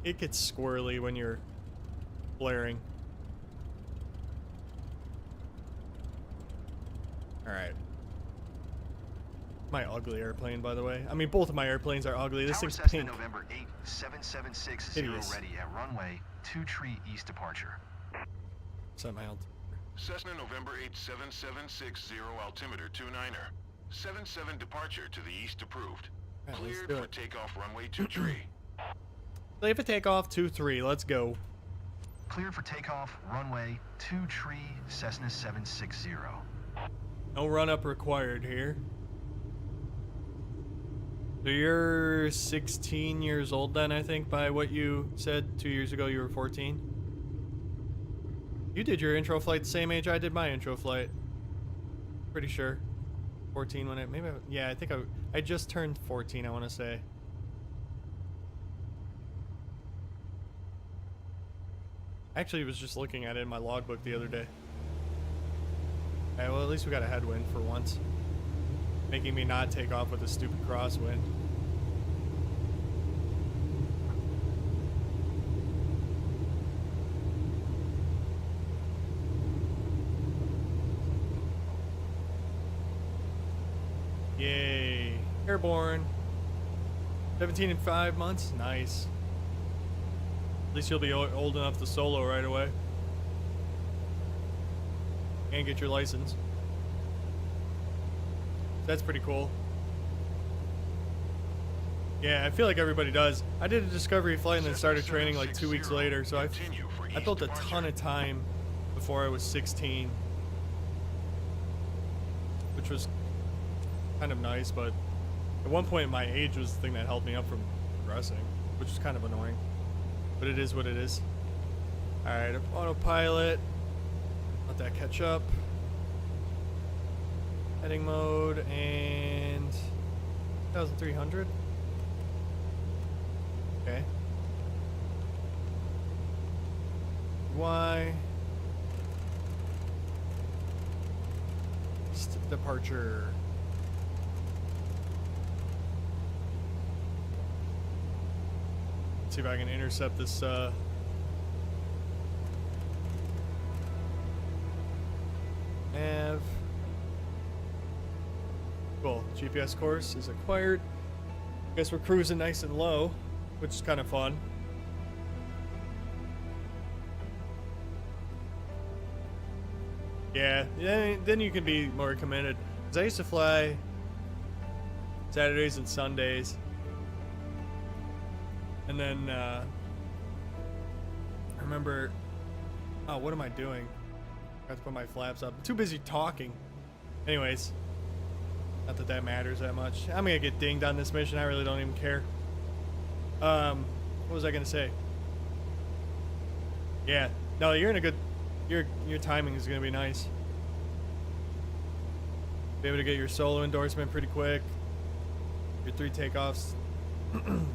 it gets squirrely when you're flaring. Alright. My ugly airplane, by the way. I mean, both of my airplanes are ugly. This Tower thing's Cessna pink. November 8, 7760 Hideous. ready at runway 23 east departure. Set my alt. Cessna November 8 7760 altimeter 29er. 77 departure to the east approved. Alright, let's Cleared do for it. takeoff runway 23. Play for takeoff 23. Let's go. Cleared for takeoff runway 23 Cessna 760. No run up required here. So you're 16 years old then, I think, by what you said 2 years ago. You were 14. You did your intro flight the same age I did my intro flight. Pretty sure. 14 when yeah, I think I just turned 14, I want to say. Actually, was just looking at it in my logbook the other day. Alright, well, at least we got a headwind for once. Making me not take off with a stupid crosswind. Yay. Airborne. 17 and 5 months. Nice. At least you'll be old enough to solo right away. And get your license. That's pretty cool. Yeah, I feel like everybody does. I did a discovery flight and then started training like 2 weeks later, so I built a ton of time before I was 16. Which was kind of nice, but at one point my age was the thing that held me up from progressing, which is kind of annoying. But it is what it is. Alright, autopilot. Let that catch up. Heading mode and 1,300. Okay. Y. Departure. Let's see if I can intercept this nav. Cool. GPS course is acquired. Guess we're cruising nice and low, which is kind of fun. Yeah, then you can be more committed. Because I used to fly Saturdays and Sundays. And then, I remember... Oh, what am I doing? I have to put my flaps up. I'm too busy talking. Anyways. Not that that matters that much. I'm gonna get dinged on this mission. I really don't even care. What was I gonna say? Yeah. No, you're in a good... Your timing is gonna be nice. Be able to get your solo endorsement pretty quick. Your 3 takeoffs,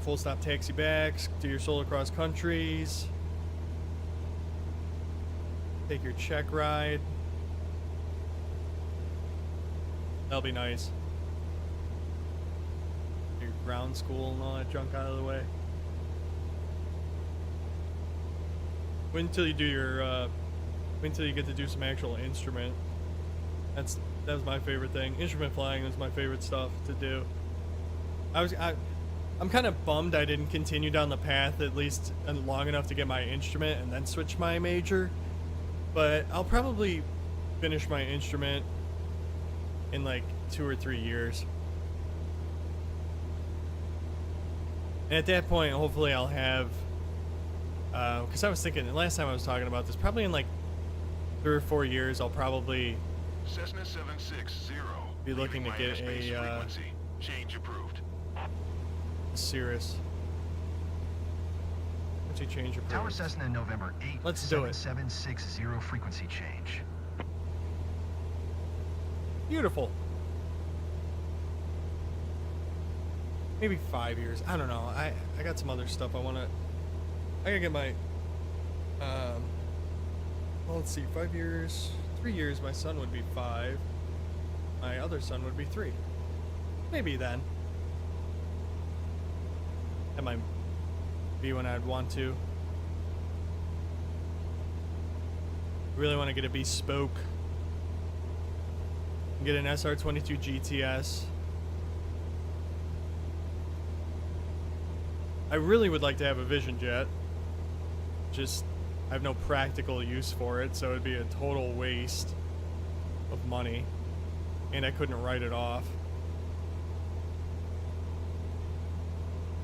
full stop taxi backs, do your solo cross countries. Take your check ride. That'll be nice. Your ground school and all that junk out of the way. Wait until you do your wait until you get to do some actual instrument. That was my favorite thing. Instrument flying was my favorite stuff to do. I'm kind of bummed I didn't continue down the path at least long enough to get my instrument and then switch my major. But I'll probably finish my instrument in like 2 or 3 years. And at that point, hopefully I'll have... because I was thinking, the last time I was talking about this, probably in like 3 or 4 years, I'll probably Cessna 760. be looking to get a change approved. Cirrus. Frequency change approved. Tower Cessna November 8, Let's do it. 7760 frequency change. Beautiful. Maybe 5 years. I don't know. I got some other stuff I gotta get my well, let's see, 5 years, 3 years. My son would be 5. My other son would be 3. Maybe then. That might be when I'd want to. Really want to get a bespoke Get an SR-22 GTS. I really would like to have a Vision Jet. Just, I have no practical use for it, so it'd be a total waste of money. And I couldn't write it off.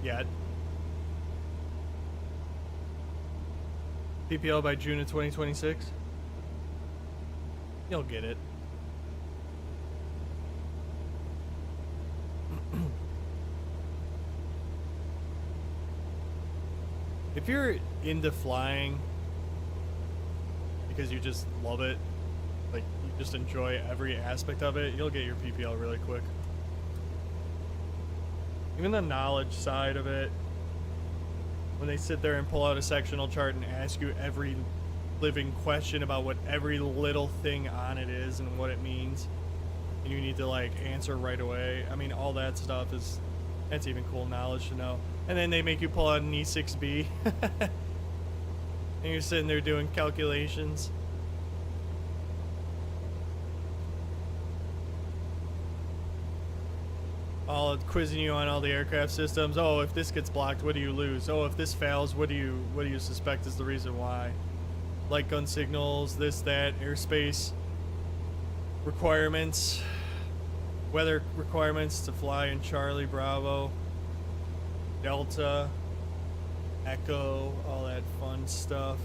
Yet. PPL by June of 2026. You'll get it. If you're into flying because you just love it, like you just enjoy every aspect of it, you'll get your PPL really quick. Even the knowledge side of it, when they sit there and pull out a sectional chart and ask you every living question about what every little thing on it is and what it means, and you need to like answer right away. I mean, all that stuff is, that's even cool knowledge to know. And then they make you pull out an E6B and you're sitting there doing calculations. All quizzing you on all the aircraft systems. Oh, if this gets blocked, what do you lose? Oh, if this fails, what do you suspect is the reason why? Light gun signals, this, that, airspace requirements, weather requirements to fly in Charlie, Bravo, Delta, Echo, all that fun stuff.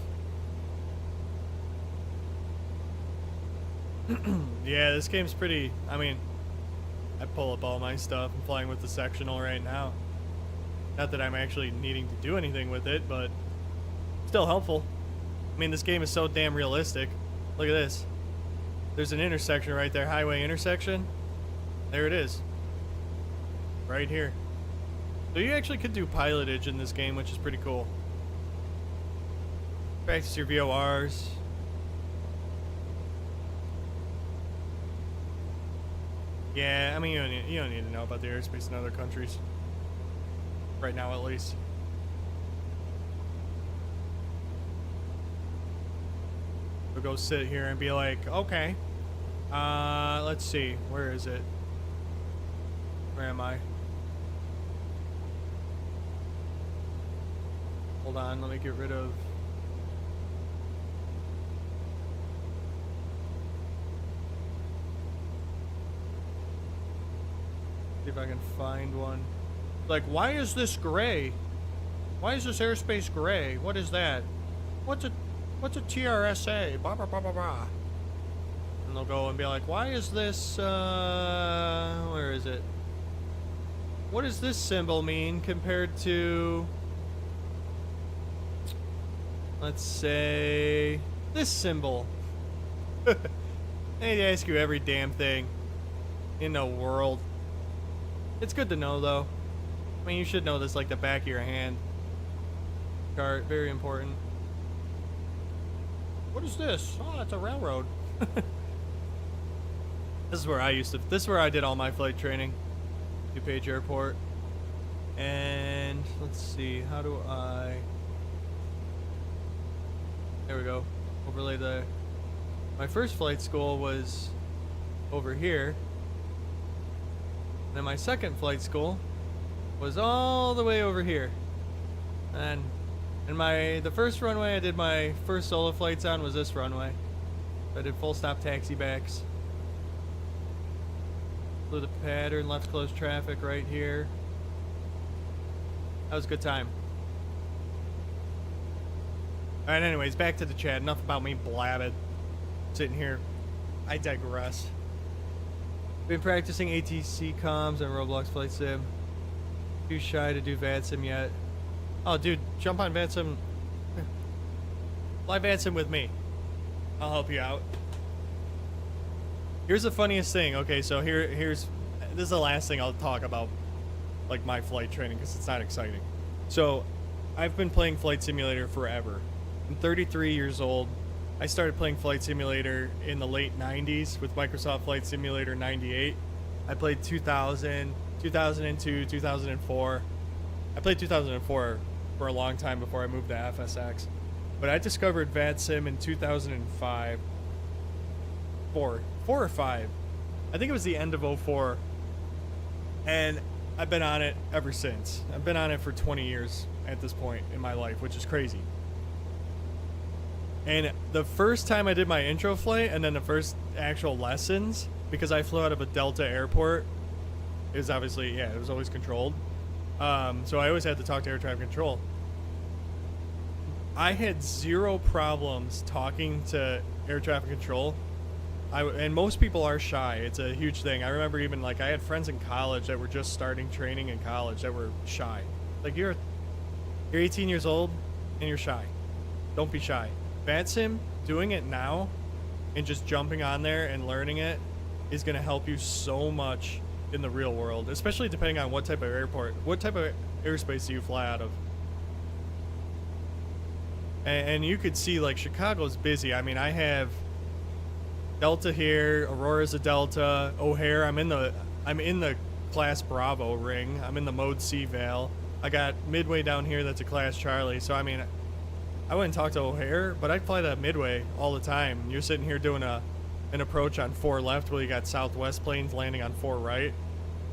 Yeah, this game's pretty, I mean, I pull up all my stuff. I'm flying with the sectional right now. Not that I'm actually needing to do anything with it, but still helpful. I mean, this game is so damn realistic. Look at this. There's an intersection right there, highway intersection. There it is. Right here. So you actually could do pilotage in this game, which is pretty cool. Practice your VORs. Yeah, I mean, you don't need to know about the airspace in other countries. Right now, at least. We'll go sit here and be like, okay. Let's see. Where is it? Where am I? Hold on, let me get rid of... See if I can find one. Like, why is this gray? Why is this airspace gray? What is that? What's a TRSA? Blah, blah, blah, blah, blah. And they'll go and be like, why is this, where is it? What does this symbol mean compared to, let's say, this symbol? They ask you every damn thing in the world. It's good to know, though. I mean, you should know this like the back of your hand. Chart, very important. What is this? Oh, it's a railroad. This is where I this is where I did all my flight training. DuPage Airport. And let's see, how do I... There we go. Overlay the... My first flight school was over here. And then my second flight school was all the way over here. And the first runway I did my first solo flights on was this runway. I did full stop taxi backs. Flew the pattern, left close traffic right here. That was a good time. Alright, anyways, back to the chat. Enough about me blabbing. Sitting here. I digress. Been practicing ATC comms and Roblox Flight Sim. Too shy to do VATSIM yet. Oh, dude, jump on VATSIM. Fly VATSIM with me. I'll help you out. Here's the funniest thing. Okay, so here's this is the last thing I'll talk about, like my flight training, because it's not exciting. So, I've been playing Flight Simulator forever. I'm 33 years old. I started playing Flight Simulator in the late 90s with Microsoft Flight Simulator 98. I played 2000, 2002, 2004. I played 2004 for a long time before I moved to FSX. But I discovered VATSIM in 2005. Four or five. I think it was the end of 04. And I've been on it ever since. I've been on it for 20 years at this point in my life, which is crazy. And the first time I did my intro flight and then the first actual lessons, because I flew out of a Delta airport, it was obviously, yeah, it was always controlled. So I always had to talk to air traffic control. I had zero problems talking to air traffic control. And most people are shy. It's a huge thing. I remember even like I had friends in college that were just starting training in college that were shy. Like you're 18 years old and you're shy. Don't be shy. VATSIM, doing it now and just jumping on there and learning it is going to help you so much in the real world, especially depending on what type of airport, what type of airspace do you fly out of. And you could see like Chicago's busy. I mean, I have Delta here, Aurora's a Delta, O'Hare. I'm in the Class Bravo ring. I'm in the Mode C Val. I got Midway down here that's a Class Charlie. So I mean, I wouldn't talk to O'Hare, but I'd fly that Midway all the time. You're sitting here doing an approach on 4 left while you got Southwest planes landing on 4 right.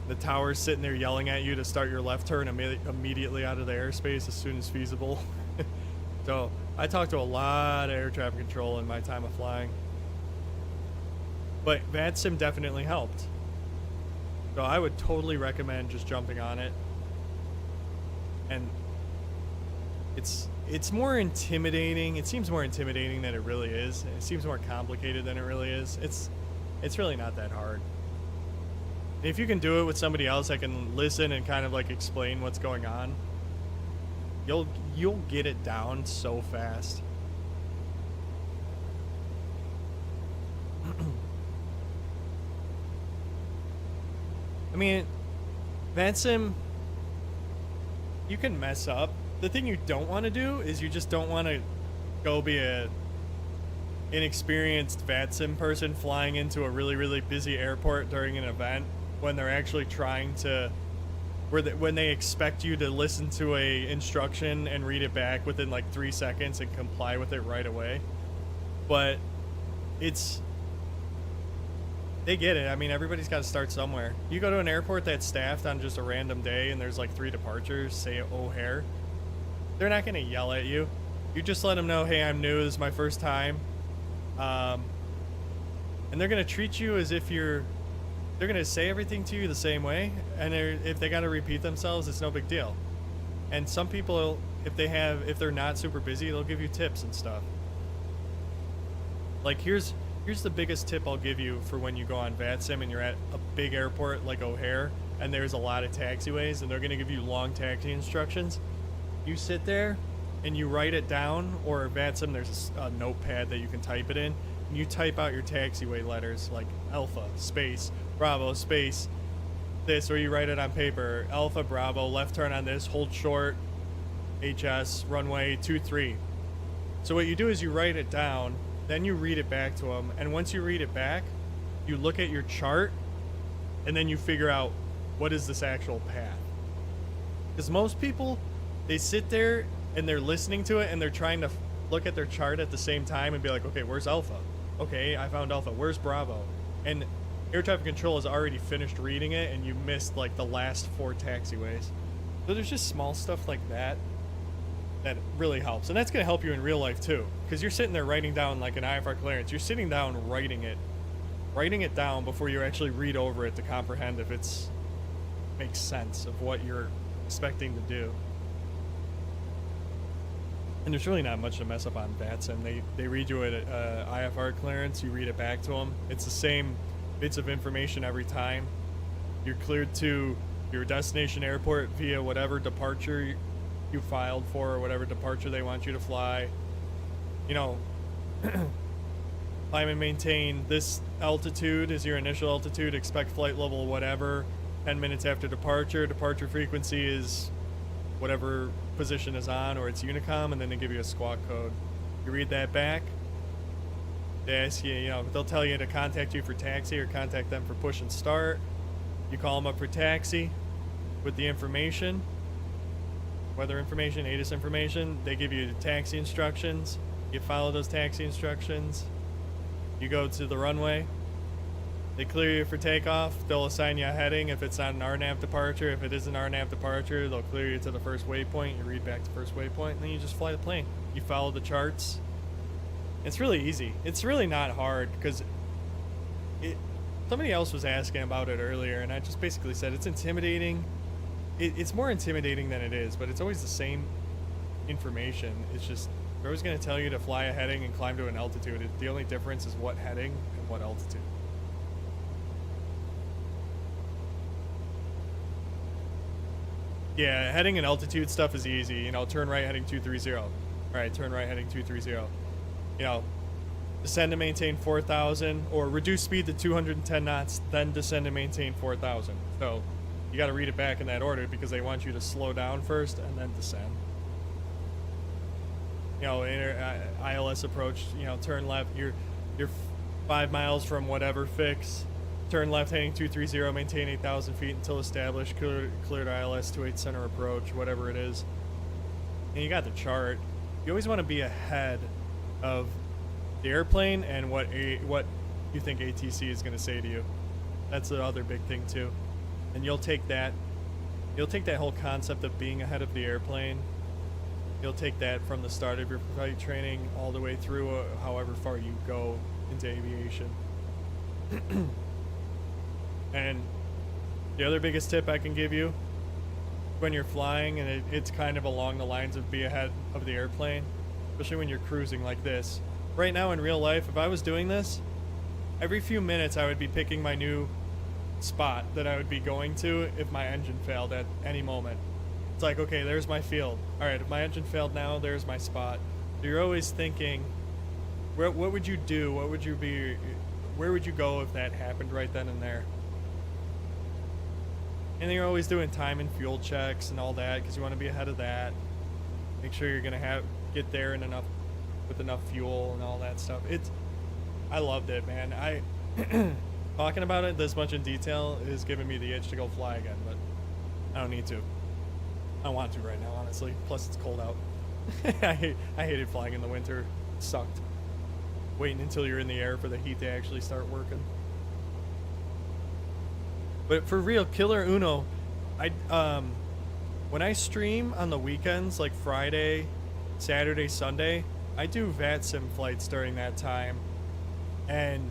The tower's sitting there yelling at you to start your left turn immediately out of the airspace as soon as feasible. So I talked to a lot of air traffic control in my time of flying. But VATSIM definitely helped. So I would totally recommend just jumping on it. And it's more intimidating. It seems more intimidating than it really is. It seems more complicated than it really is. It's really not that hard. If you can do it with somebody else that can listen and kind of like explain what's going on, you'll get it down so fast. I mean, VATSIM, you can mess up. The thing you don't want to do is you just don't want to go be a inexperienced VATSIM person flying into a really, really busy airport during an event when they're actually trying to, when they expect you to listen to a instruction and read it back within like 3 seconds and comply with it right away. But they get it. I mean, everybody's got to start somewhere. You go to an airport that's staffed on just a random day and there's like 3 departures, say O'Hare, they're not going to yell at you. You just let them know, hey, I'm new, this is my first time. And they're going to treat you as if they're going to say everything to you the same way. And if they got to repeat themselves, it's no big deal. And some people, if they're not super busy, they'll give you tips and stuff. Like here's the biggest tip I'll give you for when you go on VATSIM and you're at a big airport like O'Hare and there's a lot of taxiways and they're going to give you long taxi instructions. You sit there and you write it down, or VATSIM, there's a notepad that you can type it in, and you type out your taxiway letters like Alpha, space, Bravo, space, this, or you write it on paper, Alpha, Bravo, left turn on this, hold short, HS, runway 23. So what you do is you write it down, then you read it back to them, and once you read it back, you look at your chart, and then you figure out what is this actual path. Because most people, they sit there and they're listening to it and they're trying to look at their chart at the same time and be like, okay, where's Alpha? Okay, I found Alpha. Where's Bravo? And air traffic control has already finished reading it and you missed like the last 4 taxiways. So there's just small stuff like that that really helps. And that's going to help you in real life too. Because you're sitting there writing down like an IFR clearance. You're sitting down writing it down before you actually read over it to comprehend if it's makes sense of what you're expecting to do. And there's really not much to mess up on VATSIM. They read you an IFR clearance, you read it back to them. It's the same bits of information every time. You're cleared to your destination airport via whatever departure you filed for, or whatever departure they want you to fly. You know, climb and maintain this altitude is your initial altitude, expect flight level whatever, 10 minutes after departure. Departure frequency is whatever position is on, or it's Unicom, and then they give you a squawk code. You read that back. They ask you, they'll tell you to contact you for taxi or contact them for push and start. You call them up for taxi with the information, weather information, ATIS information. They give you taxi instructions. You follow those taxi instructions. You go to the runway. They clear you for takeoff. They'll assign you a heading if it's not an RNAV departure. If it is an RNAV departure, they'll clear you to the first waypoint. You read back to first waypoint, and then you just fly the plane. You follow the charts. It's really easy. It's really not hard because somebody else was asking about it earlier, and I just basically said it's intimidating. It's more intimidating than it is, but it's always the same information. It's just they're always going to tell you to fly a heading and climb to an altitude. The only difference is what heading and what altitude. Yeah, heading and altitude stuff is easy. You know, turn right heading 230. All right, turn right heading 230. You know, descend to maintain 4,000 or reduce speed to 210 knots, then descend to maintain 4,000. So you got to read it back in that order because they want you to slow down first and then descend. You know, ILS approach, you know, turn left. You're 5 miles from whatever fix. Turn left heading 230, maintain 8,000 feet until established, cleared ILS 28 center approach, whatever it is. And you got the chart. You always want to be ahead of the airplane and what you think ATC is going to say to you. That's the other big thing too. And you'll take that whole concept of being ahead of the airplane. You'll take that from the start of your flight training all the way through however far you go into aviation. And the other biggest tip I can give you when you're flying, and it's kind of along the lines of be ahead of the airplane, especially when you're cruising like this. Right now in real life, if I was doing this, every few minutes I would be picking my new spot that I would be going to if my engine failed at any moment. It's like, okay, there's my field. All right, if my engine failed now, there's my spot. So you're always thinking, what would you do? Where would you go if that happened right then and there? And you're always doing time and fuel checks and all that because you want to be ahead of that. Make sure you're gonna get there in with enough fuel and all that stuff. I loved it, man. Talking about it this much in detail is giving me the itch to go fly again, but I don't need to. I don't want to right now, honestly. Plus, it's cold out. I hated flying in the winter. It sucked. Waiting until you're in the air for the heat to actually start working. But for real, Killer Uno, when I stream on the weekends, like Friday, Saturday, Sunday, I do VATSIM flights during that time. And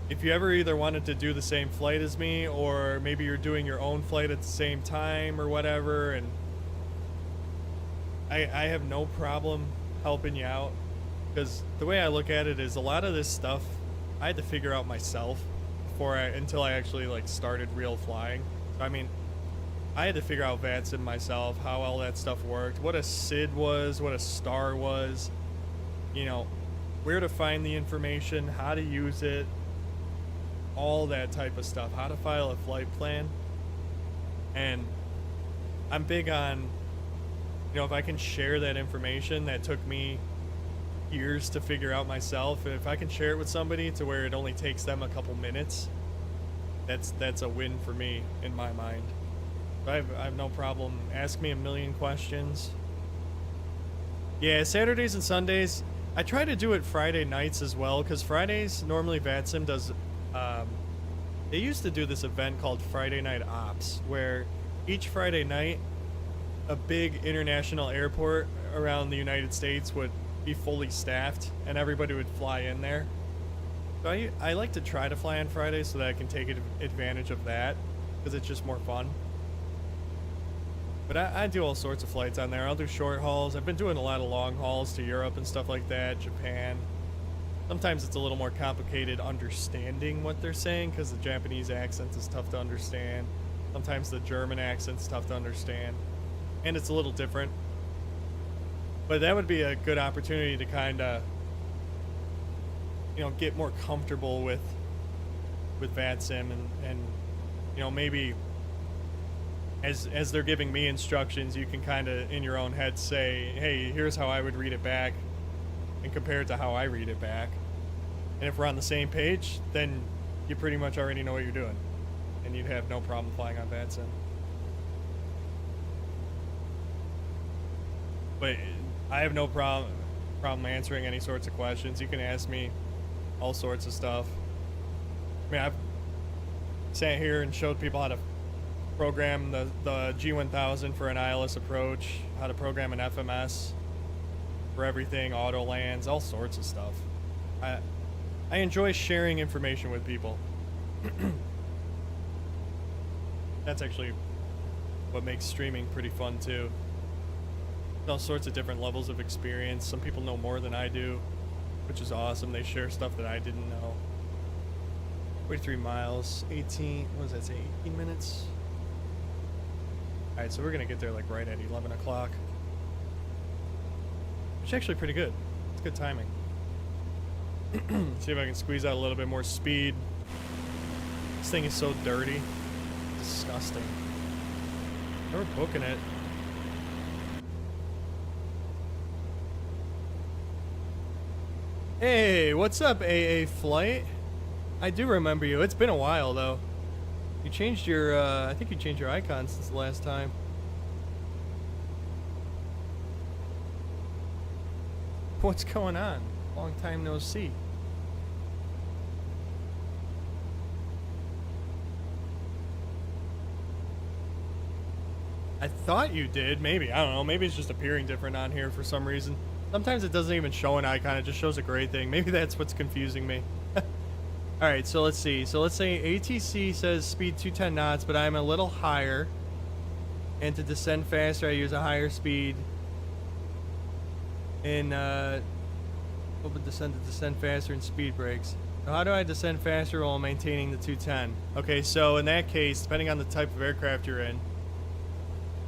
if you ever either wanted to do the same flight as me, or maybe you're doing your own flight at the same time or whatever, and I have no problem helping you out. Because the way I look at it is a lot of this stuff I had to figure out myself until I actually like started real flying. So, I mean, I had to figure out VATSIM myself, how all that stuff worked, what a SID was, what a STAR was, you know, where to find the information, how to use it, all that type of stuff, how to file a flight plan. And I'm big on, you know, if I can share that information that took me years to figure out myself, if I can share it with somebody to where it only takes them a couple minutes, that's a win for me in my mind. I have no problem. Ask me a million questions. Yeah, Saturdays and Sundays. I try to do it Friday nights as well, because Fridays, normally VATSIM does, they used to do this event called Friday Night Ops, where each Friday night, a big international airport around the United States would be fully staffed, and everybody would fly in there. So I like to try to fly on Fridays so that I can take advantage of that, because it's just more fun. But I do all sorts of flights on there. I'll do short hauls. I've been doing a lot of long hauls to Europe and stuff like that, Japan. Sometimes it's a little more complicated understanding what they're saying because the Japanese accent is tough to understand. Sometimes the German accent's tough to understand. And it's a little different. But that would be a good opportunity to kind of, you know, get more comfortable with VATSIM and you know, maybe as they're giving me instructions, you can kind of in your own head say, hey, here's how I would read it back and compare it to how I read it back. And if we're on the same page, then you pretty much already know what you're doing and you'd have no problem flying on VATSIM. But I have no problem answering any sorts of questions. You can ask me all sorts of stuff. I mean, I've sat here and showed people how to program the G1000 for an ILS approach, how to program an FMS for everything, auto lands, all sorts of stuff. I enjoy sharing information with people. That's actually what makes streaming pretty fun too. All sorts of different levels of experience. Some people know more than I do, which is awesome. They share stuff that I didn't know. 43 miles, 18, what does that say, 18 minutes? Alright, so we're gonna get there like right at 11 o'clock. Which is actually pretty good. It's good timing. See if I can squeeze out a little bit more speed. This thing is so dirty. Disgusting. We're booking it. Hey, what's up, AA Flight? I do remember you. It's been a while, though. You changed your, I think you changed your icon since the last time. What's going on? Long time no see. I thought you did, maybe. I don't know. Maybe it's just appearing different on here for some reason. Sometimes it doesn't even show an icon. It just shows a gray thing. Maybe that's what's confusing me. Alright, so let's see. So let's say ATC says speed 210 knots, but I'm a little higher. And to descend faster, I use a higher speed. And, open descend to descend faster and speed brakes. So how do I descend faster while maintaining the 210? Okay, so in that case, depending on the type of aircraft you're in,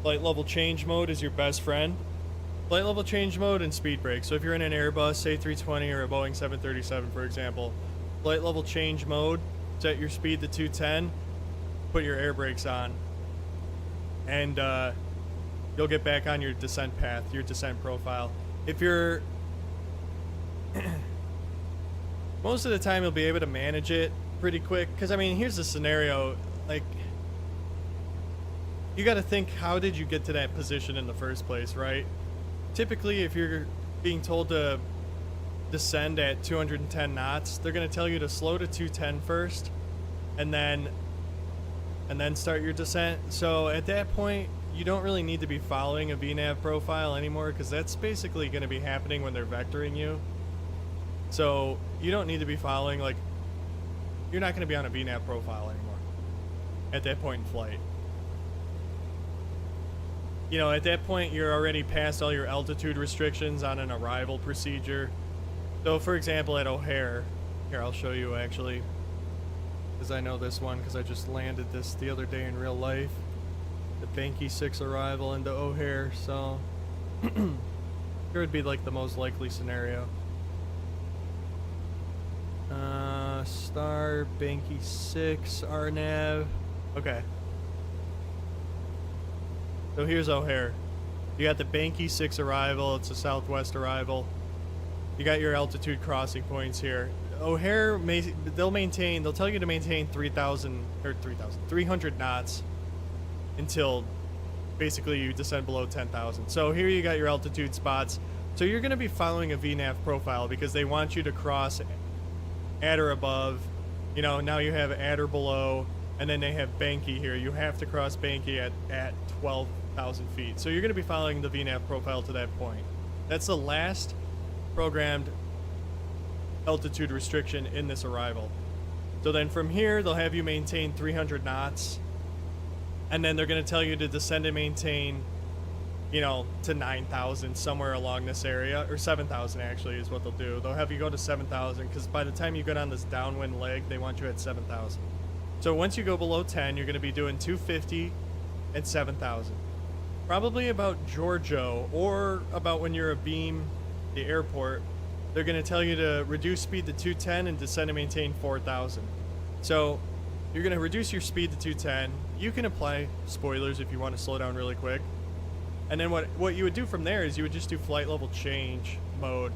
flight level change mode is your best friend. Flight level change mode and speed brake. So if you're in an Airbus, A320 or a Boeing 737, for example, flight level change mode, set your speed to 210, put your air brakes on, and you'll get back on your descent path, your descent profile. If you're... most of the time you'll be able to manage it pretty quick, because I mean, here's the scenario, like, you got to think, how did you get to that position in the first place, right? Typically, if you're being told to descend at 210 knots, they're going to tell you to slow to 210 first, and then start your descent. So at that point, you don't really need to be following a VNAV profile anymore, because that's basically going to be happening when they're vectoring you. So you don't need to be following, like, you're not going to be on a VNAV profile anymore at that point in flight. You know, at that point, you're already past all your altitude restrictions on an arrival procedure. So, for example, at O'Hare, here, I'll show you actually, because I know this one, because I just landed this the other day in real life. The Banky 6 arrival into O'Hare, so here would be like the most likely scenario. Star, Banky 6, RNAV. Okay. So here's O'Hare. You got the Banky 6 arrival. It's a Southwest arrival. You got your altitude crossing points here. O'Hare, they'll tell you to maintain 300 knots until basically you descend below 10,000. So here you got your altitude spots. So you're going to be following a VNAV profile because they want you to cross at or above. You know, now you have at or below, and then they have Banky here. You have to cross Banky at 12,000 feet. So you're going to be following the VNAV profile to that point. That's the last programmed altitude restriction in this arrival. So then from here, they'll have you maintain 300 knots, and then they're going to tell you to descend and maintain, you know, to 9,000 somewhere along this area, or 7,000 actually is what they'll do. They'll have you go to 7,000 because by the time you get on this downwind leg, they want you at 7,000. So once you go below 10, you're going to be doing 250 and 7,000. Probably about Giorgio, or about when you're abeam the airport, they're going to tell you to reduce speed to 210 and descend and maintain 4,000. So you're going to reduce your speed to 210. You can apply spoilers if you want to slow down really quick. And then what you would do from there is you would just do flight level change mode.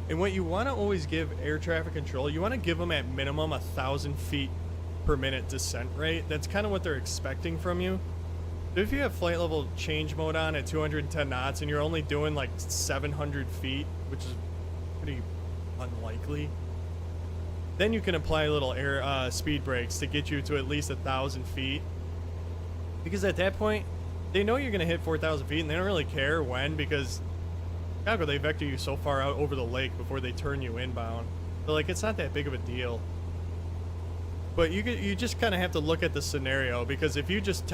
And what you want to always give air traffic control, you want to give them at minimum 1,000 feet per minute descent rate. That's kind of what they're expecting from you. But if you have flight level change mode on at 210 knots and you're only doing like 700 feet, which is pretty unlikely, then you can apply little air speed brakes to get you to at least 1,000 feet. Because at that point, they know you're going to hit 4,000 feet, and they don't really care when, because Chicago, they vector you so far out over the lake before they turn you inbound. So, like, it's not that big of a deal. But you just kind of have to look at the scenario, because if you just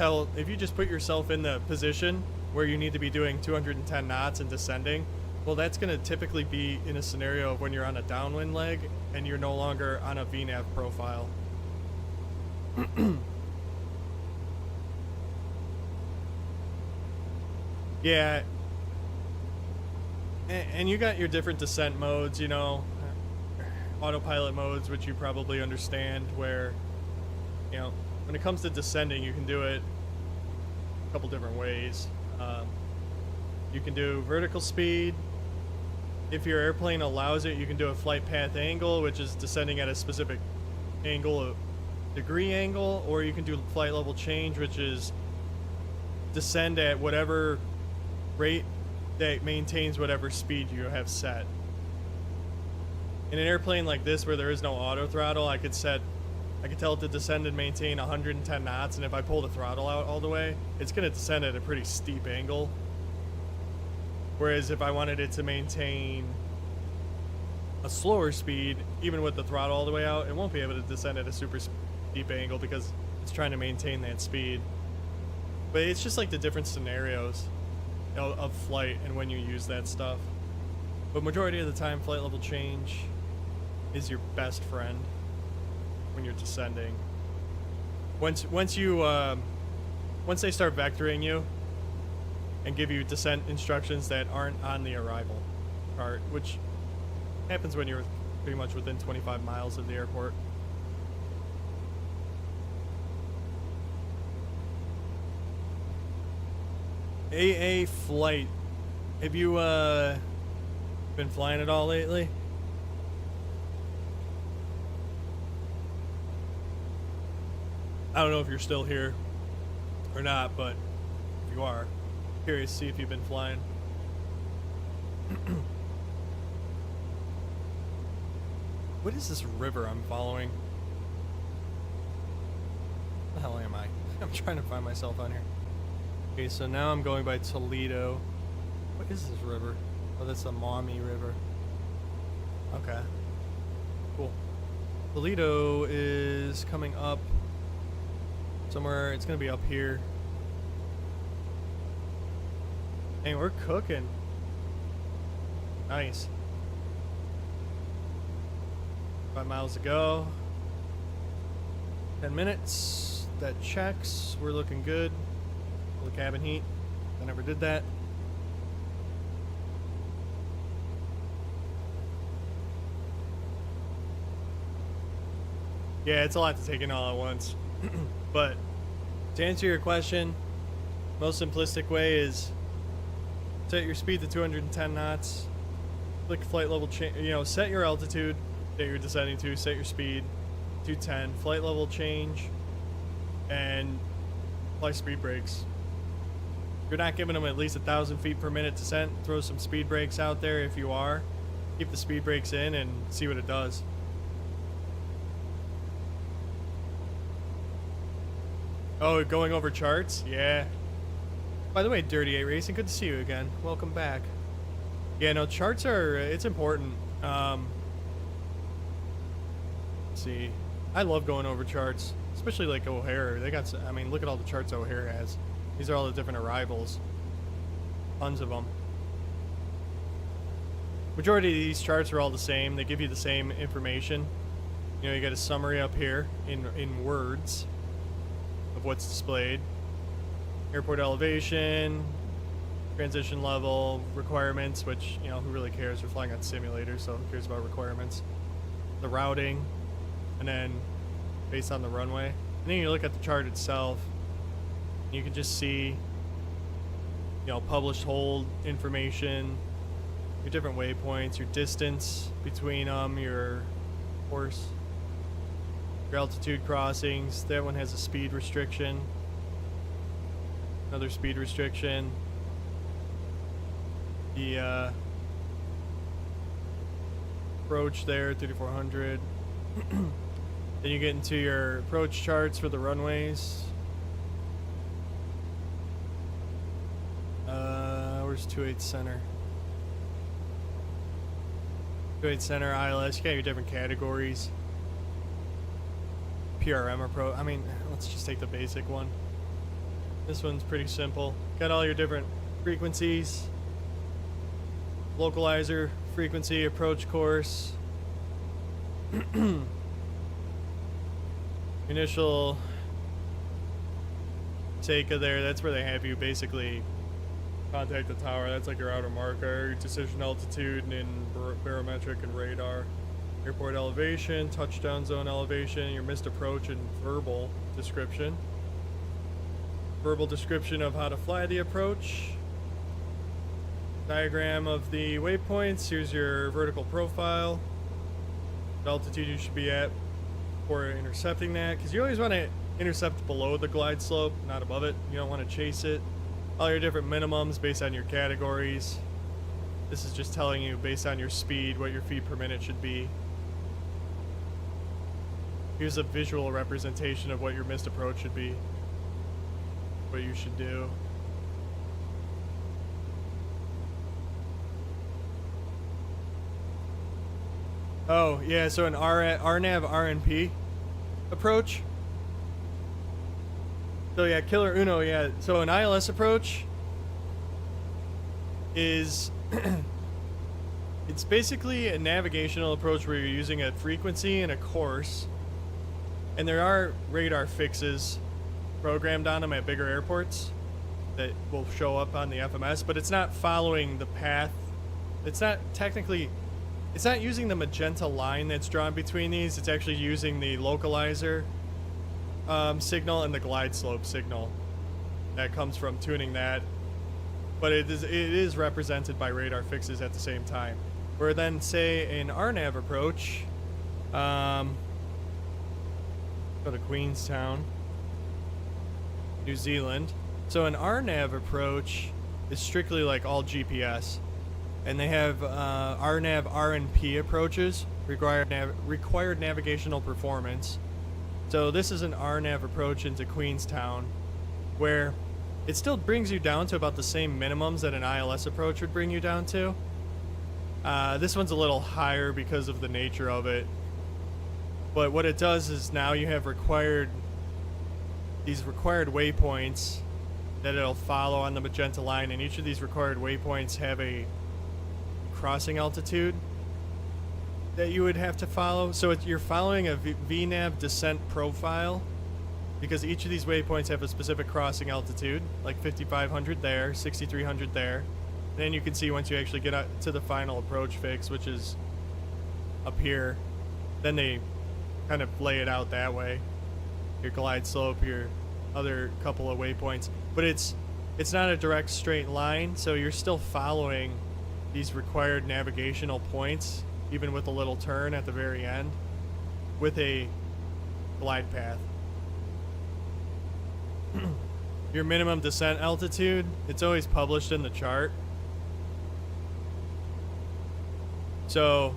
put yourself in the position where you need to be doing 210 knots and descending, well, that's going to typically be in a scenario of when you're on a downwind leg and you're no longer on a VNAV profile. Yeah. And you got your different descent modes, you know, autopilot modes, which you probably understand, where, you know, when it comes to descending, you can do it a couple different ways. You can do vertical speed. If your airplane allows it, you can do a flight path angle, which is descending at a specific angle, a degree angle, or you can do flight level change, which is descend at whatever rate that maintains whatever speed you have set. In an airplane like this where there is no auto throttle, I could tell it to descend and maintain 110 knots, and if I pull the throttle out all the way, it's going to descend at a pretty steep angle. Whereas if I wanted it to maintain a slower speed, even with the throttle all the way out, it won't be able to descend at a super steep angle because it's trying to maintain that speed. But it's just like the different scenarios of flight and when you use that stuff. But majority of the time, flight level change is your best friend when you're descending. Once they start vectoring you and give you descent instructions that aren't on the arrival chart, which happens when you're pretty much within 25 miles of the airport. AA flight. Have you been flying at all lately? I don't know if you're still here or not, but if you are, curious to see if you've been flying. What is this river I'm following? What the hell am I? I'm trying to find myself on here. Okay, so now I'm going by Toledo. What is this river? Oh, that's the Maumee River. Okay. Cool. Toledo is coming up somewhere. It's going to be up here. Hey, we're cooking. Nice. 5 miles to go. 10 minutes. That checks. We're looking good. The cabin heat. I never did that. Yeah, it's a lot to take in all at once. But to answer your question, most simplistic way is set your speed to 210 knots. Click flight level change. You know, set your altitude that you're descending to. Set your speed 210. Flight level change, and apply speed brakes. If you're not giving them at least 1,000 feet per minute descent, throw some speed brakes out there. If you are, keep the speed brakes in and see what it does. Oh, going over charts? Yeah. By the way, Dirty 8 Racing, good to see you again. Welcome back. Yeah, no, charts are, it's important. Let's see. I love going over charts, especially like O'Hare. They got, I mean, look at all the charts O'Hare has. These are all the different arrivals. Tons of them. Majority of these charts are all the same. They give you the same information. You know, you got a summary up here in words of what's displayed. Airport elevation, transition level, requirements, which, you know, who really cares? We're flying on simulators, so who cares about requirements? The routing, and then based on the runway. And then you look at the chart itself, and you can just see, you know, published hold information, your different waypoints, your distance between them, your course, your altitude crossings. That one has a speed restriction. Another speed restriction. The approach there, 3400. Then you get into your approach charts for the runways. Where's 28 Center? 28 Center, ILS, you got your different categories. PRM approach, I mean, let's just take the basic one. This one's pretty simple. Got all your different frequencies. Localizer, frequency, approach course. Initial take of there, that's where they have you basically contact the tower. That's like your outer marker, your decision altitude and barometric and radar. Airport elevation, touchdown zone elevation, your missed approach and verbal description. Verbal description of how to fly the approach. Diagram of the waypoints. Here's your vertical profile. The altitude you should be at for intercepting that, because you always want to intercept below the glide slope, not above it. You don't want to chase it. All your different minimums based on your categories. This is just telling you based on your speed what your feet per minute should be. Here's a visual representation of what your missed approach should be. What you should do. Oh, yeah, so an RNAV RNP approach. So yeah, Killer Uno, yeah. So an ILS approach is it's basically a navigational approach where you're using a frequency and a course. And there are radar fixes programmed on them at bigger airports that will show up on the FMS, but it's not following the path. It's not technically, it's not using the magenta line that's drawn between these. It's actually using the localizer signal and the glide slope signal that comes from tuning that. But it is represented by radar fixes at the same time. Where then, say, an RNAV approach, go to Queenstown, New Zealand. So an RNAV approach is strictly like all GPS. And they have RNAV RNP approaches, required navigational performance. So this is an RNAV approach into Queenstown, where it still brings you down to about the same minimums that an ILS approach would bring you down to. This one's a little higher because of the nature of it. But what it does is now you have these required waypoints that it'll follow on the magenta line, and each of these required waypoints have a crossing altitude that you would have to follow. So you're following a VNAV descent profile, because each of these waypoints have a specific crossing altitude, like 5,500 there, 6,300 there. And then you can see once you actually get out to the final approach fix, which is up here, then they kind of lay it out that way. Your glide slope, your other couple of waypoints. But it's not a direct straight line, so you're still following these required navigational points, even with a little turn at the very end, with a glide path. Your minimum descent altitude, it's always published in the chart. So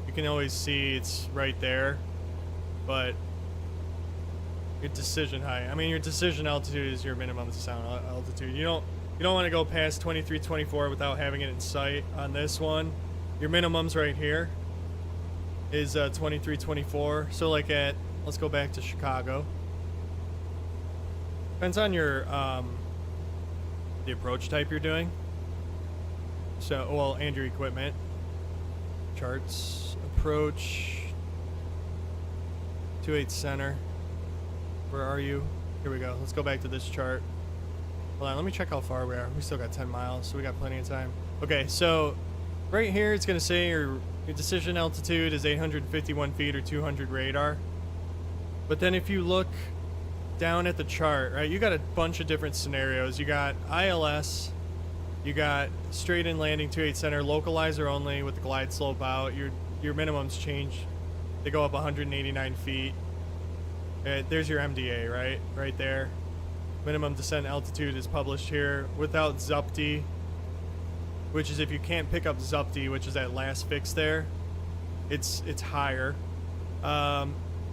you can always see it's right there, but your decision height, I mean your decision altitude is your minimum descent altitude. You don't want to go past 2324 without having it in sight on this one. Your minimum's right here is 2324. So like let's go back to Chicago. Depends on your the approach type you're doing. So, well, and your equipment. Charts, approach, 28 center. Where are you? Here we go. Let's go back to this chart. Hold on, let me check how far we are. We still got 10 miles, so we got plenty of time. Okay, so right here it's going to say your decision altitude is 851 feet or 200 radar. But then if you look down at the chart, right, you got a bunch of different scenarios. You got ILS, you got straight in landing 28 center, localizer only with the glide slope out. Your minimums change. They go up 189 feet. There's your MDA, right there. Minimum descent altitude is published here without ZUPTI, which is if you can't pick up ZUPTI, which is that last fix there, it's higher.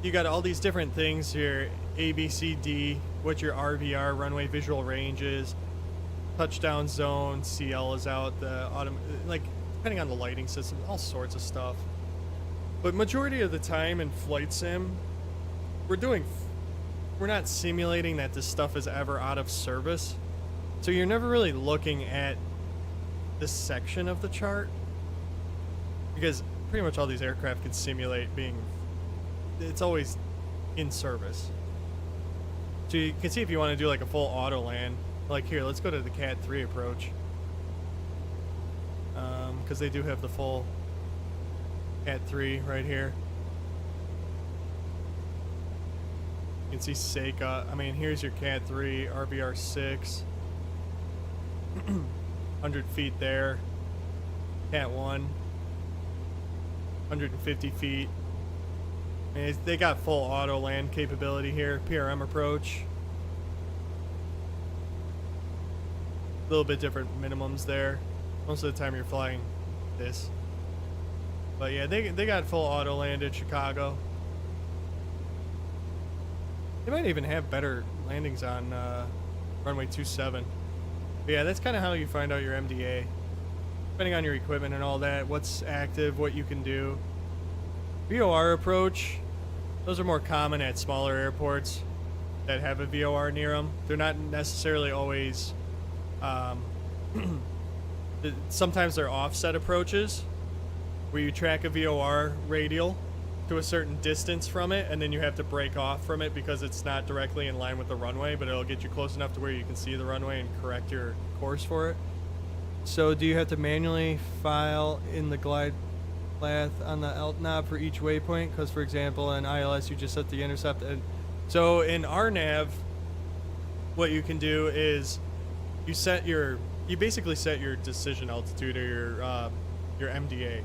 You got all these different things here, A, B, C, D, what your RVR, runway visual range is, touchdown zone, CL is out, the like, depending on the lighting system, all sorts of stuff. But majority of the time in Flight Sim, we're not simulating that this stuff is ever out of service. So you're never really looking at this section of the chart, because pretty much all these aircraft can simulate being, it's always in service. So you can see if you want to do like a full auto land, like here, let's go to the Cat 3 approach, because they do have the full Cat 3 right here. You can see Seika. I mean, here's your Cat 3, RBR 6, 100 feet there. Cat 1, 150 feet. I mean, they got full auto land capability here. PRM approach. A little bit different minimums there. Most of the time you're flying this. But yeah, they got full auto land in Chicago. They might even have better landings on runway 27. But yeah, that's kind of how you find out your MDA. Depending on your equipment and all that, what's active, what you can do. VOR approach, those are more common at smaller airports that have a VOR near them. They're not necessarily always, sometimes they're offset approaches where you track a VOR radial to a certain distance from it, and then you have to break off from it because it's not directly in line with the runway, but it'll get you close enough to where you can see the runway and correct your course for it. So do you have to manually file in the glide path on the alt knob for each waypoint? Because for example in ILS you just set the intercept, and so in RNAV what you can do is you basically set your decision altitude or your MDA.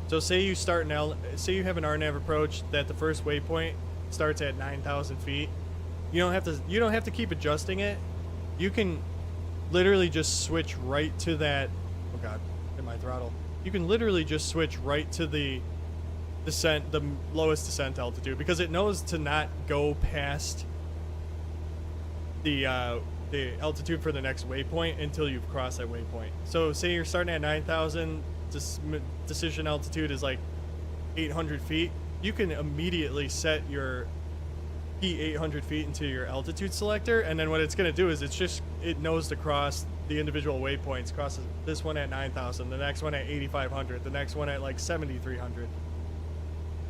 So say you start say you have an RNAV approach that the first waypoint starts at 9,000 feet. You don't have to keep adjusting it. You can literally just switch right to that. Oh god, hit my throttle. You can literally just switch right to the descent, the lowest descent altitude, because it knows to not go past the altitude for the next waypoint until you've crossed that waypoint. So say you're starting at 9,000, decision altitude is like 800 feet. You can immediately set your P800 feet into your altitude selector, and then what it's going to do is it knows to cross the individual waypoints. Crosses this one at 9,000, the next one at 8,500, the next one at like 7,300,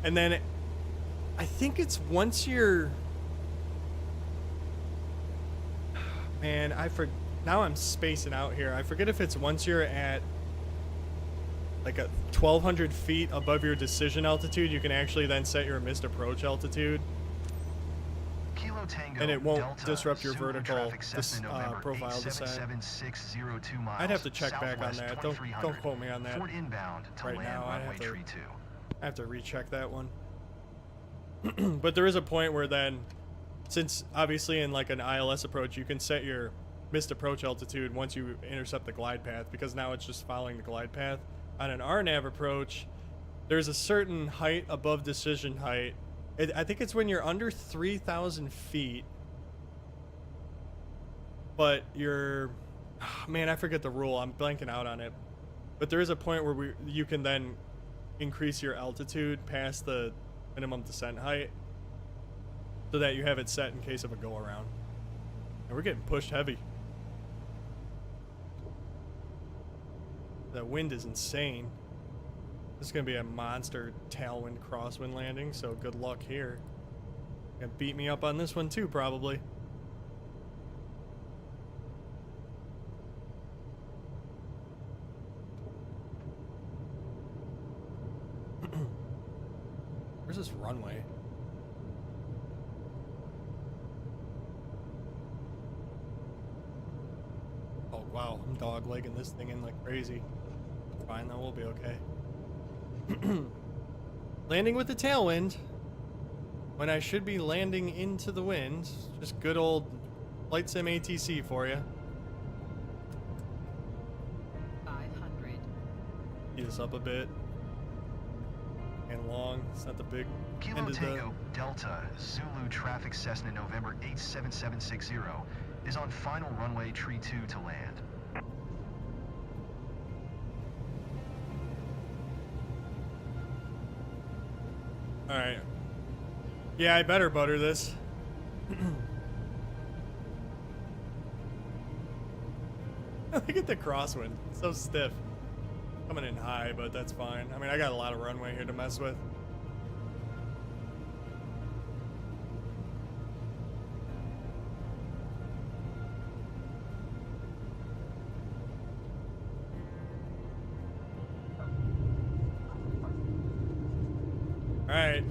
and then I think it's once you're, man, now I'm spacing out here. I forget if it's once you're at like a 1,200 feet above your decision altitude, you can actually then set your missed approach altitude. Kilo Tango, and it won't Delta, disrupt your Zulu vertical traffic Cessna November profile descent. 877-602 miles, I'd have to check back on southwest that. 2300, Don't quote me on that Fort inbound to right land now. runway tree 2. I have to recheck that one. But there is a point where then, since obviously in like an ILS approach, you can set your missed approach altitude once you intercept the glide path, because now it's just following the glide path. On an RNAV approach, there's a certain height above decision height. I think it's when you're under 3,000 feet, but you're, man, I forget the rule. I'm blanking out on it. But there is a point where you can then increase your altitude past the minimum descent height so that you have it set in case of a go around. And we're getting pushed heavy. The wind is insane. This is going to be a monster tailwind crosswind landing, so good luck here. Gonna beat me up on this one too, probably. Where's this runway? Oh wow, I'm dog-legging this thing in like crazy. Fine, though, we'll be okay. Landing with the tailwind when I should be landing into the wind. Just good old Flight Sim ATC for you. 500. Eat us up a bit. And long. long. It's not the big Kilo end of the... Tango Delta Zulu traffic Cessna November 87760 is on final runway tree 2 to land. Alright. Yeah, I better butter this. Look at the crosswind. It's so stiff. Coming in high, but that's fine. I mean, I got a lot of runway here to mess with. Alright.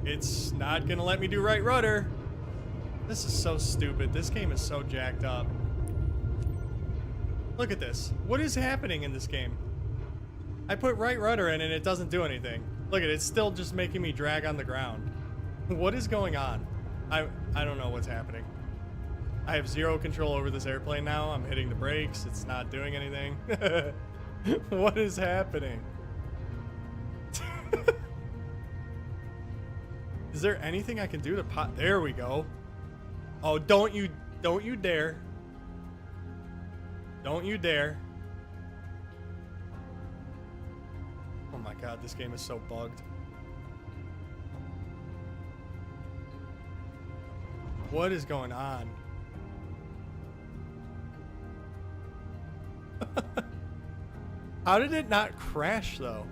It's not gonna let me do right rudder. This is so stupid. This game is so jacked up. Look at this. What is happening in this game? I put right rudder in and it doesn't do anything. Look at it. It's still just making me drag on the ground. What is going on? I don't know what's happening. I have zero control over this airplane now. I'm hitting the brakes. It's not doing anything. What is happening? Is there anything I can do to pot? There we go. Oh, don't you dare. Don't you dare. Oh my god, this game is so bugged. What is going on? How did it not crash though?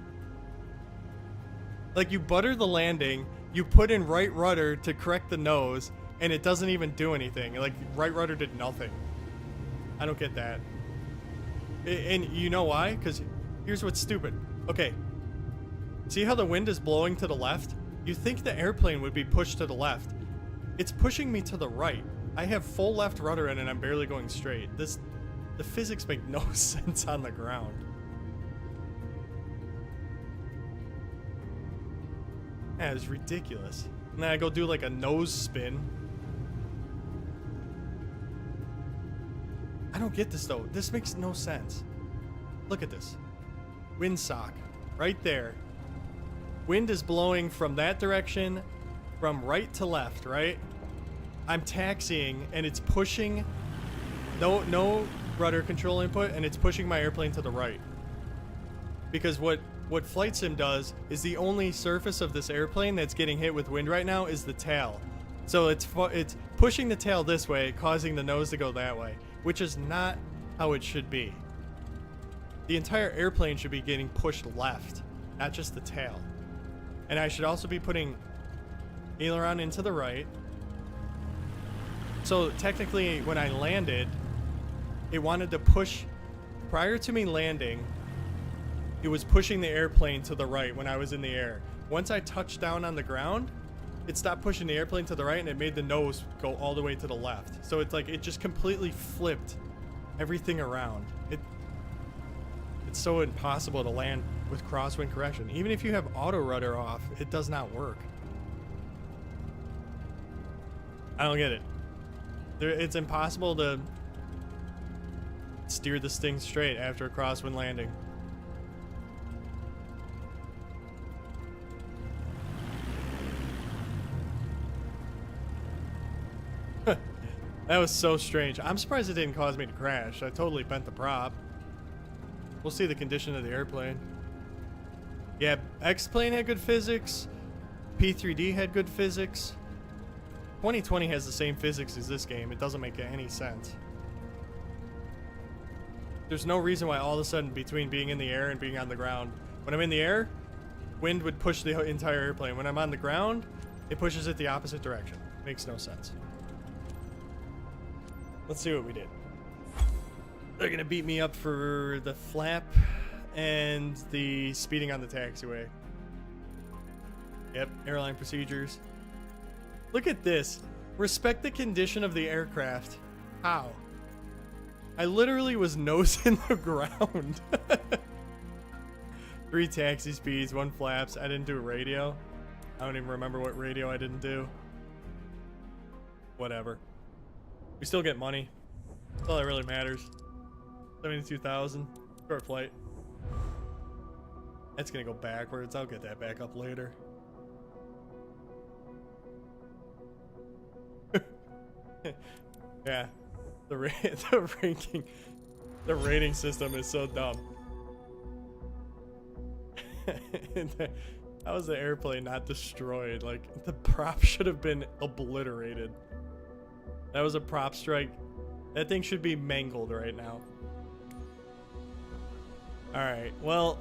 Like, you butter the landing, you put in right rudder to correct the nose, and it doesn't even do anything. Like, right rudder did nothing. I don't get that. And you know why? Because here's what's stupid. Okay. See how the wind is blowing to the left? You think the airplane would be pushed to the left. It's pushing me to the right. I have full left rudder in and I'm barely going straight. The physics make no sense on the ground. That is ridiculous. And then I go do like a nose spin. I don't get this though. This makes no sense. Look at this. Windsock. Right there. Wind is blowing from that direction, from right to left, right? I'm taxiing and it's pushing, no rudder control input, and it's pushing my airplane to the right. Because what Flight Sim does is the only surface of this airplane that's getting hit with wind right now is the tail. So it's pushing the tail this way, causing the nose to go that way, which is not how it should be. The entire airplane should be getting pushed left, not just the tail. And I should also be putting aileron into the right. So technically, when I landed, it wanted to push, prior to me landing, it was pushing the airplane to the right when I was in the air. Once I touched down on the ground, it stopped pushing the airplane to the right and it made the nose go all the way to the left. So it's like it just completely flipped everything around. It's so impossible to land with crosswind correction. Even if you have auto rudder off, it does not work. I don't get it. It's impossible to steer this thing straight after a crosswind landing. That was so strange. I'm surprised it didn't cause me to crash. I totally bent the prop. We'll see the condition of the airplane. Yeah, X-Plane had good physics. P3D had good physics. 2020 has the same physics as this game. It doesn't make any sense. There's no reason why all of a sudden between being in the air and being on the ground. When I'm in the air, wind would push the entire airplane. When I'm on the ground, it pushes it the opposite direction. Makes no sense. Let's see what we did. They're gonna beat me up for the flap and the speeding on the taxiway. Yep, airline procedures. Look at this. Respect the condition of the aircraft. How? I literally was nose in the ground. 3 taxi speeds, 1 flaps. I didn't do a radio. I don't even remember what radio I didn't do. Whatever. We still get money. That's all that really matters. 72,000. Short flight. That's gonna go backwards. I'll get that back up later. Yeah, the rating system is so dumb. How was the airplane not destroyed? Like, the prop should have been obliterated. That was a prop strike. That thing should be mangled right now. Alright, well,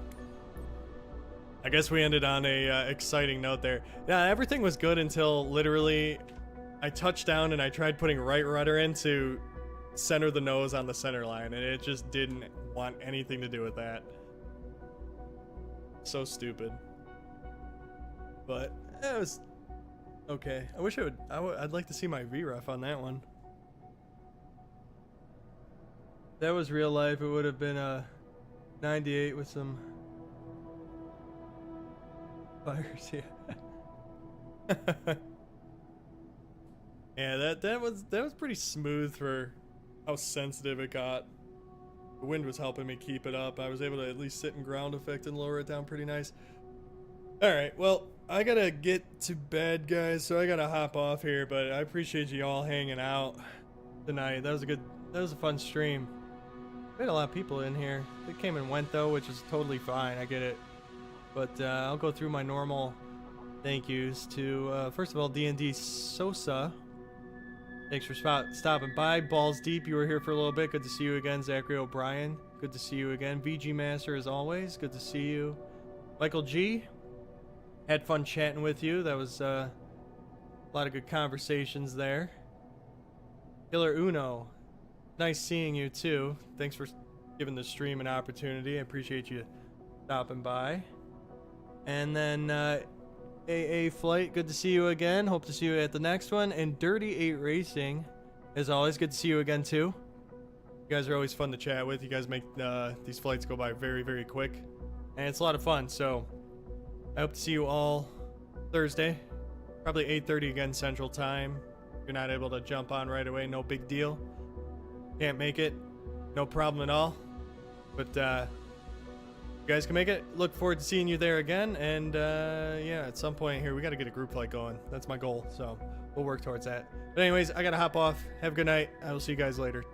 I guess we ended on a exciting note there. Yeah, everything was good until literally I touched down and I tried putting right rudder in to center the nose on the center line, and it just didn't want anything to do with that. So stupid. But it was okay. I wish I'd like to see my VREF on that one. If that was real life, it would have been a 98 with some fires. Yeah. Yeah, that was pretty smooth for how sensitive it got. The wind was helping me keep it up. I was able to at least sit in ground effect and lower it down pretty nice. Alright, well, I gotta get to bed, guys, so I gotta hop off here, but I appreciate you all hanging out tonight. That was a fun stream. We had a lot of people in here. They came and went, though, which is totally fine. I get it. But I'll go through my normal thank yous to, first of all, D&D Sosa. Thanks for stopping by. Balls Deep, you were here for a little bit. Good to see you again. Zachary O'Brien, good to see you again. VG Master, as always, good to see you. Michael G, had fun chatting with you. That was a lot of good conversations there. Killer Uno, nice seeing you too. Thanks for giving the stream an opportunity. I appreciate you stopping by. And then AA Flight, good to see you again. Hope to see you at the next one. And Dirty 8 Racing, as always, good to see you again too. You guys are always fun to chat with. You guys make these flights go by very, very quick. And it's a lot of fun, so I hope to see you all Thursday. Probably 8:30 again Central Time. If you're not able to jump on right away, no big deal. Can't make it, no problem at all. But you guys can make it. Look forward to seeing you there again. And yeah, at some point here, we got to get a group flight going. That's my goal, so we'll work towards that. But anyways, I got to hop off. Have a good night. I will see you guys later.